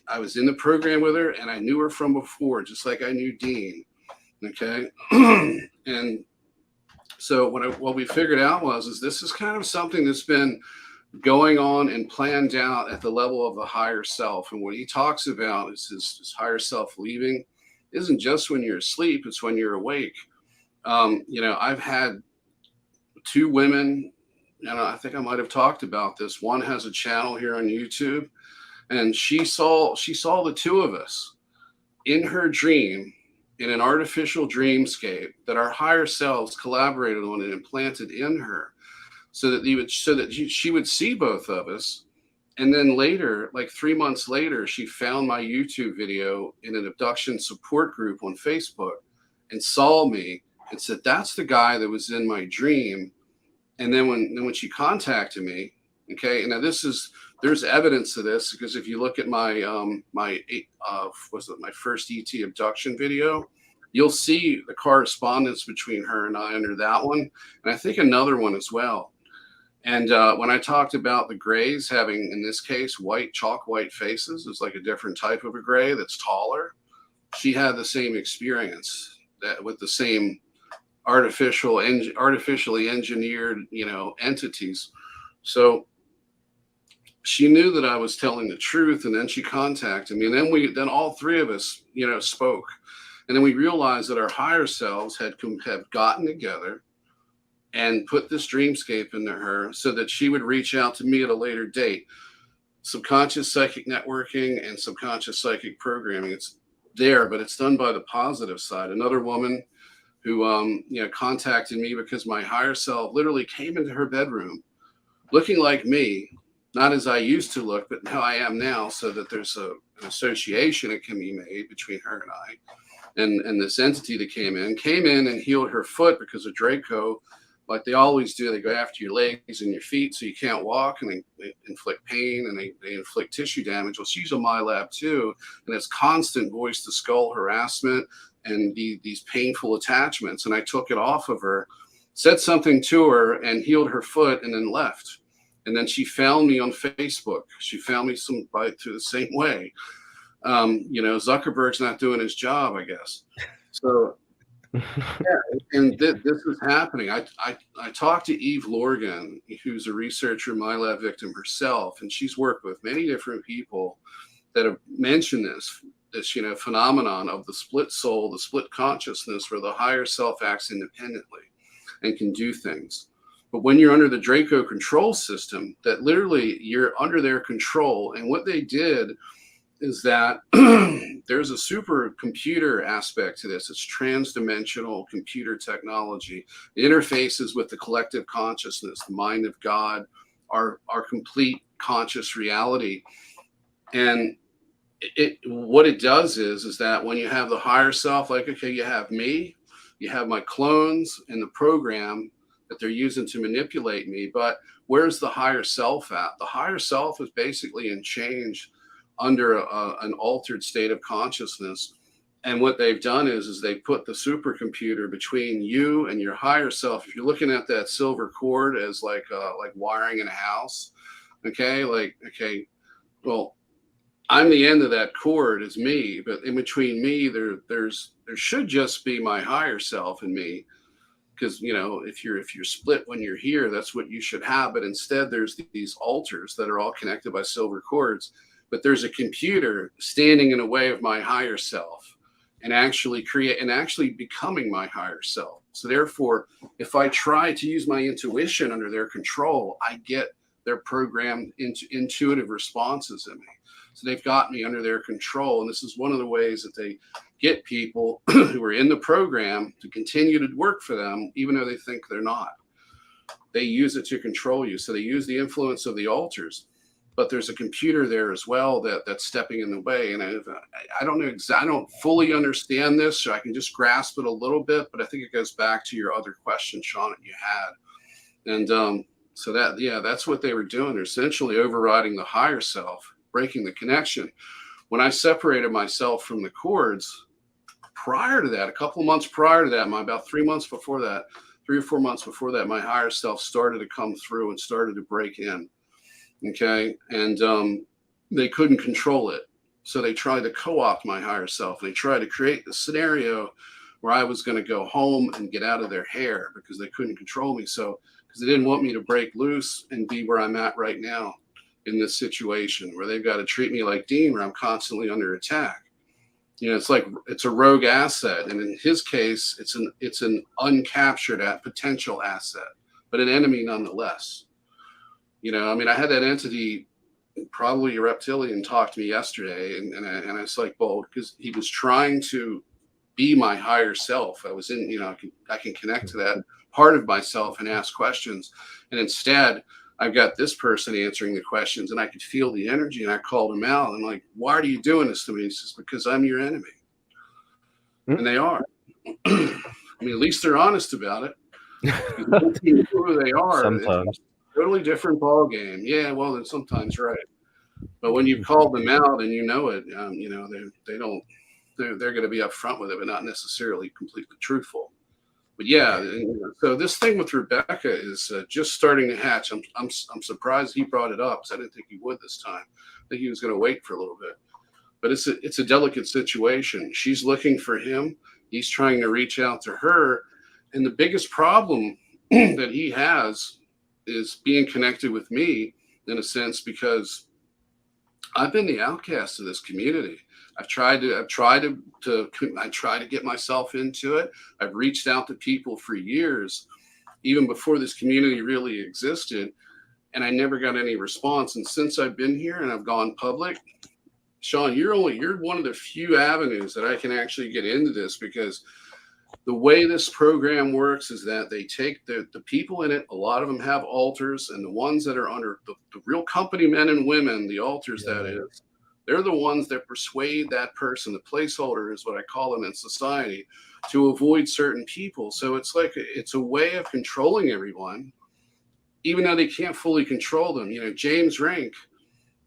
I was in the program with her, and I knew her from before, just like I knew Dean. Okay, and so what we figured out is this is kind of something that's been going on and planned out at the level of the higher self. And what he talks about is his higher self leaving isn't just when you're asleep, it's when you're awake. I've had 2 women, and I think I might have talked about this. One has a channel here on YouTube, and she saw the 2 of us in her dream, in an artificial dreamscape that our higher selves collaborated on and implanted in her, so that she would see both of us. And then later, like 3 months later, she found my YouTube video in an abduction support group on Facebook and saw me and said, that's the guy that was in my dream. And then when she contacted me, okay, and now there's evidence of this, because if you look at my my first ET abduction video, you'll see the correspondence between her and I under that one, and I think another one as well. And when I talked about the grays having, in this case, chalk white faces, it's like a different type of a gray that's taller. She had the same experience, that with the same artificially engineered, entities. So she knew that I was telling the truth, and then she contacted me, and then all 3 of us, spoke, and then we realized that our higher selves have gotten together and put this dreamscape into her so that she would reach out to me at a later date. Subconscious psychic networking and subconscious psychic programming, it's there, but it's done by the positive side. Another woman who contacted me because my higher self literally came into her bedroom looking like me, not as I used to look, but how I am now, so that there's an association that can be made between her and I. And this entity that came in and healed her foot because of Draco. Like they always do, they go after your legs and your feet so you can't walk, and they inflict pain, and they inflict tissue damage. Well, she's on my lab too, and it's constant voice to skull harassment and these painful attachments. And I took it off of her, said something to her, and healed her foot, and then left. And then she found me on Facebook. She found me through the same way. Zuckerberg's not doing his job, I guess. So And this is happening. I talked to Eve Lorgan, who's a researcher, my lab victim herself, and she's worked with many different people that have mentioned this phenomenon of the split soul, the split consciousness, where the higher self acts independently and can do things. But when you're under the Draco control system, that literally you're under their control. And what they did is that there's a supercomputer aspect to this. It's transdimensional computer technology. It interfaces with the collective consciousness, the mind of God, our complete conscious reality. And what it does is that when you have the higher self, like, okay, you have me, you have my clones in the program that they're using to manipulate me, but where's the higher self at? The higher self is basically in change under an altered state of consciousness. And what they've done is they put the supercomputer between you and your higher self. If you're looking at that silver cord as like wiring in a house, okay, well, I'm the end of that cord is me, but in between me, there should just be my higher self and me. Because if you're split when you're here, that's what you should have. But instead, there's these altars that are all connected by silver cords. But there's a computer standing in a way of my higher self, and actually becoming my higher self. So therefore, if I try to use my intuition under their control, I get their programmed into intuitive responses in me. So they've got me under their control. And this is one of the ways that they get people who are in the program to continue to work for them, even though they think they're not. They use it to control you. So they use the influence of the altars, but there's a computer there as well that's stepping in the way. And I don't know I don't fully understand this, so I can just grasp it a little bit, but I think it goes back to your other question, Shawn, that you had. And so that's what they were doing. They're essentially overriding the higher self, breaking the connection. When I separated myself from the cords, prior to that, a couple of months prior to that, about 3 months before that, 3 or 4 months before that, my higher self started to come through and started to break in. Okay. And they couldn't control it. So they tried to co-opt my higher self. They tried to create the scenario where I was going to go home and get out of their hair because they couldn't control me. So, because they didn't want me to break loose and be where I'm at right now in this situation where they've got to treat me like Dean, where I'm constantly under attack. It's like it's a rogue asset, and in his case, it's an uncaptured potential asset, but an enemy nonetheless. I had that entity, probably a reptilian, talk to me yesterday, and I was like, well, because he was trying to be my higher self. I was in, I can connect to that part of myself and ask questions, and instead, I've got this person answering the questions, and I could feel the energy, and I called him out. I'm like, why are you doing this to me? He says, because I'm your enemy. And they are. At least they're honest about it. Who they are. Sometimes. It's a totally different ball game. Yeah, well, then sometimes, right. But when you've called them out and you know it, they're going to be upfront with it, but not necessarily completely truthful. But yeah, so this thing with Rebecca is just starting to hatch. I'm surprised he brought it up because I didn't think he would this time. I think he was going to wait for a little bit. But it's a delicate situation. She's looking for him. He's trying to reach out to her. And the biggest problem that he has is being connected with me, in a sense, because I've been the outcast of this community. I try to get myself into it. I've reached out to people for years, even before this community really existed, and I never got any response. And since I've been here and I've gone public, Shawn, you're one of the few avenues that I can actually get into this, because the way this program works is that they take the people in it. A lot of them have altars, and the ones that are under the real company men and women, the altars, that is, they're the ones that persuade that person, the placeholder is what I call them in society, to avoid certain people. So it's a way of controlling everyone, even though they can't fully control them. James Rink,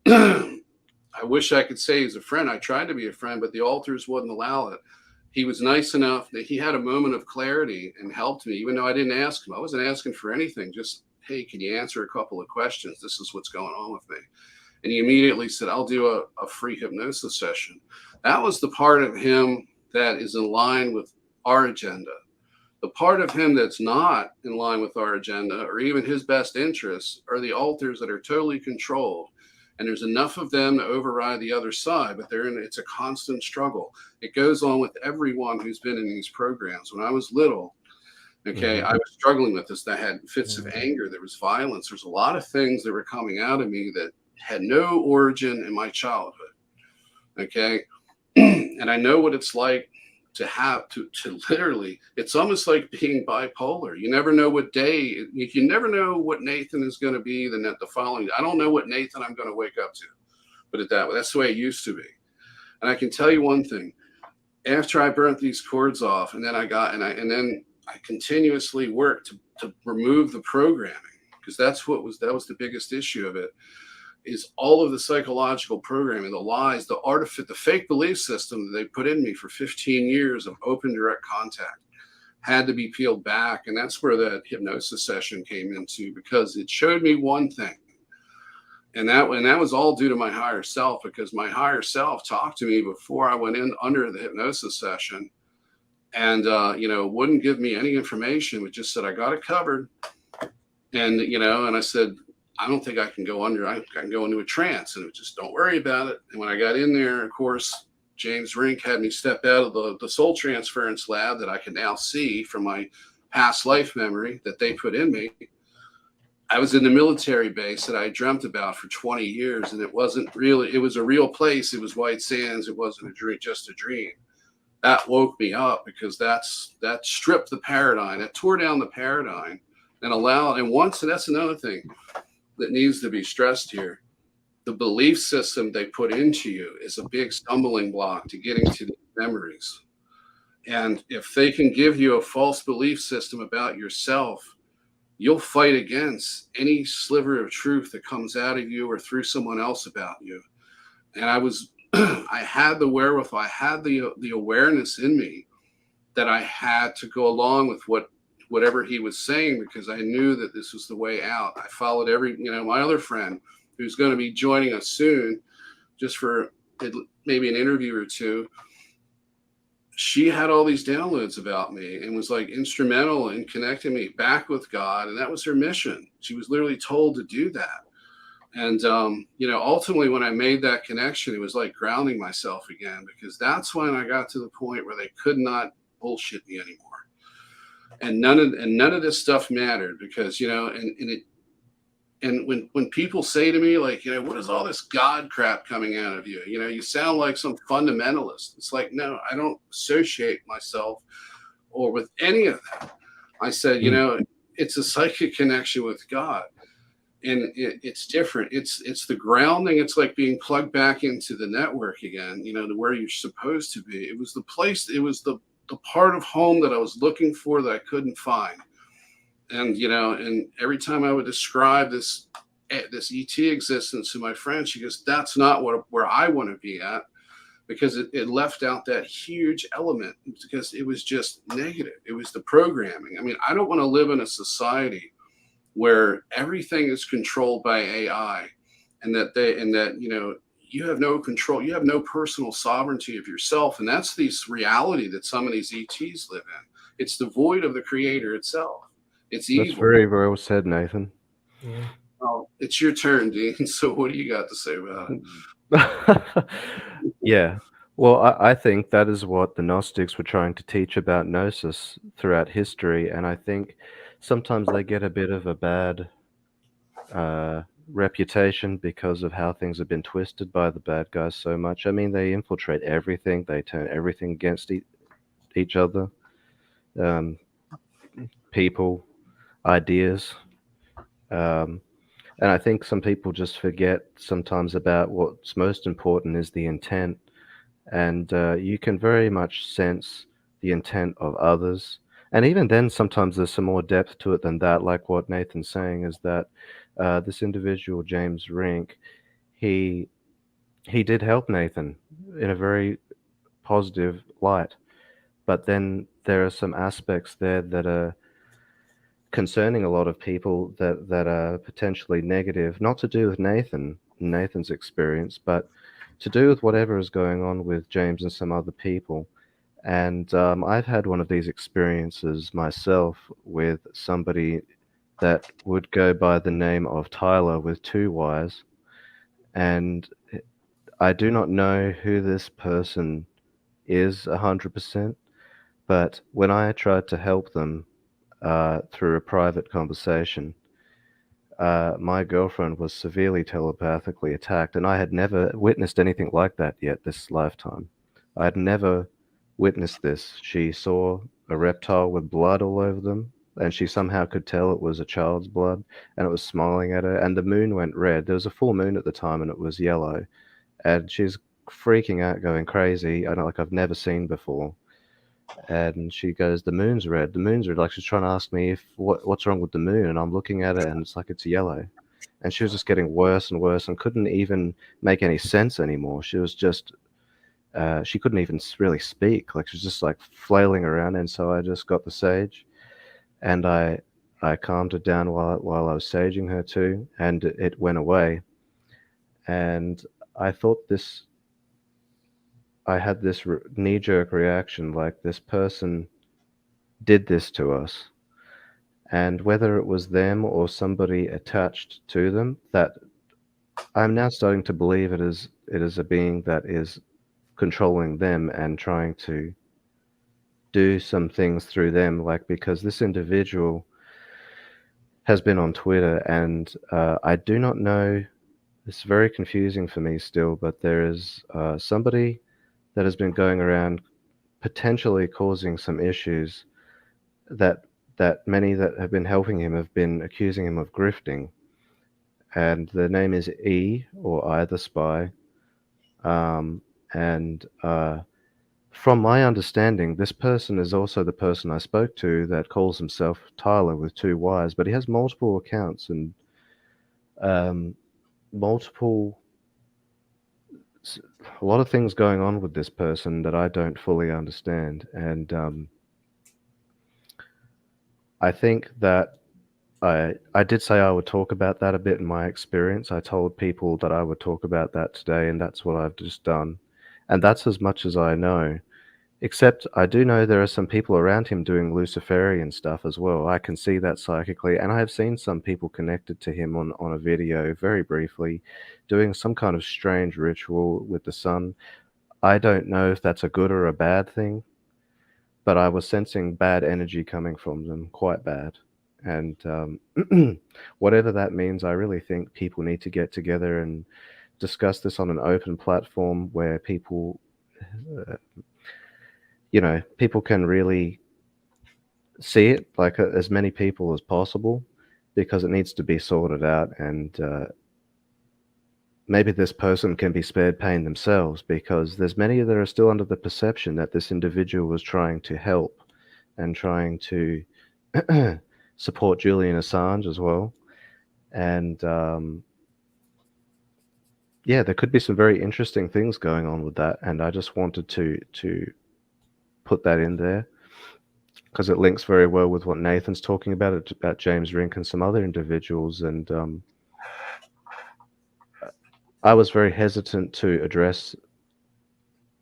I wish I could say he's a friend. I tried to be a friend, but the altars wouldn't allow it. He was nice enough that he had a moment of clarity and helped me, even though I didn't ask him. I wasn't asking for anything. Just, hey, can you answer a couple of questions? This is what's going on with me. And he immediately said, I'll do a free hypnosis session. That was the part of him that is in line with our agenda. The part of him that's not in line with our agenda or even his best interests are the alters that are totally controlled. And there's enough of them to override the other side, but it's a constant struggle. It goes on with everyone who's been in these programs. When I was little, okay, I was struggling with this. I had fits of anger. There was violence. There's a lot of things that were coming out of me that had no origin in my childhood. Okay. And I know what it's like to have to literally, it's almost like being bipolar. You never know what day, you never know what Nathan is going to be the following. I don't know what Nathan I'm going to wake up to, put it that way. That's the way it used to be. And I can tell you one thing, after I burnt these cords off, and then I continuously worked to remove the programming, because that was the biggest issue of it, is all of the psychological programming, the lies, the fake belief system that they put in me for 15 years of open direct contact had to be peeled back. And that's where that hypnosis session came into, because it showed me one thing. And that was all due to my higher self, because my higher self talked to me before I went in under the hypnosis session, and wouldn't give me any information, but just said, I got it covered. And and I said, I don't think I can go under. I can go into a trance, and it was just, don't worry about it. And when I got in there, of course, James Rink had me step out of the soul transference lab that I can now see from my past life memory that they put in me. I was in the military base that I dreamt about for 20 years, and it wasn't really, it was a real place. It was White Sands. It wasn't a dream, just a dream. That woke me up, because that stripped the paradigm, that tore down the paradigm and allowed, and that's another thing that needs to be stressed here. The belief system they put into you is a big stumbling block to getting to the memories. And if they can give you a false belief system about yourself, you'll fight against any sliver of truth that comes out of you or through someone else about you. And I had the wherewithal, I had the awareness in me that I had to go along with whatever he was saying, because I knew that this was the way out. I followed my other friend, who's going to be joining us soon, just for maybe an interview or two. She had all these downloads about me and was like instrumental in connecting me back with God. And that was her mission. She was literally told to do that. And, ultimately when I made that connection, it was like grounding myself again, because that's when I got to the point where they could not bullshit me anymore. And none of this stuff mattered, because, and when people say to me, like, what is all this God crap coming out of you? You sound like some fundamentalist. It's like, no, I don't associate myself or with any of that. I said, it's a psychic connection with God. And it's different. It's the grounding. It's like being plugged back into the network again, to where you're supposed to be. It was the place, it was the part of home that I was looking for that I couldn't find. And, and every time I would describe this ET existence to my friend, she goes, that's not where I want to be at, because it left out that huge element, because it was just negative. It was the programming. I mean, I don't want to live in a society where everything is controlled by AI, and that you have no control, you have no personal sovereignty of yourself. And that's this reality that some of these ETs live in. It's devoid of the creator itself. It's evil. That's very, very well said, Nathan. Yeah. Oh, it's your turn, Dean. So what do you got to say about it? Yeah. Well, I think that is what the Gnostics were trying to teach about Gnosis throughout history. And I think sometimes they get a bit of a bad reputation because of how things have been twisted by the bad guys so much. I mean, they infiltrate everything. They turn everything against each other. People, ideas. And I think some people just forget sometimes about what's most important is the intent. And you can very much sense the intent of others. And even then, sometimes there's some more depth to it than that. Like what Nathan's saying is that this individual, James Rink, he did help Nathan in a very positive light. But then there are some aspects there that are concerning a lot of people that are potentially negative, not to do with Nathan's experience, but to do with whatever is going on with James and some other people. And I've had one of these experiences myself with somebody that would go by the name of Tyler with two Y's. And I do not know who this person is 100%, but when I tried to help them through a private conversation, my girlfriend was severely telepathically attacked, and I had never witnessed anything like that yet this lifetime. I had never witnessed this. She saw a reptile with blood all over them, and she somehow could tell it was a child's blood, and it was smiling at her, and the moon went red. There was a full moon at the time, and it was yellow, and she's freaking out, going crazy, I know, like I've never seen before. And she goes, "The moon's red. The moon's red." Like she's trying to ask me if what's wrong with the moon, and I'm looking at it, and it's like it's yellow. And she was just getting worse and worse, and couldn't even make any sense anymore. She was just she couldn't even really speak. Like she was just like flailing around. And so I just got the sage, and I calmed her down while I was saging her too, and it went away. And I thought this I had this knee jerk reaction, like this person did this to us. And whether it was them or somebody attached to them, that I'm now starting to believe it is a being that is controlling them and trying to do some things through them. Like, because this individual has been on Twitter, and I do not know. It's very confusing for me still, but there is somebody that has been going around potentially causing some issues that many that have been helping him have been accusing him of grifting. And the name is E, or I the Spy. Um, and from my understanding, this person is also the person I spoke to that calls himself Tyler with two Y's, but he has multiple accounts and um, multiple, a lot of things going on with this person that I don't fully understand. And I think that I did say I would talk about that a bit in my experience. I told people that I would talk about that today, and that's what I've just done. And that's as much as I know. Except I do know there are some people around him doing Luciferian stuff as well. I can see that psychically, and I have seen some people connected to him on a video very briefly doing some kind of strange ritual with the sun. I don't know if that's a good or a bad thing, but I was sensing bad energy coming from them, quite bad. And whatever that means, I really think people need to get together and discuss this on an open platform where people, uh, people can really see it, like as many people as possible, because it needs to be sorted out. And maybe this person can be spared pain themselves, because there's many that are still under the perception that this individual was trying to help and trying to support Julian Assange as well. And yeah, there could be some very interesting things going on with that. And I just wanted to put that in there because it links very well with what Nathan's talking about James Rink and some other individuals. And I was very hesitant to address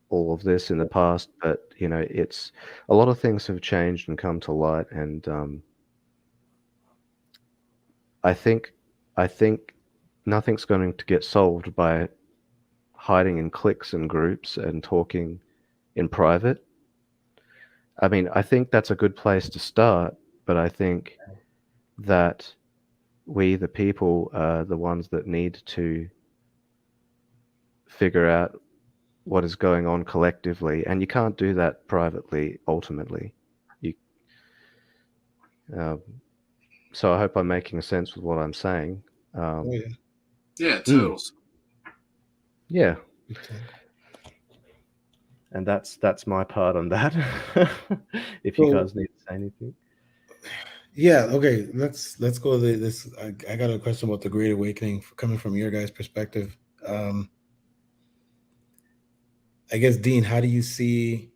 all of this in the past, but it's a lot of things have changed and come to light, and I think I think nothing's going to get solved by hiding in cliques and groups and talking in private. I mean, I think that's a good place to start, but I think that we, the people, are the ones that need to figure out what is going on collectively, and you can't do that privately. Ultimately, you. Um, so I hope I'm making sense with what I'm saying. Oh yeah. Yeah, Mm, totals. yeah, Okay. and that's my part on that. If you So guys need to say anything. yeah, okay. Let's go to this. I got a question about the Great Awakening coming from your guys' perspective. Um, I guess Dean, how do you see?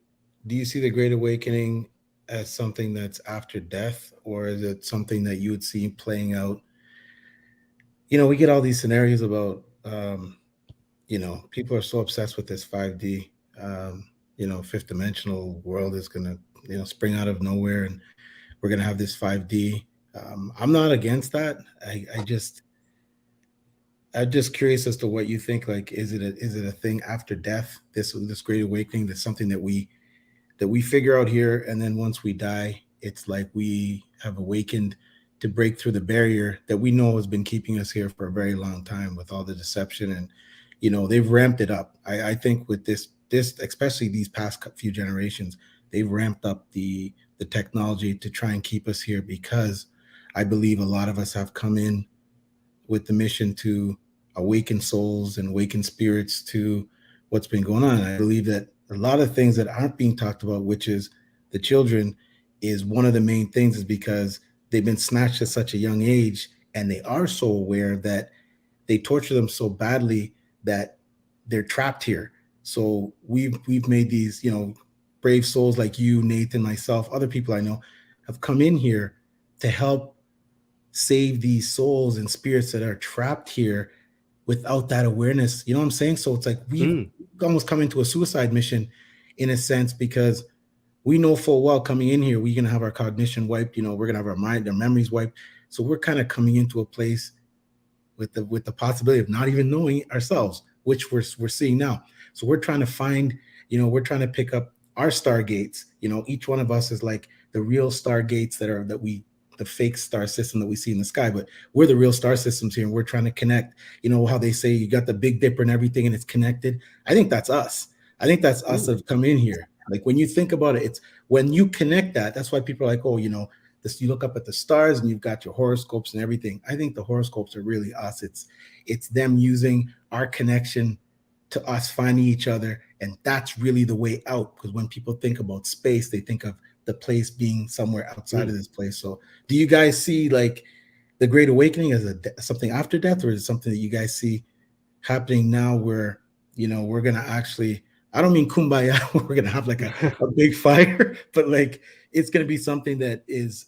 Do you see the Great Awakening as something that's after death, or is it something that you would see playing out? We get all these scenarios about, people are so obsessed with this 5D. fifth dimensional world is gonna spring out of nowhere, and we're gonna have this 5D. I'm not against that. I'm just curious as to what you think. Like, is it a thing after death? This great awakening. That's something that we figure out here, and then once we die, it's like we have awakened to break through the barrier that we know has been keeping us here for a very long time with all the deception. And they've ramped it up. I think with this especially these past few generations, they've ramped up the technology to try and keep us here, because I believe a lot of us have come in with the mission to awaken souls and awaken spirits to what's been going on. I believe that a lot of things that aren't being talked about, which is the children, is one of the main things, is because they've been snatched at such a young age, and they are so aware that they torture them so badly that they're trapped here. So we've made these, brave souls like you, Nathan, myself, other people I know have come in here to help save these souls and spirits that are trapped here without that awareness. You know what I'm saying? So it's like we've Mm. almost come into a suicide mission in a sense, because we know full well coming in here, we're going to have our cognition wiped. We're going to have our mind, our memories wiped. So we're kind of coming into a place with the possibility of not even knowing ourselves, which we're seeing now. So we're trying to find, we're trying to pick up our stargates. Each one of us is like the real stargates the fake star system that we see in the sky, but we're the real star systems here, and we're trying to connect. How they say you got the Big Dipper and everything, and it's connected. I think that's us. I think that's us that have come in here. Like, when you think about it, it's when you connect that. That's why people are like, oh, this. You look up at the stars, and you've got your horoscopes and everything. I think the horoscopes are really us. It's them using our connection to us finding each other, and that's really the way out. Because when people think about space, they think of the place being somewhere outside of Mm. this place. So, do you guys see like the Great Awakening as something after death, or is it something that you guys see happening now, where we're gonna actually? I don't mean kumbaya. We're gonna have like a big fire, but like it's gonna be something that is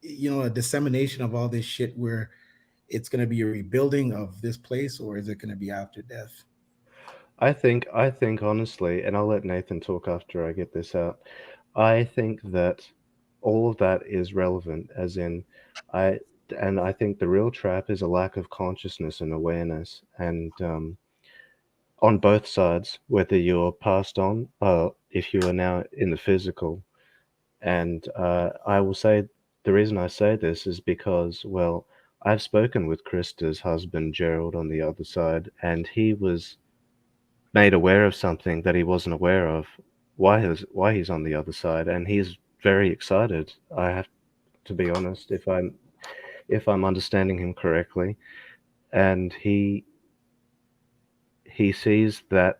a dissemination of all this shit, where it's gonna be a rebuilding of this place, or is it gonna be after death? I think honestly, and I'll let Nathan talk after I get this out. I think that all of that is relevant, as in, I and I think the real trap is a lack of consciousness and awareness, and on both sides, whether you're passed on, if you are now in the physical. And I will say the reason I say this is because, well, I've spoken with Krista's husband, Gerald, on the other side, and he was made aware of something that he wasn't aware of, why he's on the other side, and he's very excited. I have to be honest, if I'm understanding him correctly, and he sees that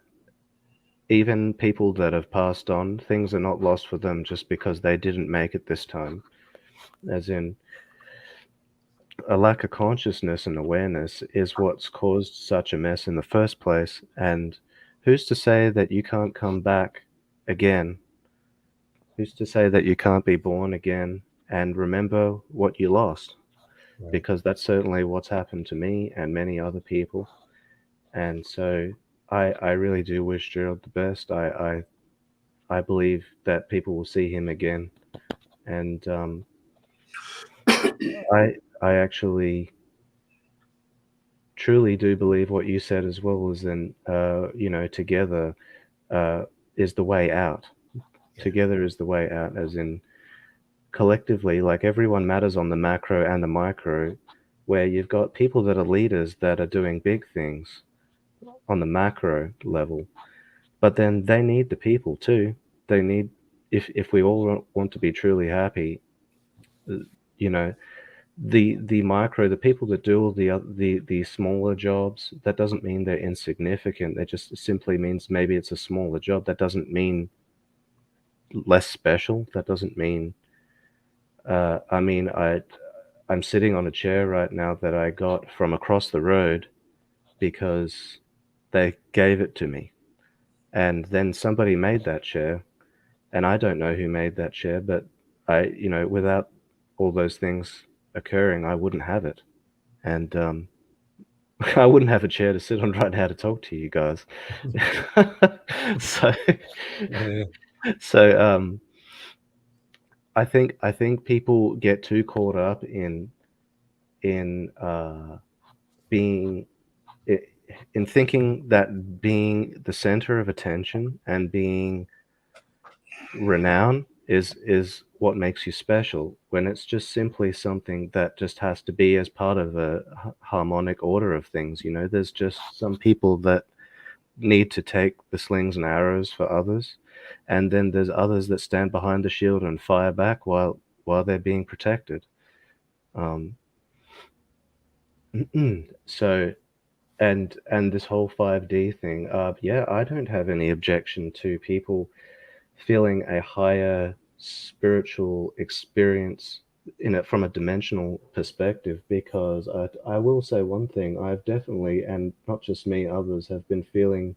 even people that have passed on, things are not lost for them just because they didn't make it this time. As in, a lack of consciousness and awareness is what's caused such a mess in the first place. And who's to say that you can't come back again? Who's to say that you can't be born again and remember what you lost? Right. Because that's certainly what's happened to me and many other people. And so I really do wish Gerald the best. I believe that people will see him again. And I actually truly do believe what you said as well, as in, together uh, is the way out. Yeah. Together is the way out, as in collectively, like everyone matters on the macro and the micro, where you've got people that are leaders that are doing big things on the macro level, but then they need the people too. They need, if we all want to be truly happy, uh, you know, the micro, the people that do all the smaller jobs, that doesn't mean they're insignificant. That just simply means maybe it's a smaller job. That doesn't mean less special. That doesn't mean I mean, I'm sitting on a chair right now that I got from across the road because they gave it to me. And then somebody made that chair, and I don't know who made that chair, but without all those things occurring, I wouldn't have it. And I wouldn't have a chair to sit on right now to talk to you guys. so, Yeah. so I think people get too caught up in being in thinking that being the center of attention and being renown is what makes you special, when it's just simply something that just has to be as part of a harmonic order of things. There's just some people that need to take the slings and arrows for others, and then there's others that stand behind the shield and fire back while they're being protected. um, so and this whole 5D thing, yeah, I don't have any objection to people feeling a higher spiritual experience in it from a dimensional perspective, because I will say one thing: I've definitely, and not just me, others have been feeling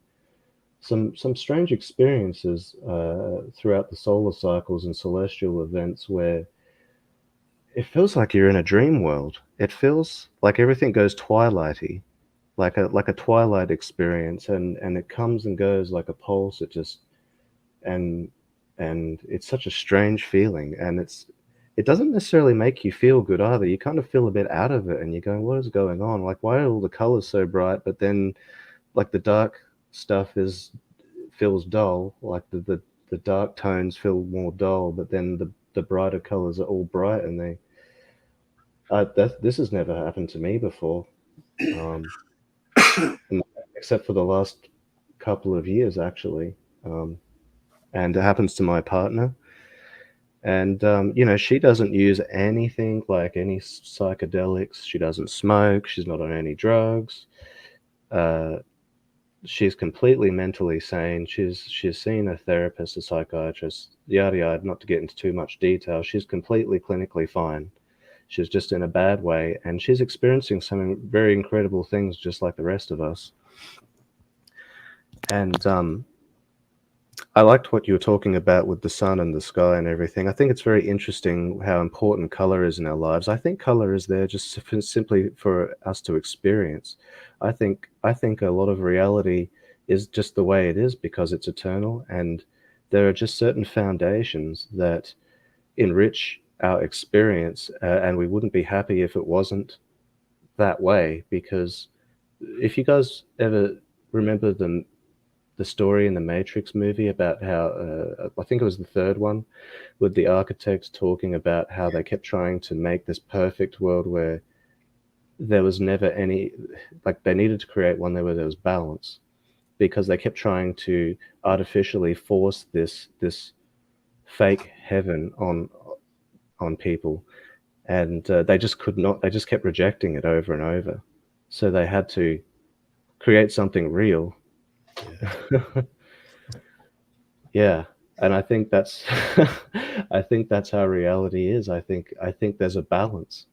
some strange experiences throughout the solar cycles and celestial events, where it feels like you're in a dream world. It feels like everything goes twilighty, like a twilight experience, and it comes and goes like a pulse. And and it's such a strange feeling, and it doesn't necessarily make you feel good either. You kind of feel a bit out of it, and you're going, what is going on? Like, why are all the colors so bright, but then like the dark stuff is feels dull, like the dark tones feel more dull, but then the brighter colors are all bright, and this has never happened to me before. um and- Except for the last couple of years, actually. And it happens to my partner. And she doesn't use anything like any psychedelics. She doesn't smoke. She's not on any drugs. Uh, she's completely mentally sane. She's seen a therapist, a psychiatrist, yada yada. Not to get into too much detail, she's completely clinically fine. She's just in a bad way, and she's experiencing some very incredible things, just like the rest of us. And I liked what you were talking about with the sun and the sky and everything. I think it's very interesting how important color is in our lives. I think color is there just simply for us to experience. I think a lot of reality is just the way it is because it's eternal, and there are just certain foundations that enrich our experience, and we wouldn't be happy if it wasn't that way. Because if you guys ever remember the story in the Matrix movie about how, I think it was the third one, with the architects talking about how they kept trying to make this perfect world where there was never any, like they needed to create one there where there was balance, because they kept trying to artificially force this fake heaven on people, and they just could not. They just kept rejecting it over and over, so they had to create something real. Yeah. Yeah, and I think that's I think that's how reality is. I think there's a balance.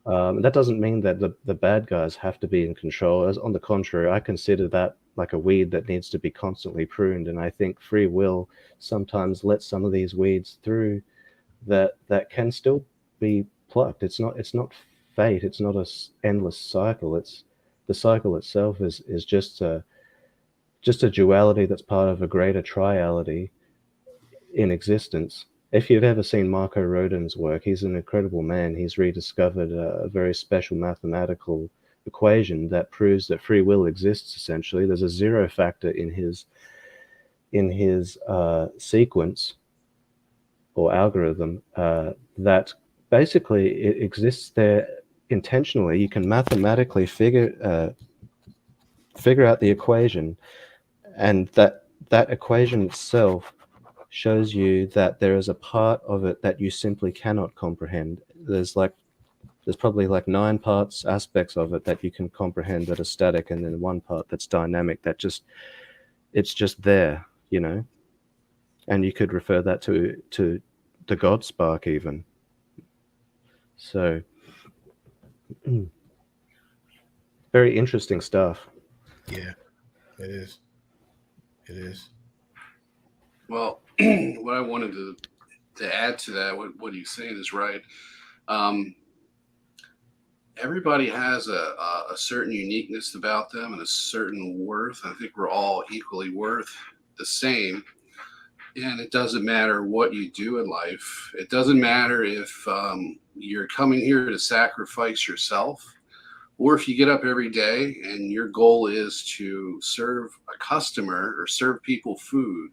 That doesn't mean that the bad guys have to be in control. As on the contrary, I consider that like a weed that needs to be constantly pruned, and I think free will sometimes lets some of these weeds through that can still be plucked. It's not fate. It's not a endless cycle. It's the cycle itself is just a duality that's part of a greater triality in existence. If you've ever seen Marco Rodin's work, he's an incredible man. He's rediscovered a very special mathematical equation that proves that free will exists. Essentially, there's a zero factor in his sequence or algorithm that basically it exists there intentionally. You can mathematically figure out the equation, and that equation itself shows you that there is a part of it that you simply cannot comprehend. There's probably like nine parts aspects of it that you can comprehend that are static, and then one part that's dynamic that just it's just there. And you could refer that to the God spark even. So very interesting stuff. Yeah. It is. It is. Well, what I wanted to add to that, what he's saying is right. Um, everybody has a certain uniqueness about them and a certain worth. I think we're all equally worth the same. And it doesn't matter what you do in life. It doesn't matter if you're coming here to sacrifice yourself, or if you get up every day and your goal is to serve a customer or serve people food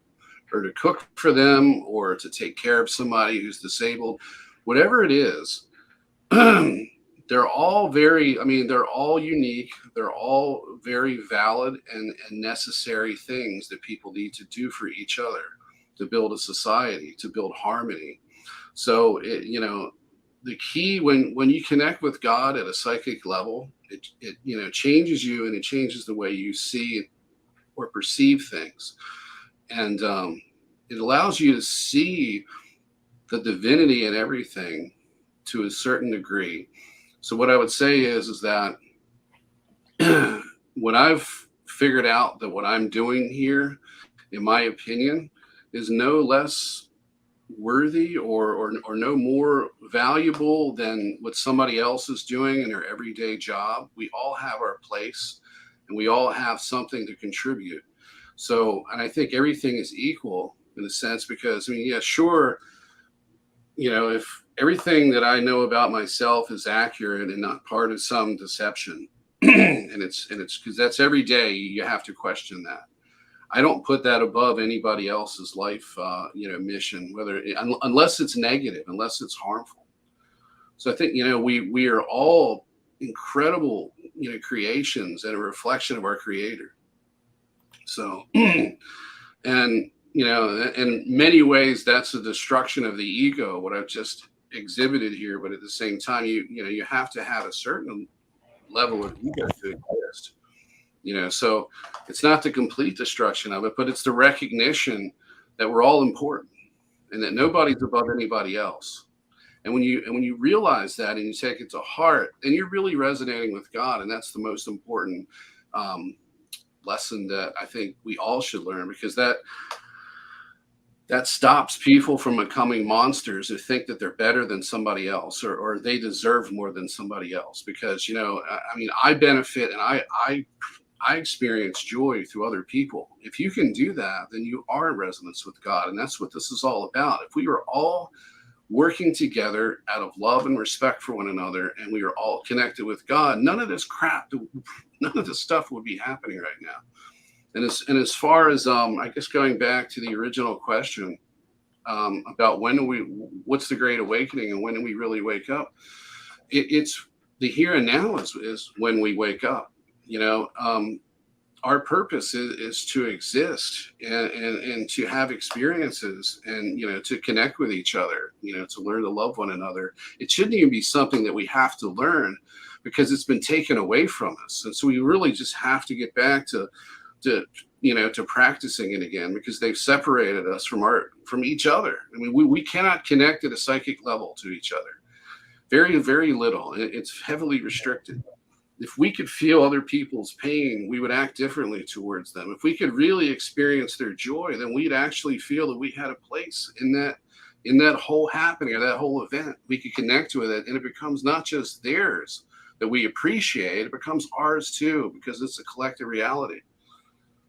or to cook for them or to take care of somebody who's disabled, whatever it is. They're all very, I mean, they're all unique. They're all very valid and necessary things that people need to do for each other to build a society, to build harmony. So, the key when you connect with God at a psychic level, it changes you and it changes the way you see or perceive things. And it allows you to see the divinity in everything to a certain degree. So what I would say is that when I've figured out that what I'm doing here, in my opinion, is no less worthy or no more valuable than what somebody else is doing in their everyday job. We all have our place and we all have something to contribute. So, and I think everything is equal in a sense because, I mean, yeah, sure, if everything that I know about myself is accurate and not part of some deception, and it's because that's every day you have to question that. I don't put that above anybody else's life, mission, unless it's negative, unless it's harmful. So I think we are all incredible, creations and a reflection of our Creator. So, and in many ways, that's the destruction of the ego. What I've just exhibited here, but at the same time, you have to have a certain level of ego to exist. So it's not the complete destruction of it, but it's the recognition that we're all important and that nobody's above anybody else. And when you realize that and you take it to heart, then you're really resonating with God, and that's the most important lesson that I think we all should learn, because that stops people from becoming monsters who think that they're better than somebody else or they deserve more than somebody else. Because I mean, I benefit and I experience joy through other people. If you can do that, then you are in resonance with God. And that's what this is all about. If we were all working together out of love and respect for one another, and we are all connected with God, none of this crap, none of this stuff would be happening right now. And as far as, I guess going back to the original question about what's the Great Awakening and when do we really wake up? It's the here and now is when we wake up. Our purpose is to exist and to have experiences and, to connect with each other, to learn to love one another. It shouldn't even be something that we have to learn because it's been taken away from us. And so we really just have to get back to practicing it again, because they've separated us from each other. I mean, we cannot connect at a psychic level to each other. Very, very little. It's heavily restricted. If we could feel other people's pain, we would act differently towards them. If we could really experience their joy, then we'd actually feel that we had a place in that whole happening or that whole event. We could connect with it, and it becomes not just theirs that we appreciate, it becomes ours too, because it's a collective reality.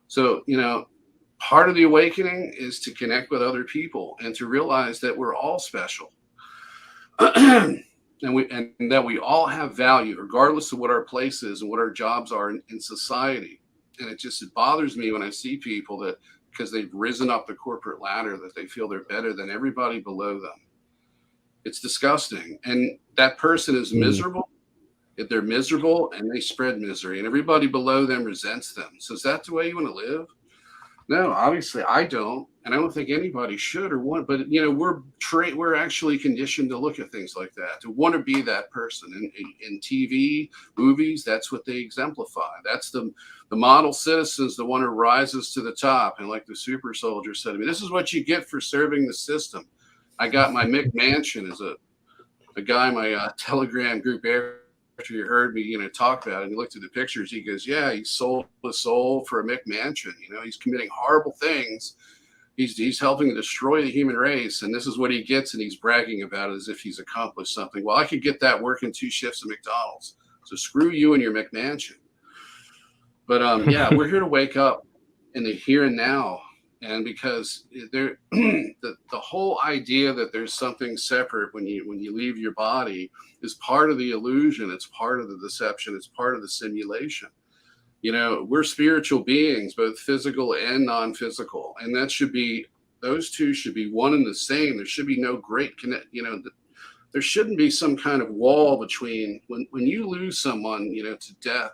So, part of the awakening is to connect with other people and to realize that we're all special. and that we all have value, regardless of what our place is and what our jobs are in society. And it bothers me when I see people that, because they've risen up the corporate ladder, that they feel they're better than everybody below them. It's disgusting. And that person is miserable. If they're miserable and they spread misery, and everybody below them resents them. So is that the way you want to live? No, obviously I don't, and I don't think anybody should or want. But we're actually conditioned to look at things like that, to want to be that person. In TV, movies, that's what they exemplify. That's the model citizens, the one who rises to the top, and like the super soldier said to me, "This is what you get for serving the system." I got my McMansion as a guy in my Telegram group after he heard me, talk about it, and he looked at the pictures. He goes, "Yeah, he sold his soul for a McMansion. He's committing horrible things. He's helping to destroy the human race, and this is what he gets, and he's bragging about it as if he's accomplished something. Well, I could get that working 2 shifts at McDonald's. So screw you and your McMansion. But yeah, we're here to wake up in the here and now. And because there, the whole idea that there's something separate when you leave your body is part of the illusion. It's part of the deception. It's part of the simulation. We're spiritual beings, both physical and non-physical, and those two should be one and the same. There should be no great connect. There shouldn't be some kind of wall between when you lose someone, to death.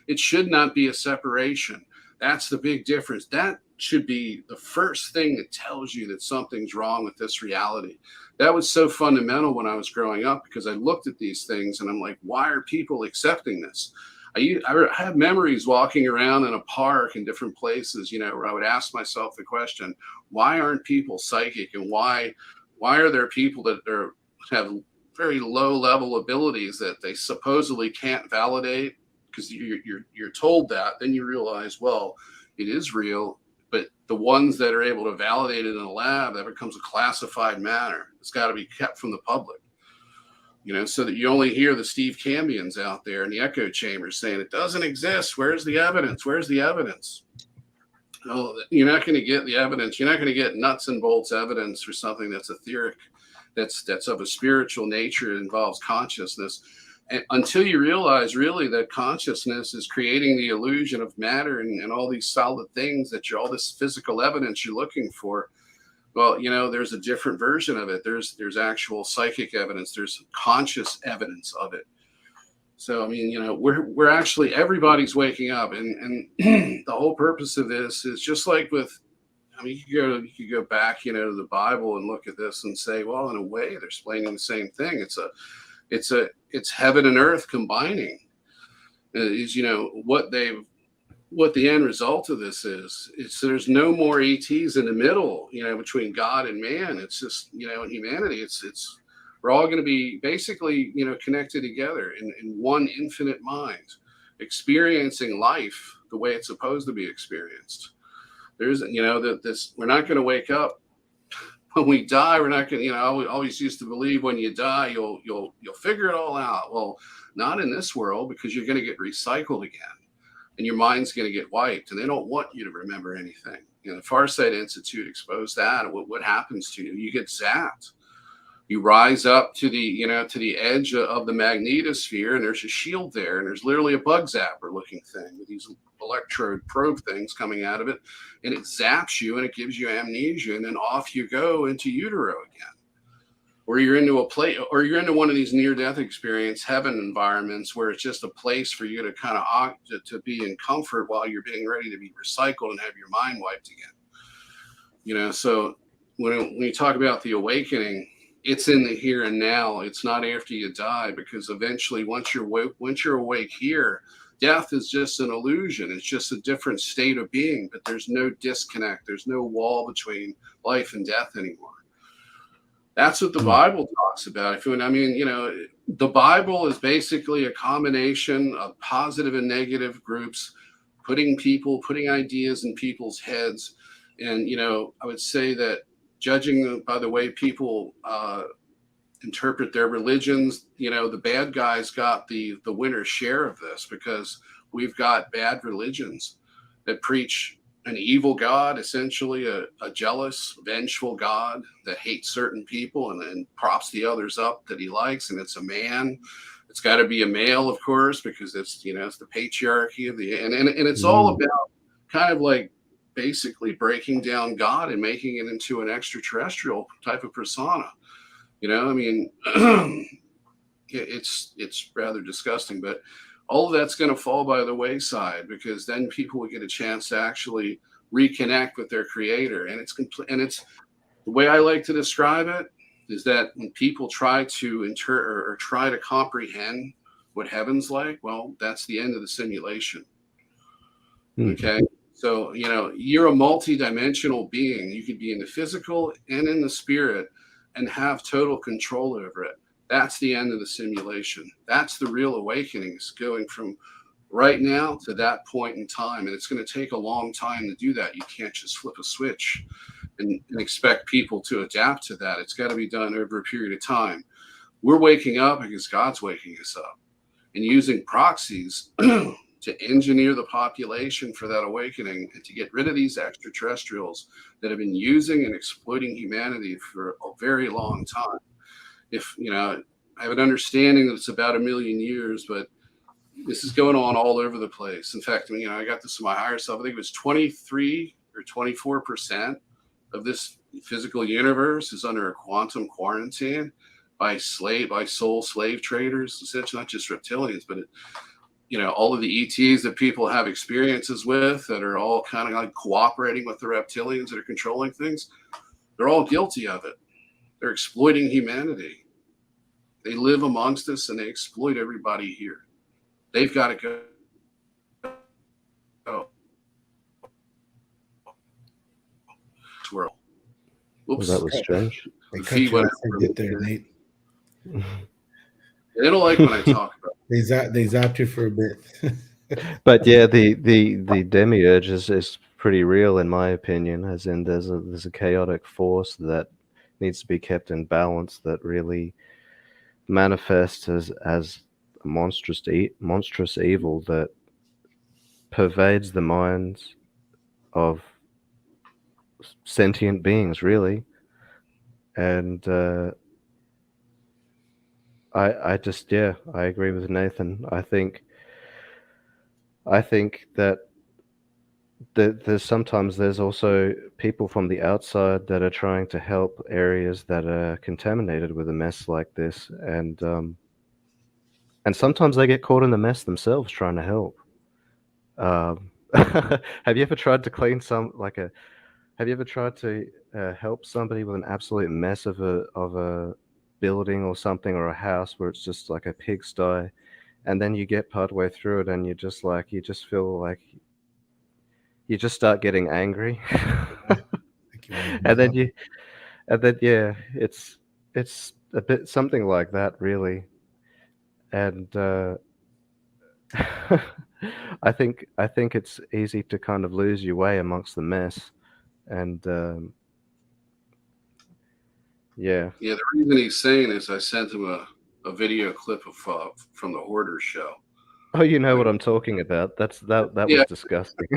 It should not be a separation. That's the big difference. That should be the first thing that tells you that something's wrong with this reality. That was so fundamental when I was growing up, because I looked at these things and I'm like, why are people accepting this? I have memories walking around in a park in different places, where I would ask myself the question, why aren't people psychic, and why are there people that have very low level abilities that they supposedly can't validate? Because you're told that, then you realize, well, it is real, but the ones that are able to validate it in a lab, that becomes a classified matter. It's got to be kept from the public, so that you only hear the Steve Cambions out there in the echo chambers saying it doesn't exist. Where's the evidence? Where's the evidence? Oh, you're not going to get the evidence. You're not going to get nuts and bolts evidence for something that's etheric, that's of a spiritual nature. It involves consciousness. And until you realize really that consciousness is creating the illusion of matter and all these solid things that all this physical evidence you're looking for. Well, there's a different version of it. There's actual psychic evidence. There's conscious evidence of it. So, I mean, we're actually, everybody's waking up, and the whole purpose of this is just like with, you could go back, to the Bible and look at this and say, well, in a way, they're explaining the same thing. It's heaven and earth combining. Is what the end result of this is. There's no more ETs in the middle, between God and man. It's just, in humanity, we're all going to be basically, connected together in one infinite mind, experiencing life the way it's supposed to be experienced. There's, we're not going to wake up when we die. We're not going to, I always used to believe when you die, you'll figure it all out. Well, not in this world, because you're going to get recycled again. And your mind's going to get wiped, and they don't want you to remember anything. The Farsight Institute exposed that. What happens to you? You get zapped. You rise up to the edge of the magnetosphere, and there's a shield there, and there's literally a bug zapper looking thing with these electrode probe things coming out of it, and it zaps you, and it gives you amnesia, and then off you go into utero again. Or you're into one of these near-death experience heaven environments where it's just a place for you to kind of to be in comfort while you're being ready to be recycled and have your mind wiped again. So when you talk about the awakening, it's in the here and now. It's not after you die, because eventually, once you're awake here, death is just an illusion. It's just a different state of being, but there's no disconnect. There's no wall between life and death anymore. That's what the Bible talks about. The Bible is basically a combination of positive and negative groups, putting ideas in people's heads. And, I would say that judging by the way people interpret their religions, the bad guys got the winner's share of this, because we've got bad religions that preach an evil God, essentially a jealous, vengeful God that hates certain people and then props the others up that he likes. And it's a man. It's got to be a male, of course, because it's the patriarchy of and it's all about kind of like basically breaking down God and making it into an extraterrestrial type of persona. It's rather disgusting, but all of that's going to fall by the wayside, because then people will get a chance to actually reconnect with their creator. And it's complete. And it's the way I like to describe it is that when people try to or try to comprehend what heaven's like, well, that's the end of the simulation. Okay. So, you're a multi-dimensional being. You could be in the physical and in the spirit and have total control over it. That's the end of the simulation. That's the real awakening, is going from right now to that point in time. And it's going to take a long time to do that. You can't just flip a switch and expect people to adapt to that. It's got to be done over a period of time. We're waking up because God's waking us up. and using proxies to engineer the population for that awakening and to get rid of these extraterrestrials that have been using and exploiting humanity for a very long time. If, I have an understanding that it's about 1 million years, but this is going on all over the place. In fact, I got this in my higher self. I think it was 23 or 24% of this physical universe is under a quantum quarantine by soul slave traders. It's not just reptilians, but all of the ETs that people have experiences with that are all kind of like cooperating with the reptilians that are controlling things. They're all guilty of it. They're exploiting humanity. They live amongst us and they exploit everybody here. They've got to go. Swirl. Oops. Well, that was strange. They cut you off a bit there, Nate. They don't like when I talk about it. They zapped you for a bit. But yeah, the demiurge is pretty real in my opinion, as in there's a chaotic force that needs to be kept in balance that really manifests as a monstrous evil that pervades the minds of sentient beings, really. And I agree with Nathan. I think that there's also people from the outside that are trying to help areas that are contaminated with a mess like this, and sometimes they get caught in the mess themselves trying to help. Have you ever tried to clean have you ever tried to help somebody with an absolute mess of a building or something, or a house where it's just like a pigsty, and then you get partway through it and you just feel like you just start getting angry. and then it's a bit something like that, really. And I think it's easy to kind of lose your way amongst the mess. And the reason he's saying this, I sent him a video clip of from the Hoarder show. Oh, you know what I'm talking about. That was disgusting.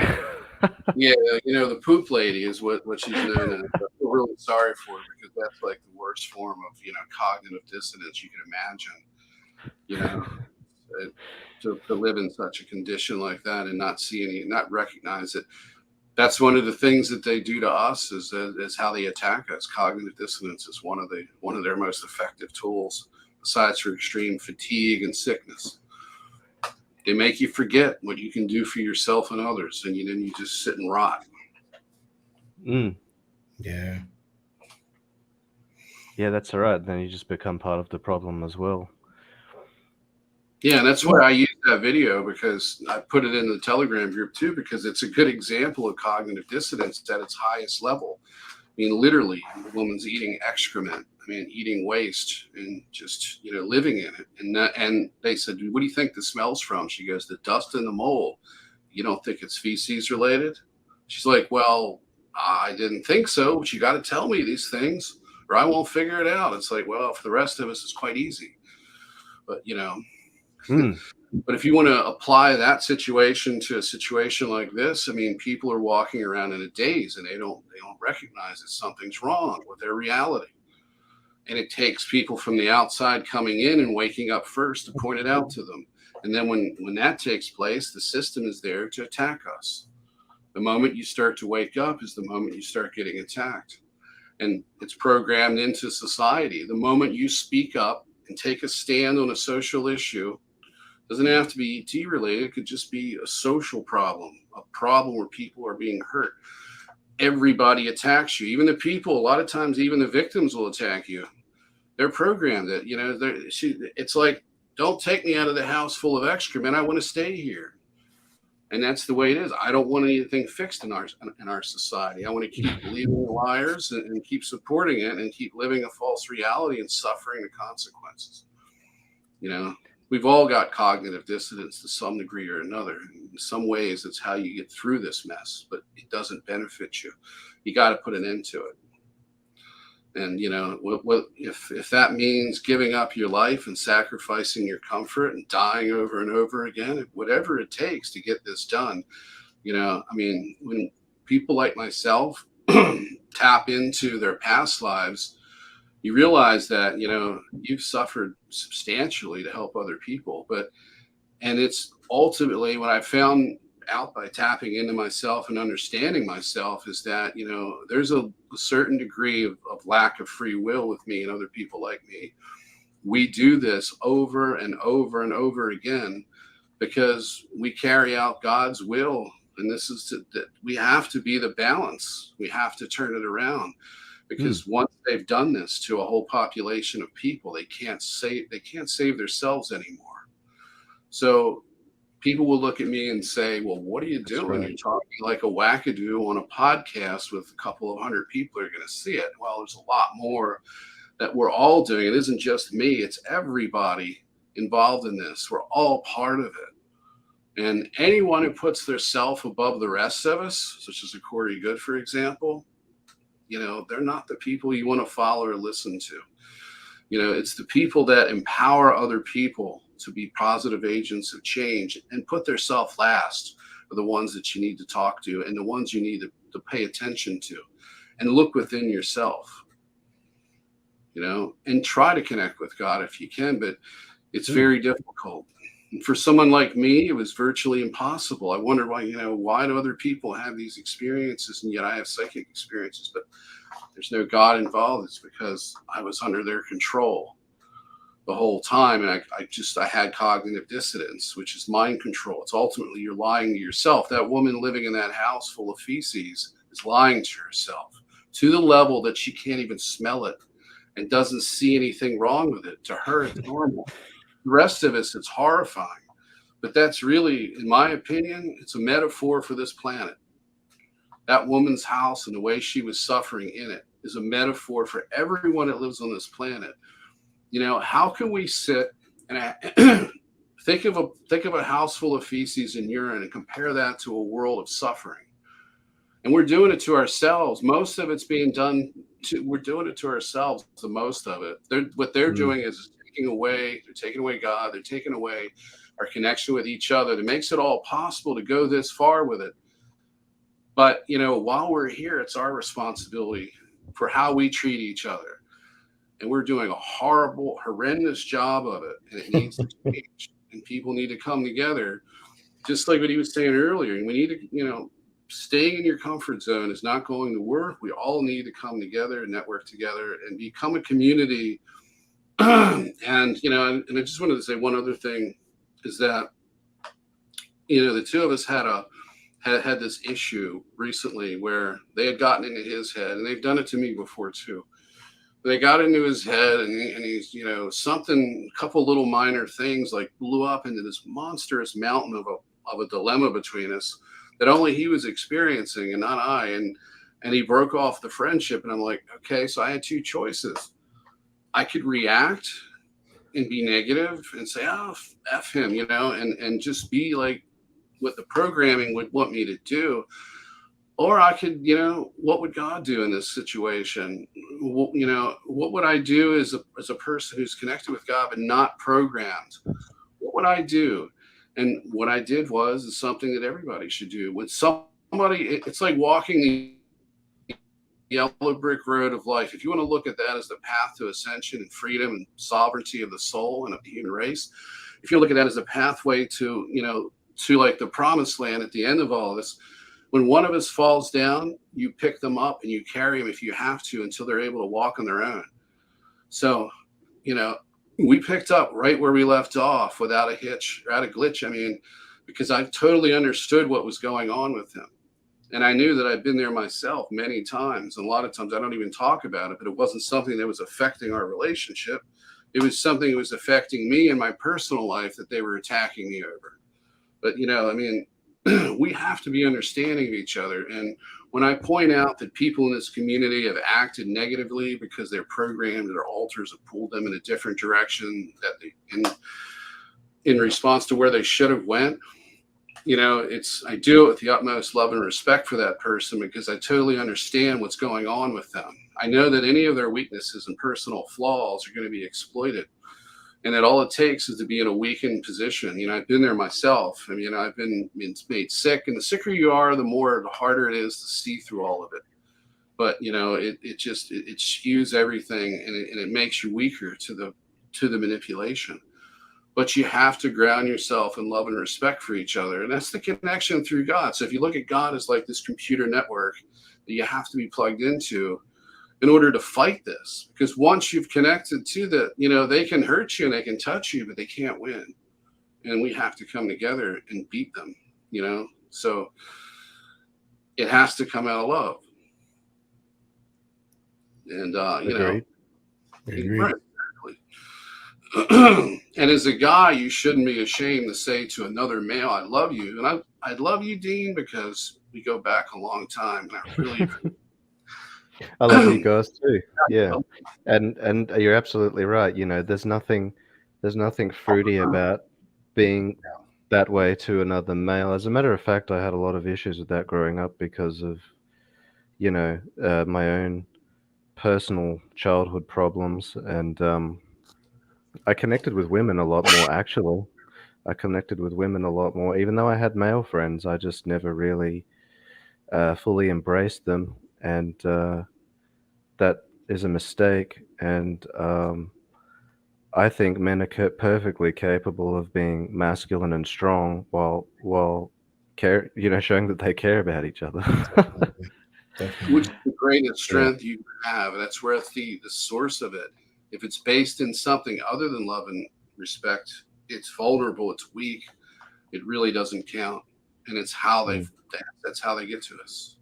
Yeah, the poop lady is what she's known as. I feel really sorry for her, because that's like the worst form of cognitive dissonance you can imagine. To live in such a condition like that and not recognize it. That's one of the things that they do to us is how they attack us. Cognitive dissonance is one of their most effective tools, besides for extreme fatigue and sickness. They make you forget what you can do for yourself and others, and then you just sit and rot. Yeah. Yeah, that's all right. Then you just become part of the problem as well. Yeah, and that's why I use that video, because I put it in the Telegram group too, because it's a good example of cognitive dissonance at its highest level. I mean, literally, the woman's eating excrement. Eating waste and just living in it. And they said, "What do you think the smell's from?" She goes, "The dust and the mold." "You don't think it's feces related?" She's like, "Well, I didn't think so, but you got to tell me these things or I won't figure it out." It's like, well, for the rest of us, it's quite easy. But but if you want to apply that situation to a situation like this, people are walking around in a daze and they don't recognize that something's wrong with their reality. And it takes people from the outside coming in and waking up first to point it out to them. And then when that takes place, the system is there to attack us. The moment you start to wake up is the moment you start getting attacked. And it's programmed into society. The moment you speak up and take a stand on a social issue, doesn't have to be ET related. It could just be a social problem, a problem where people are being hurt. Everybody attacks you. Even the people, a lot of times, even the victims will attack you. They're programmed that, it's like, don't take me out of the house full of excrement. I want to stay here. And that's the way it is. I don't want anything fixed in our society. I want to keep believing the liars and keep supporting it and keep living a false reality and suffering the consequences. We've all got cognitive dissonance to some degree or another. In some ways, it's how you get through this mess, but it doesn't benefit you. You got to put an end to it. And what if that means giving up your life and sacrificing your comfort and dying over and over again, whatever it takes to get this done. I mean, when people like myself tap into their past lives, you realize that you've suffered substantially to help other people. And it's ultimately what I found out by tapping into myself and understanding myself is that there's a certain degree of lack of free will with me and other people like me. We do this over and over and over again because we carry out God's will, and this is that we have to be the balance. We have to turn it around, because once they've done this to a whole population of people, they can't save themselves anymore. So people will look at me and say, well, what are you doing? Right. You're talking like a wackadoo on a podcast with a couple of hundred people are going to see it. Well, there's a lot more that we're all doing. It isn't just me. It's everybody involved in this. We're all part of it. And anyone who puts their self above the rest of us, such as a Corey Good, for example, they're not the people you want to follow or listen to. It's the people that empower other people to be positive agents of change and put their self last are the ones that you need to talk to, and the ones you need to pay attention to and look within yourself, and try to connect with God if you can, but it's very difficult. For someone like me, it was virtually impossible. I wonder why do other people have these experiences and yet I have psychic experiences, but there's no God involved. It's because I was under their control the whole time. And I had cognitive dissonance, which is mind control. It's ultimately you're lying to yourself. That woman living in that house full of feces is lying to herself to the level that she can't even smell it and doesn't see anything wrong with it. To her, it's normal. The rest of us, it's horrifying. But that's really, in my opinion, it's a metaphor for this planet. That woman's house and the way she was suffering in it is a metaphor for everyone that lives on this planet. How can we sit and think of a house full of feces and urine and compare that to a world of suffering? And we're doing it to ourselves. Most of it's being done we're doing it to ourselves. The most of it. What they're doing is they're taking away God. They're taking away our connection with each other. That makes it all possible to go this far with it. But, while we're here, it's our responsibility for how we treat each other. And we're doing a horrible, horrendous job of it. And it needs to change. And people need to come together. Just like what he was saying earlier. We need to, staying in your comfort zone is not going to work. We all need to come together and network together and become a community. And I just wanted to say one other thing is that, the two of us had this issue recently where they had gotten into his head, and they've done it to me before too. They got into his head, and he's, a couple little minor things like blew up into this monstrous mountain of a dilemma between us that only he was experiencing and not I. And he broke off the friendship, and I'm like, okay, so I had two choices. I could react and be negative and say, oh, F him, and just be like what the programming would want me to do. Or I could, what would God do in this situation? What would I do as a person who's connected with God but not programmed? What would I do? And what I did is something that everybody should do. When somebody, it's like walking the yellow brick road of life. If you want to look at that as the path to ascension and freedom and sovereignty of the soul and of the human race, if you look at that as a pathway to, to like the promised land at the end of all of this, when one of us falls down, you pick them up and you carry them if you have to until they're able to walk on their own. So, we picked up right where we left off without a hitch, without a glitch. I mean, because I totally understood what was going on with him. And I knew that I'd been there myself many times. And a lot of times I don't even talk about it, but it wasn't something that was affecting our relationship. It was something that was affecting me in my personal life that they were attacking me over. But, we have to be understanding of each other. And when I point out that people in this community have acted negatively because their programs or alters have pulled them in a different direction that in response to where they should have went, I do it with the utmost love and respect for that person because I totally understand what's going on with them. I know that any of their weaknesses and personal flaws are going to be exploited, and that all it takes is to be in a weakened position. I've been there myself. I've been made sick, and the sicker you are, the harder it is to see through all of it. But it skews everything, and it makes you weaker to the manipulation. But you have to ground yourself in love and respect for each other, and that's the connection through God. So if you look at God as like this computer network that you have to be plugged into in order to fight this, because once you've connected to they can hurt you and they can touch you, but they can't win, and we have to come together and beat them. So it has to come out of love. And Agreed. right, exactly. And as a guy, you shouldn't be ashamed to say to another male, I love you. And I love you, Dean, because we go back a long time, and I really I love you guys too. Yeah, and you're absolutely right. There's nothing fruity about being that way to another male. As a matter of fact, I had a lot of issues with that growing up because of my own personal childhood problems, and I connected with women a lot more. Actually, I connected with women a lot more, even though I had male friends. I just never really fully embraced them, and that is a mistake. And I think men are perfectly capable of being masculine and strong while showing that they care about each other. Definitely. Definitely. which is the greatest Yeah. strength you have. And that's where the source of it. If it's based in something other than love and respect, it's vulnerable, it's weak, it really doesn't count. And it's how Mm. that's how they get to us.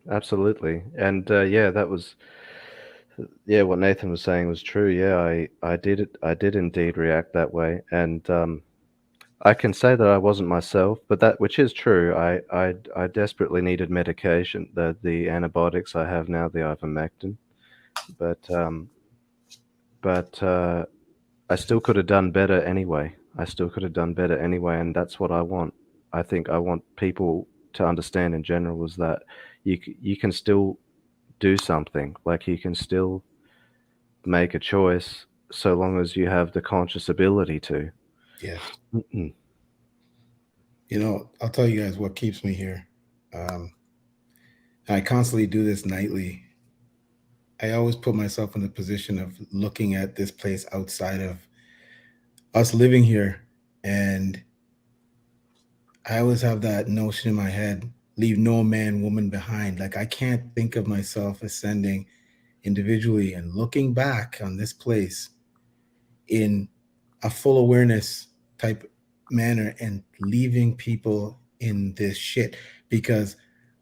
Absolutely. And what Nathan was saying was true. Yeah, I did indeed react that way, and I can say that I wasn't myself, but that which is true. I desperately needed medication, the antibiotics I have now, the ivermectin, but I still could have done better anyway. I still could have done better anyway, and that's what I want. I think I want people to understand in general is that you can still do something. Like you can still make a choice so long as you have the conscious ability to. Yes. Mm-mm. I'll tell you guys what keeps me here. Um, I constantly do this nightly. I always put myself in the position of looking at this place outside of us living here. And I always have that notion in my head, leave no man, woman behind. Like I can't think of myself ascending individually and looking back on this place in a full awareness type manner and leaving people in this shit. Because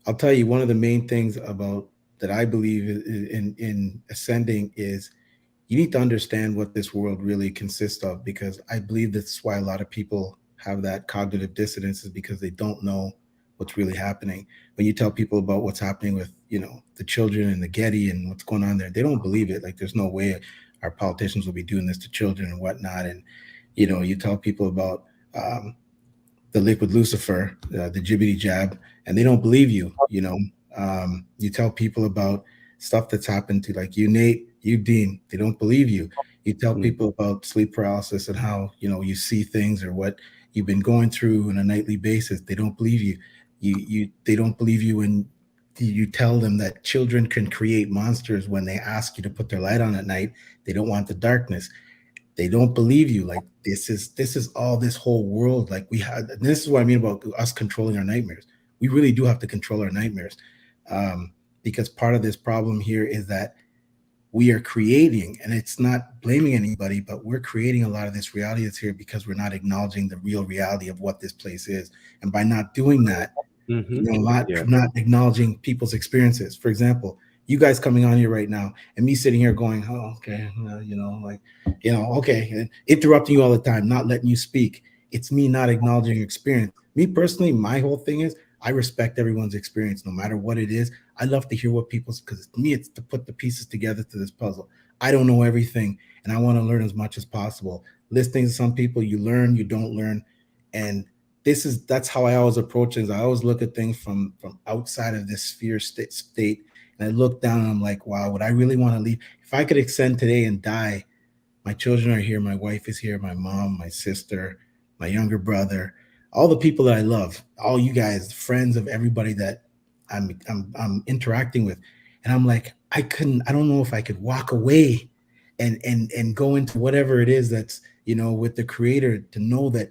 I'll tell you, one of the main things about that I believe in ascending is you need to understand what this world really consists of, because I believe that's why a lot of people have that cognitive dissonance, is because they don't know what's really happening. When you tell people about what's happening with the children and the Getty and what's going on there, they don't believe it. Like there's no way our politicians will be doing this to children and whatnot. And you tell people about the liquid Lucifer, the jibbity jab, and they don't believe you. You tell people about stuff that's happened to like you, Nate, you, Dean, they don't believe you. You tell Mm. people about sleep paralysis and how you see things or what you've been going through on a nightly basis. They don't believe you. They don't believe you when you tell them that children can create monsters when they ask you to put their light on at night. They don't want the darkness. They don't believe you. Like this is all this whole world. Like we have. This is what I mean about us controlling our nightmares. We really do have to control our nightmares, because part of this problem here is that we are creating, and it's not blaming anybody, but we're creating a lot of this reality that's here because we're not acknowledging the real reality of what this place is. And by not doing that, Mm-hmm. not Yeah. not acknowledging people's experiences. For example, you guys coming on here right now, and me sitting here going, "Oh, okay," okay, and interrupting you all the time, not letting you speak. It's me not acknowledging your experience. Me personally, my whole thing is I respect everyone's experience, no matter what it is. I love to hear what people's, because to me, it's to put the pieces together to this puzzle. I don't know everything, and I want to learn as much as possible. Listening to some people, you learn, you don't learn, and that's how I always approach things. I always look at things from outside of this sphere state, And I look down and I'm like, wow, would I really want to leave? If I could ascend today and die, my children are here, my wife is here, my mom, my sister, my younger brother, all the people that I love, all you guys, friends of everybody that I'm interacting with. And I'm like, I don't know if I could walk away and go into whatever it is that's, with the creator, to know that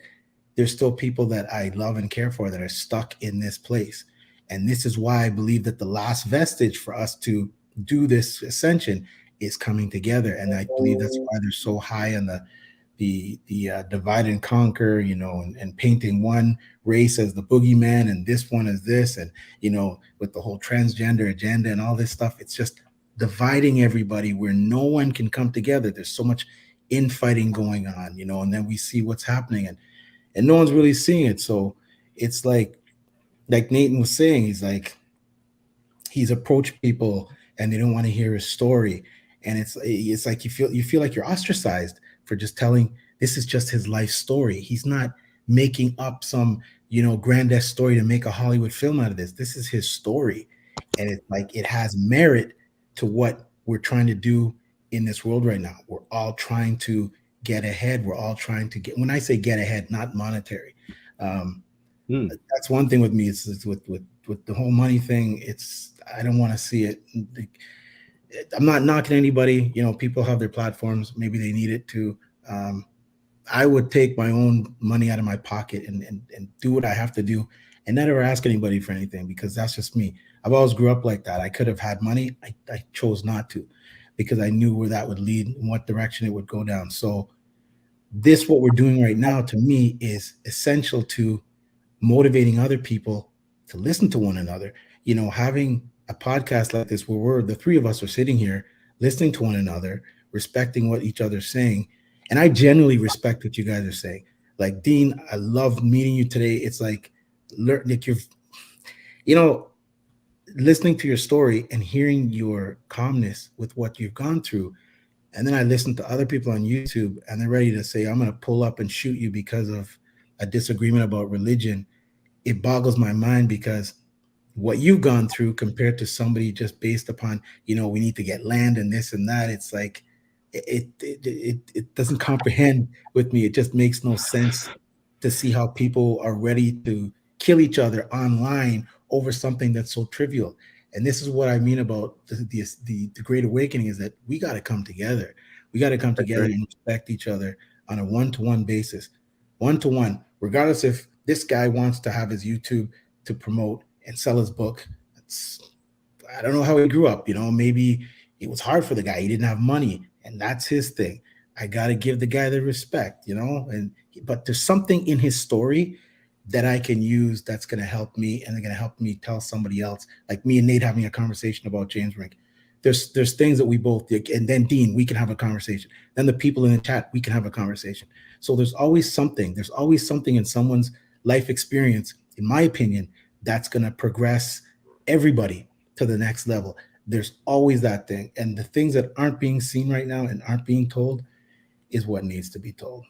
there's still people that I love and care for that are stuck in this place. And this is why I believe that the last vestige for us to do this ascension is coming together. And I believe that's why they're so high on the divide and conquer, and painting one race as the boogeyman and this one as this, and with the whole transgender agenda and all this stuff. It's just dividing everybody where no one can come together. There's so much infighting going on, and then we see what's happening, and no one's really seeing it. So it's like Nathan was saying, he's approached people and they don't want to hear his story, and it's like you feel like you're ostracized for just telling. This is just his life story. He's not making up some grandiose story to make a Hollywood film out of this. This is his story, and it's like it has merit to what we're trying to do in this world right now. We're all trying to get ahead. We're all trying to get. When I say get ahead, not monetary. Um, Hmm. that's one thing with me. It's with the whole money thing. I don't want to see it. I'm not knocking anybody. People have their platforms. Maybe they need it to. Um, I would take my own money out of my pocket and do what I have to do, and never ask anybody for anything, because that's just me. I've always grew up like that. I could have had money. I chose not to, because I knew where that would lead and what direction it would go down. So this, what we're doing right now, to me, is essential to motivating other people to listen to one another. Having a podcast like this where the three of us are sitting here listening to one another, respecting what each other's saying. And I genuinely respect what you guys are saying. Like, Dean, I love meeting you today. It's like, like you know, listening to your story and hearing your calmness with what you've gone through. And then I listen to other people on YouTube and they're ready to say, I'm going to pull up and shoot you because of a disagreement about religion. It boggles my mind, because what you've gone through compared to somebody just based upon, we need to get land and this and that. It's like it doesn't comprehend with me. It just makes no sense to see how people are ready to kill each other online over something that's so trivial. And this is what I mean about the Great Awakening, is that we got to come together. We got to come I together agree. and respect each other on a one-to-one basis, one-to-one, regardless if this guy wants to have his YouTube to promote and sell his book. I don't know how he grew up. Maybe it was hard for the guy. He didn't have money, and that's his thing. I got to give the guy the respect, and but there's something in his story that I can use that's going to help me, and they're going to help me tell somebody else, like me and Nate having a conversation about James Rink. There's things that we both did, and then Dean, we can have a conversation. Then the people in the chat, we can have a conversation. So there's always something. There's always something in someone's life experience, in my opinion, that's going to progress everybody to the next level. There's always that thing. And the things that aren't being seen right now and aren't being told is what needs to be told,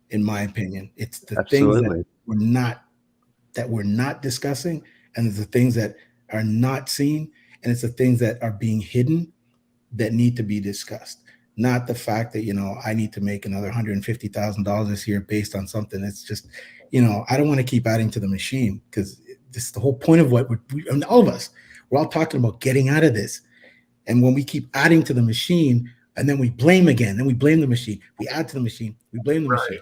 in my opinion. It's the things Absolutely. that we're not discussing, and it's the things that are not seen, and it's the things that are being hidden that need to be discussed. Not the fact that, I need to make another $150,000 this year based on something. It's just, I don't want to keep adding to the machine, because this is the whole point of what and all of us, we're all talking about getting out of this. And when we keep adding to the machine, and then we blame again, then we blame the machine, we add to the machine, we blame the Right.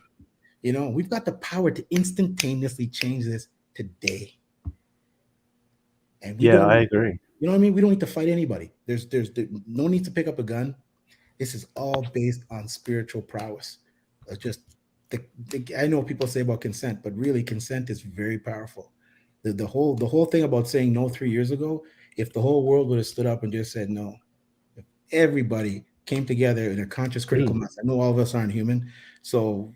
machine. We've got the power to instantaneously change this today. And we Yeah, don't I need, agree. you know what I mean? We don't need to fight anybody. There's no need to pick up a gun. This is all based on spiritual prowess. Just I know people say about consent, but really consent is very powerful. The whole thing about saying no 3 years ago, if the whole world would have stood up and just said no, if everybody came together in a conscious critical Hmm. mass. I know all of us aren't human, so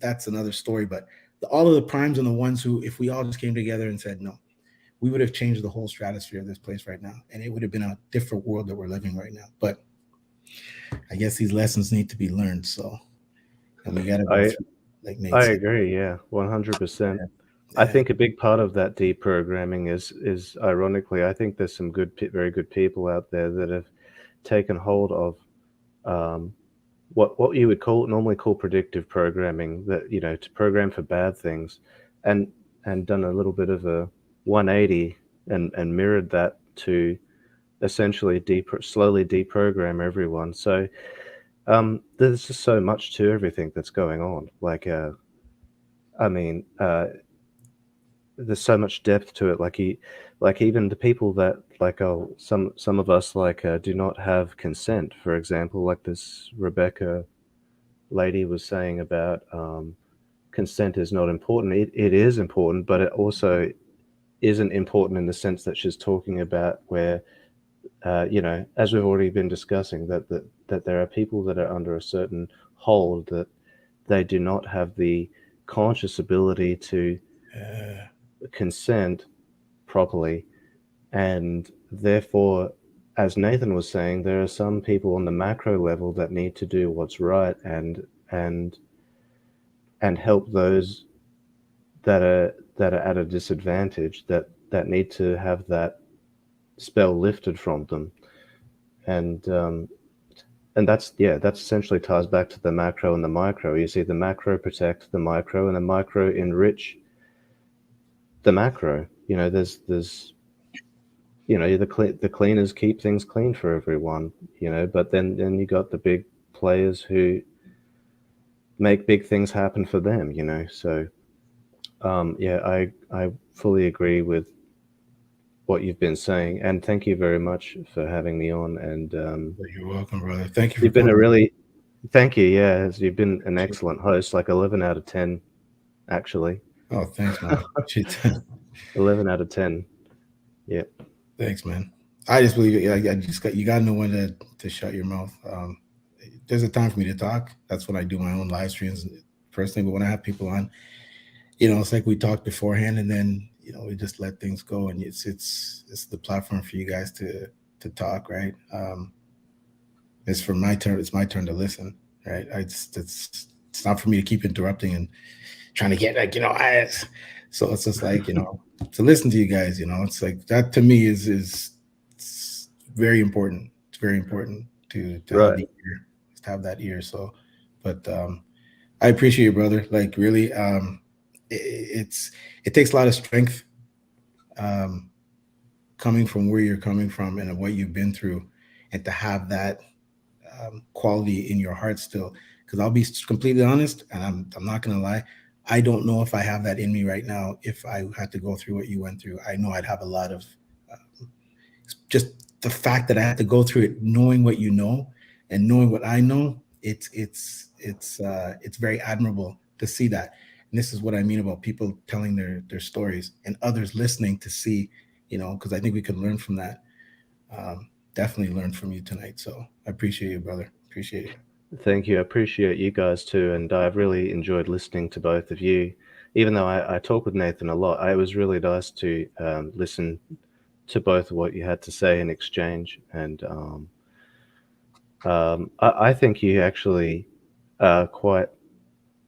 that's another story. But all of the primes and the ones who, if we all just came together and said no, we would have changed the whole stratosphere of this place right now, and it would have been a different world that we're living right now. But I guess these lessons need to be learned. So, and we got to go I through, like Nate I said. agree. Yeah, 100%. I think a big part of that deprogramming is ironically, I think there's some very good people out there that have taken hold of um, what you would normally call predictive programming, that to program for bad things, and done a little bit of a 180 and mirrored that to essentially slowly deprogram everyone. So there's just so much to everything that's going on. Like, I mean, there's so much depth to it. Like even the people that like, some of us like do not have consent, for example, like this Rebecca lady was saying about consent is not important. It is important, but it also isn't important in the sense that she's talking about where as we've already been discussing, that there are people that are under a certain hold, that they do not have the conscious ability to consent properly, and therefore, as Nathan was saying, there are some people on the macro level that need to do what's right and help those that are at a disadvantage, that need to have that spell lifted from them. And that's essentially ties back to the macro and the micro. You see, the macro protect the micro, and the micro enrich the macro. There's the cleaners keep things clean for everyone. But then you got the big players who make big things happen for them. So I fully agree with what you've been saying, and thank you very much for having me on. And You're welcome, brother. Thank you for you've been coming. thank you. Yeah, you've been an excellent host, like 11 out of 10, actually. Oh, thanks, man. 11 out of 10. Yeah. Thanks, man. I just believe I just you got to know when to shut your mouth. There's a time for me to talk. That's when I do my own live streams personally. But when I have people on, it's like we talked beforehand, and then we just let things go, and it's the platform for you guys to talk, right? It's for my turn. It's my turn to listen, right? It's not for me to keep interrupting and trying to get like so it's just like to listen to you guys. It's like that to me is it's very important. It's very important to have Right. the ear, to have that ear. So, but I appreciate you, brother. Like really, it takes a lot of strength um, coming from where you're coming from and what you've been through, and to have that quality in your heart still. Because I'll be completely honest, and I'm not gonna lie. I don't know if I have that in me right now. If I had to go through what you went through, I know I'd have a lot of just the fact that I had to go through it, knowing what you know and knowing what I know. It's very admirable to see that. And this is what I mean about people telling their stories and others listening to see, because I think we could learn from that. Definitely learned from you tonight. So I appreciate you, brother. Appreciate it. Thank you. I appreciate you guys too. And I've really enjoyed listening to both of you. Even though I talk with Nathan a lot, it was really nice to listen to both of what you had to say in exchange. And I think you actually are quite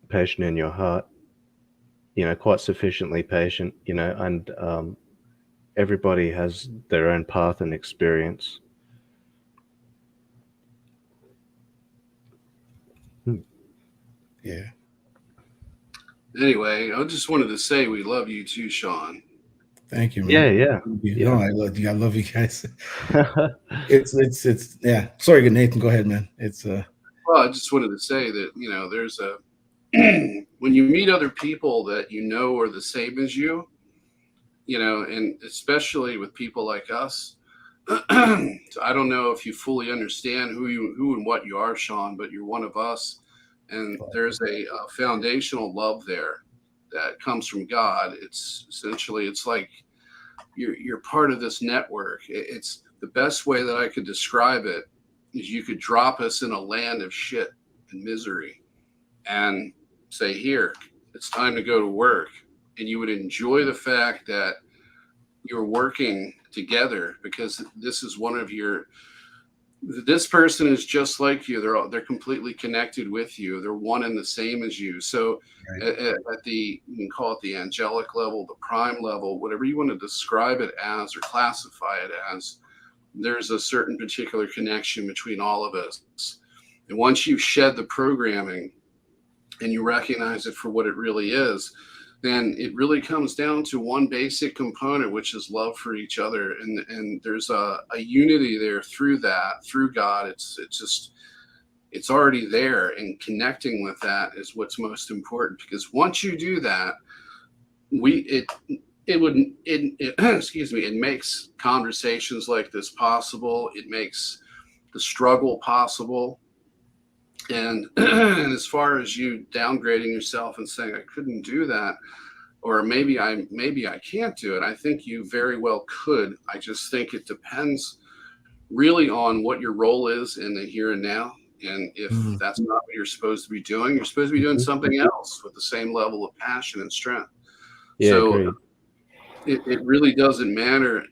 patient in your heart, quite sufficiently patient, and everybody has their own path and experience. Yeah. Anyway, I just wanted to say we love you too, Shawn. Thank you, Yeah, man. yeah, No, yeah. I love you. I love you guys. It's yeah. Sorry, Nathan. Go ahead, man. Well, I just wanted to say that, there's a when you meet other people that are the same as you, and especially with people like us. I don't know if you fully understand who and what you are, Shawn, but you're one of us, and there's a foundational love there that comes from God. It's like you're part of this network. It's the best way that I could describe it is you could drop us in a land of shit and misery and say, here, it's time to go to work. And you would enjoy the fact that you're working together because this is one of your this person is just like you. They're completely connected with you. They're one and the same as you. So Right. at the, you can call it the angelic level, the prime level, whatever you want to describe it as or classify it as, there's a certain particular connection between all of us. And once you shed the programming and you recognize it for what it really is, then it really comes down to one basic component, which is love for each other. And there's a unity there through that, through God. It's just, it's already there, and connecting with that is what's most important, because once you do that, we it would it excuse me, it makes conversations like this possible. It makes the struggle possible. And, and as far as you downgrading yourself and saying I couldn't do that, or maybe I can't do it, I think you very well could. I just think it depends really on what your role is in the here and now. And if Mm. that's not what you're supposed to be doing, you're supposed to be doing Mhm. something else with the same level of passion and strength. Yeah, So agreed. it really doesn't matter,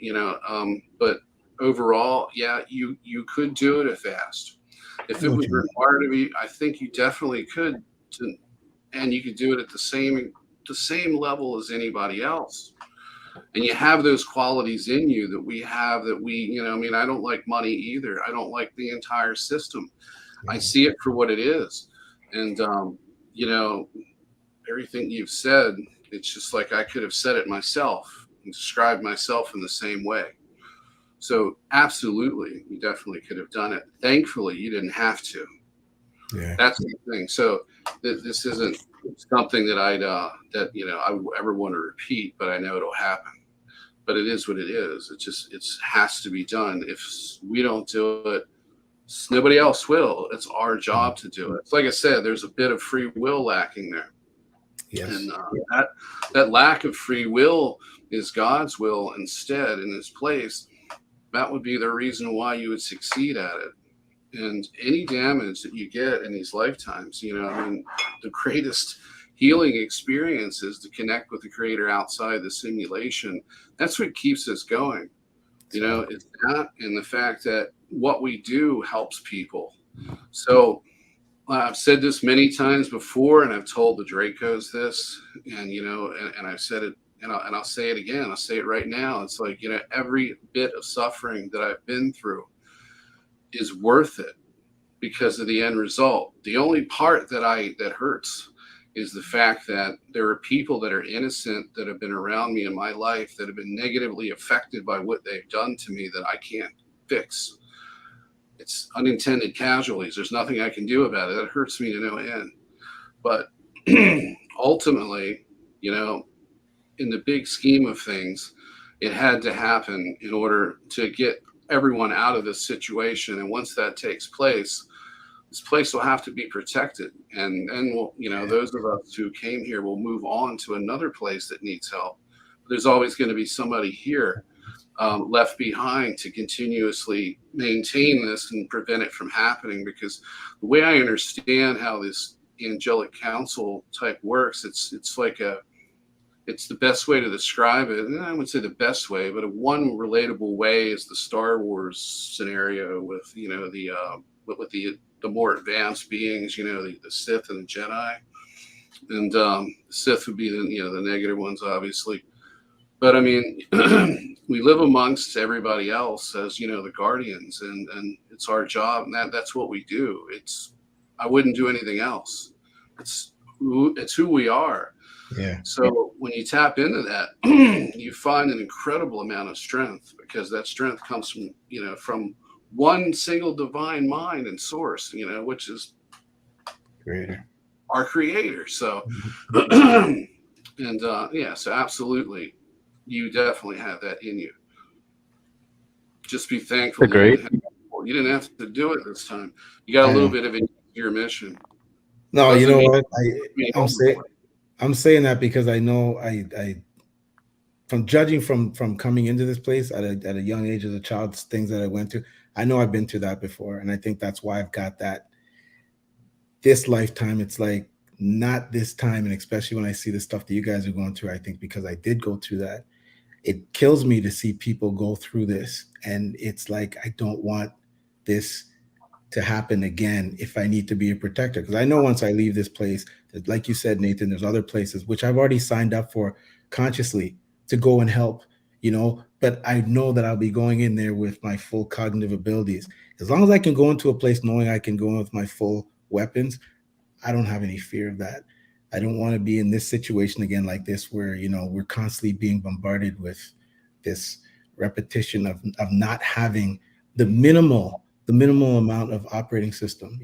but overall, yeah, you could do it if asked. I If know it what was you mean. required to be, I think you definitely could. To, and you could do it at the same level as anybody else. And you have those qualities in you that we have, that we, I mean, I don't like money either. I don't like the entire system. I Yeah. see it for what it is. And you know, everything you've said, it's just like I could have said it myself and described myself in the same way. So absolutely, you definitely could have done it. Thankfully, you didn't have to. Yeah. That's the thing. So this isn't something that I would ever want to repeat, but I know it'll happen. But it is what it is. It has to be done. If we don't do it, nobody else will. It's our Mm. job to do it. It's like I said, there's a bit of free will lacking there. Yes. And that lack of free will is God's will instead in His place. That would be the reason why you would succeed at it. And any damage that you get in these lifetimes, I mean, the greatest healing experience is to connect with the Creator outside the simulation. That's what keeps us going. It's that, and the fact that what we do helps people. So I've said this many times before, and I've told the Dracos this, and I've said it, and I'll say it again. I'll say it right now. It's like, every bit of suffering that I've been through is worth it because of the end result. The only part that hurts is the fact that there are people that are innocent that have been around me in my life that have been negatively affected by what they've done to me that I can't fix. It's unintended casualties. There's nothing I can do about it. That hurts me to no end. But ultimately, in the big scheme of things, it had to happen in order to get everyone out of this situation. And once that takes place, this place will have to be protected. And then those of us who came here will move on to another place that needs help. There's always going to be somebody here left behind to continuously maintain this and prevent it from happening. Because the way I understand how this angelic council type works, it's the best way to describe it. And I would say the best way, but one relatable way is the Star Wars scenario with the more advanced beings, the Sith and the Jedi, and the Sith would be the negative ones, obviously. But I mean, we live amongst everybody else as the guardians, and it's our job, and that's what we do. I wouldn't do anything else. It's who we are. Yeah. So when you tap into that, you find an incredible amount of strength, because that strength comes from one single divine mind and source, which is Creator. our Creator. So, Mhm. and so absolutely, you definitely have that in you. Just be thankful Agreed. you didn't have to do it this time. You got a I little know. bit of it in your mission. No, you Doesn't know mean what? be I'm over saying with. I'm saying that because I know I from judging from coming into this place at a young age as a child, things that I went through, I know I've been through that before, and I think that's why I've got that. This lifetime, it's like not this time, and especially when I see the stuff that you guys are going through, I think because I did go through that, it kills me to see people go through this, and it's like I don't want this to happen again if I need to be a protector. Because I know once I leave this place, like you said, Nathan, there's other places which I've already signed up for consciously to go and help, but I know that I'll be going in there with my full cognitive abilities. As long as I can go into a place knowing I can go in with my full weapons, I don't have any fear of that. I don't want to be in this situation again like this where, we're constantly being bombarded with this repetition of not having the minimal amount of operating system,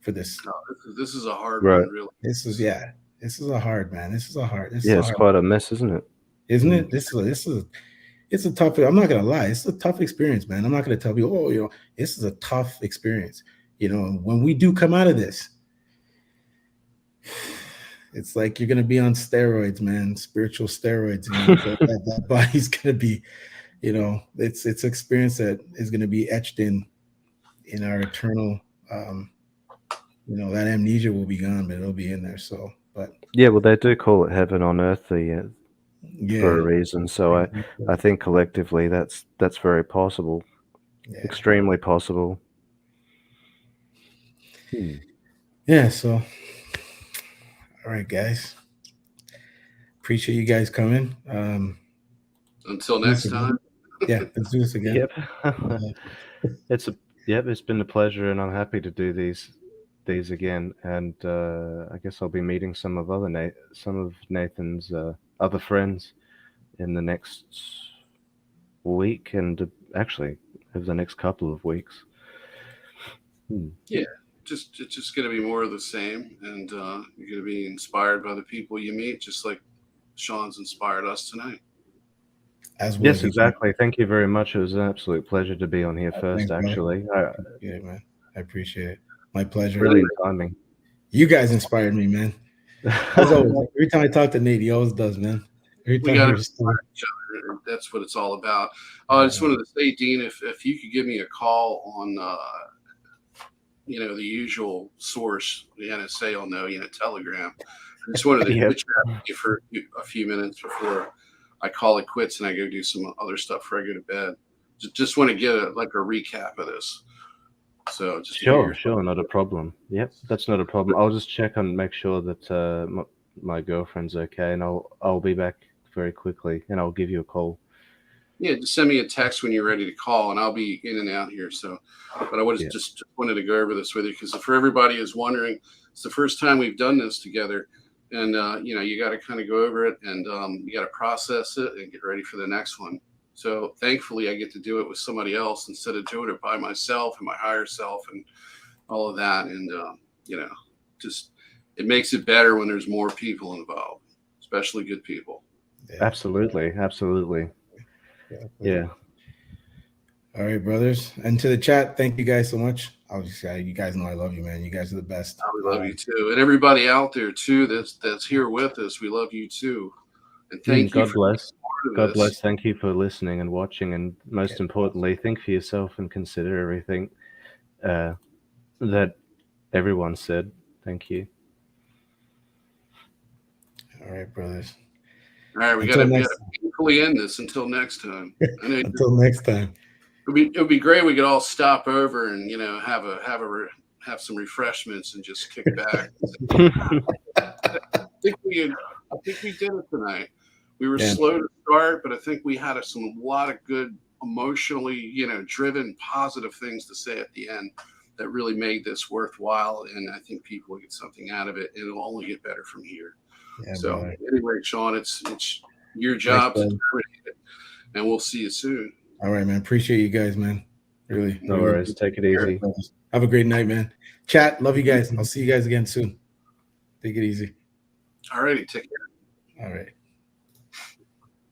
for this. No, this is a hard Right. one, really. This is a hard, man. This is a hard. It's quite a mess, isn't it? Isn't it? It's a tough. I'm not gonna lie. It's a tough experience, man. I'm not gonna tell people, oh, this is a tough experience. When we do come out of this, it's like you're gonna be on steroids, man. Spiritual steroids. That body's gonna be, it's an experience that is gonna be etched in our eternal. That amnesia will be gone, but it'll be in there. So, but yeah, well, they do call it heaven on earth for a reason. So I think collectively that's very possible, extremely possible. Yeah. So, all right, guys. Appreciate you guys coming. Until next time. Yeah, let's do this again. Yep. It's been a pleasure, and I'm happy to do these again. And I guess I'll be meeting some of Nathan's other friends in the next week, and actually over the next couple of weeks. Yeah, it's just going to be more of the same, and you're going to be inspired by the people you meet, just like Shawn's inspired us tonight. Yes, exactly. Thank you very much. It was an absolute pleasure to be on here first. Thanks, actually, yeah, man, I appreciate it. My pleasure. Really timing. You guys inspired me, man. As always, every time I talk to Nate, he always does, man. We got to inspire each other. That's what it's all about. I just wanted to say, Dean, if you could give me a call on, the usual source, the NSA will know, Telegram. I just wanted to chat with you for a few minutes before I call it quits and I go do some other stuff before I go to bed. Just want to get a recap of this. So just sure, not a problem. Yep, that's not a problem. I'll just check and make sure that my girlfriend's okay, and I'll be back very quickly, and I'll give you a call. Yeah, just send me a text when you're ready to call, and I'll be in and out here. So, but I would just wanted to go over this with you because for everybody who's wondering, it's the first time we've done this together, and you got to kind of go over it, and you got to process it and get ready for the next one. So thankfully, I get to do it with somebody else instead of doing it by myself and my higher self and all of that. And, just it makes it better when there's more people involved, especially good people. Yeah. Absolutely. Yeah. All right, brothers. And to the chat, thank you guys so much. I'll just say, you guys know I love you, man. You guys are the best. I love you too. And everybody out there too that's here with us, we love you too. And thank you. God bless. God bless. Thank you for listening and watching, and most importantly, think for yourself and consider everything that everyone said. Thank you. All right, brothers. All right, we got to painfully end this until next time. Until next time. It would be great. If we could all stop over and have some refreshments and just kick back. I think we did it tonight. We were slow to start, but I think we had a lot of good, emotionally, driven, positive things to say at the end that really made this worthwhile. And I think people will get something out of it, and it'll only get better from here. Yeah, so anyway, Shawn, it's your job to terminate it, and we'll see you soon. All right, man. Appreciate you guys, man. Really. No worries. Take it easy. Have a great night, man. Chat. Love you guys. I'll see you guys again soon. Take it easy. All righty. Take care. All right.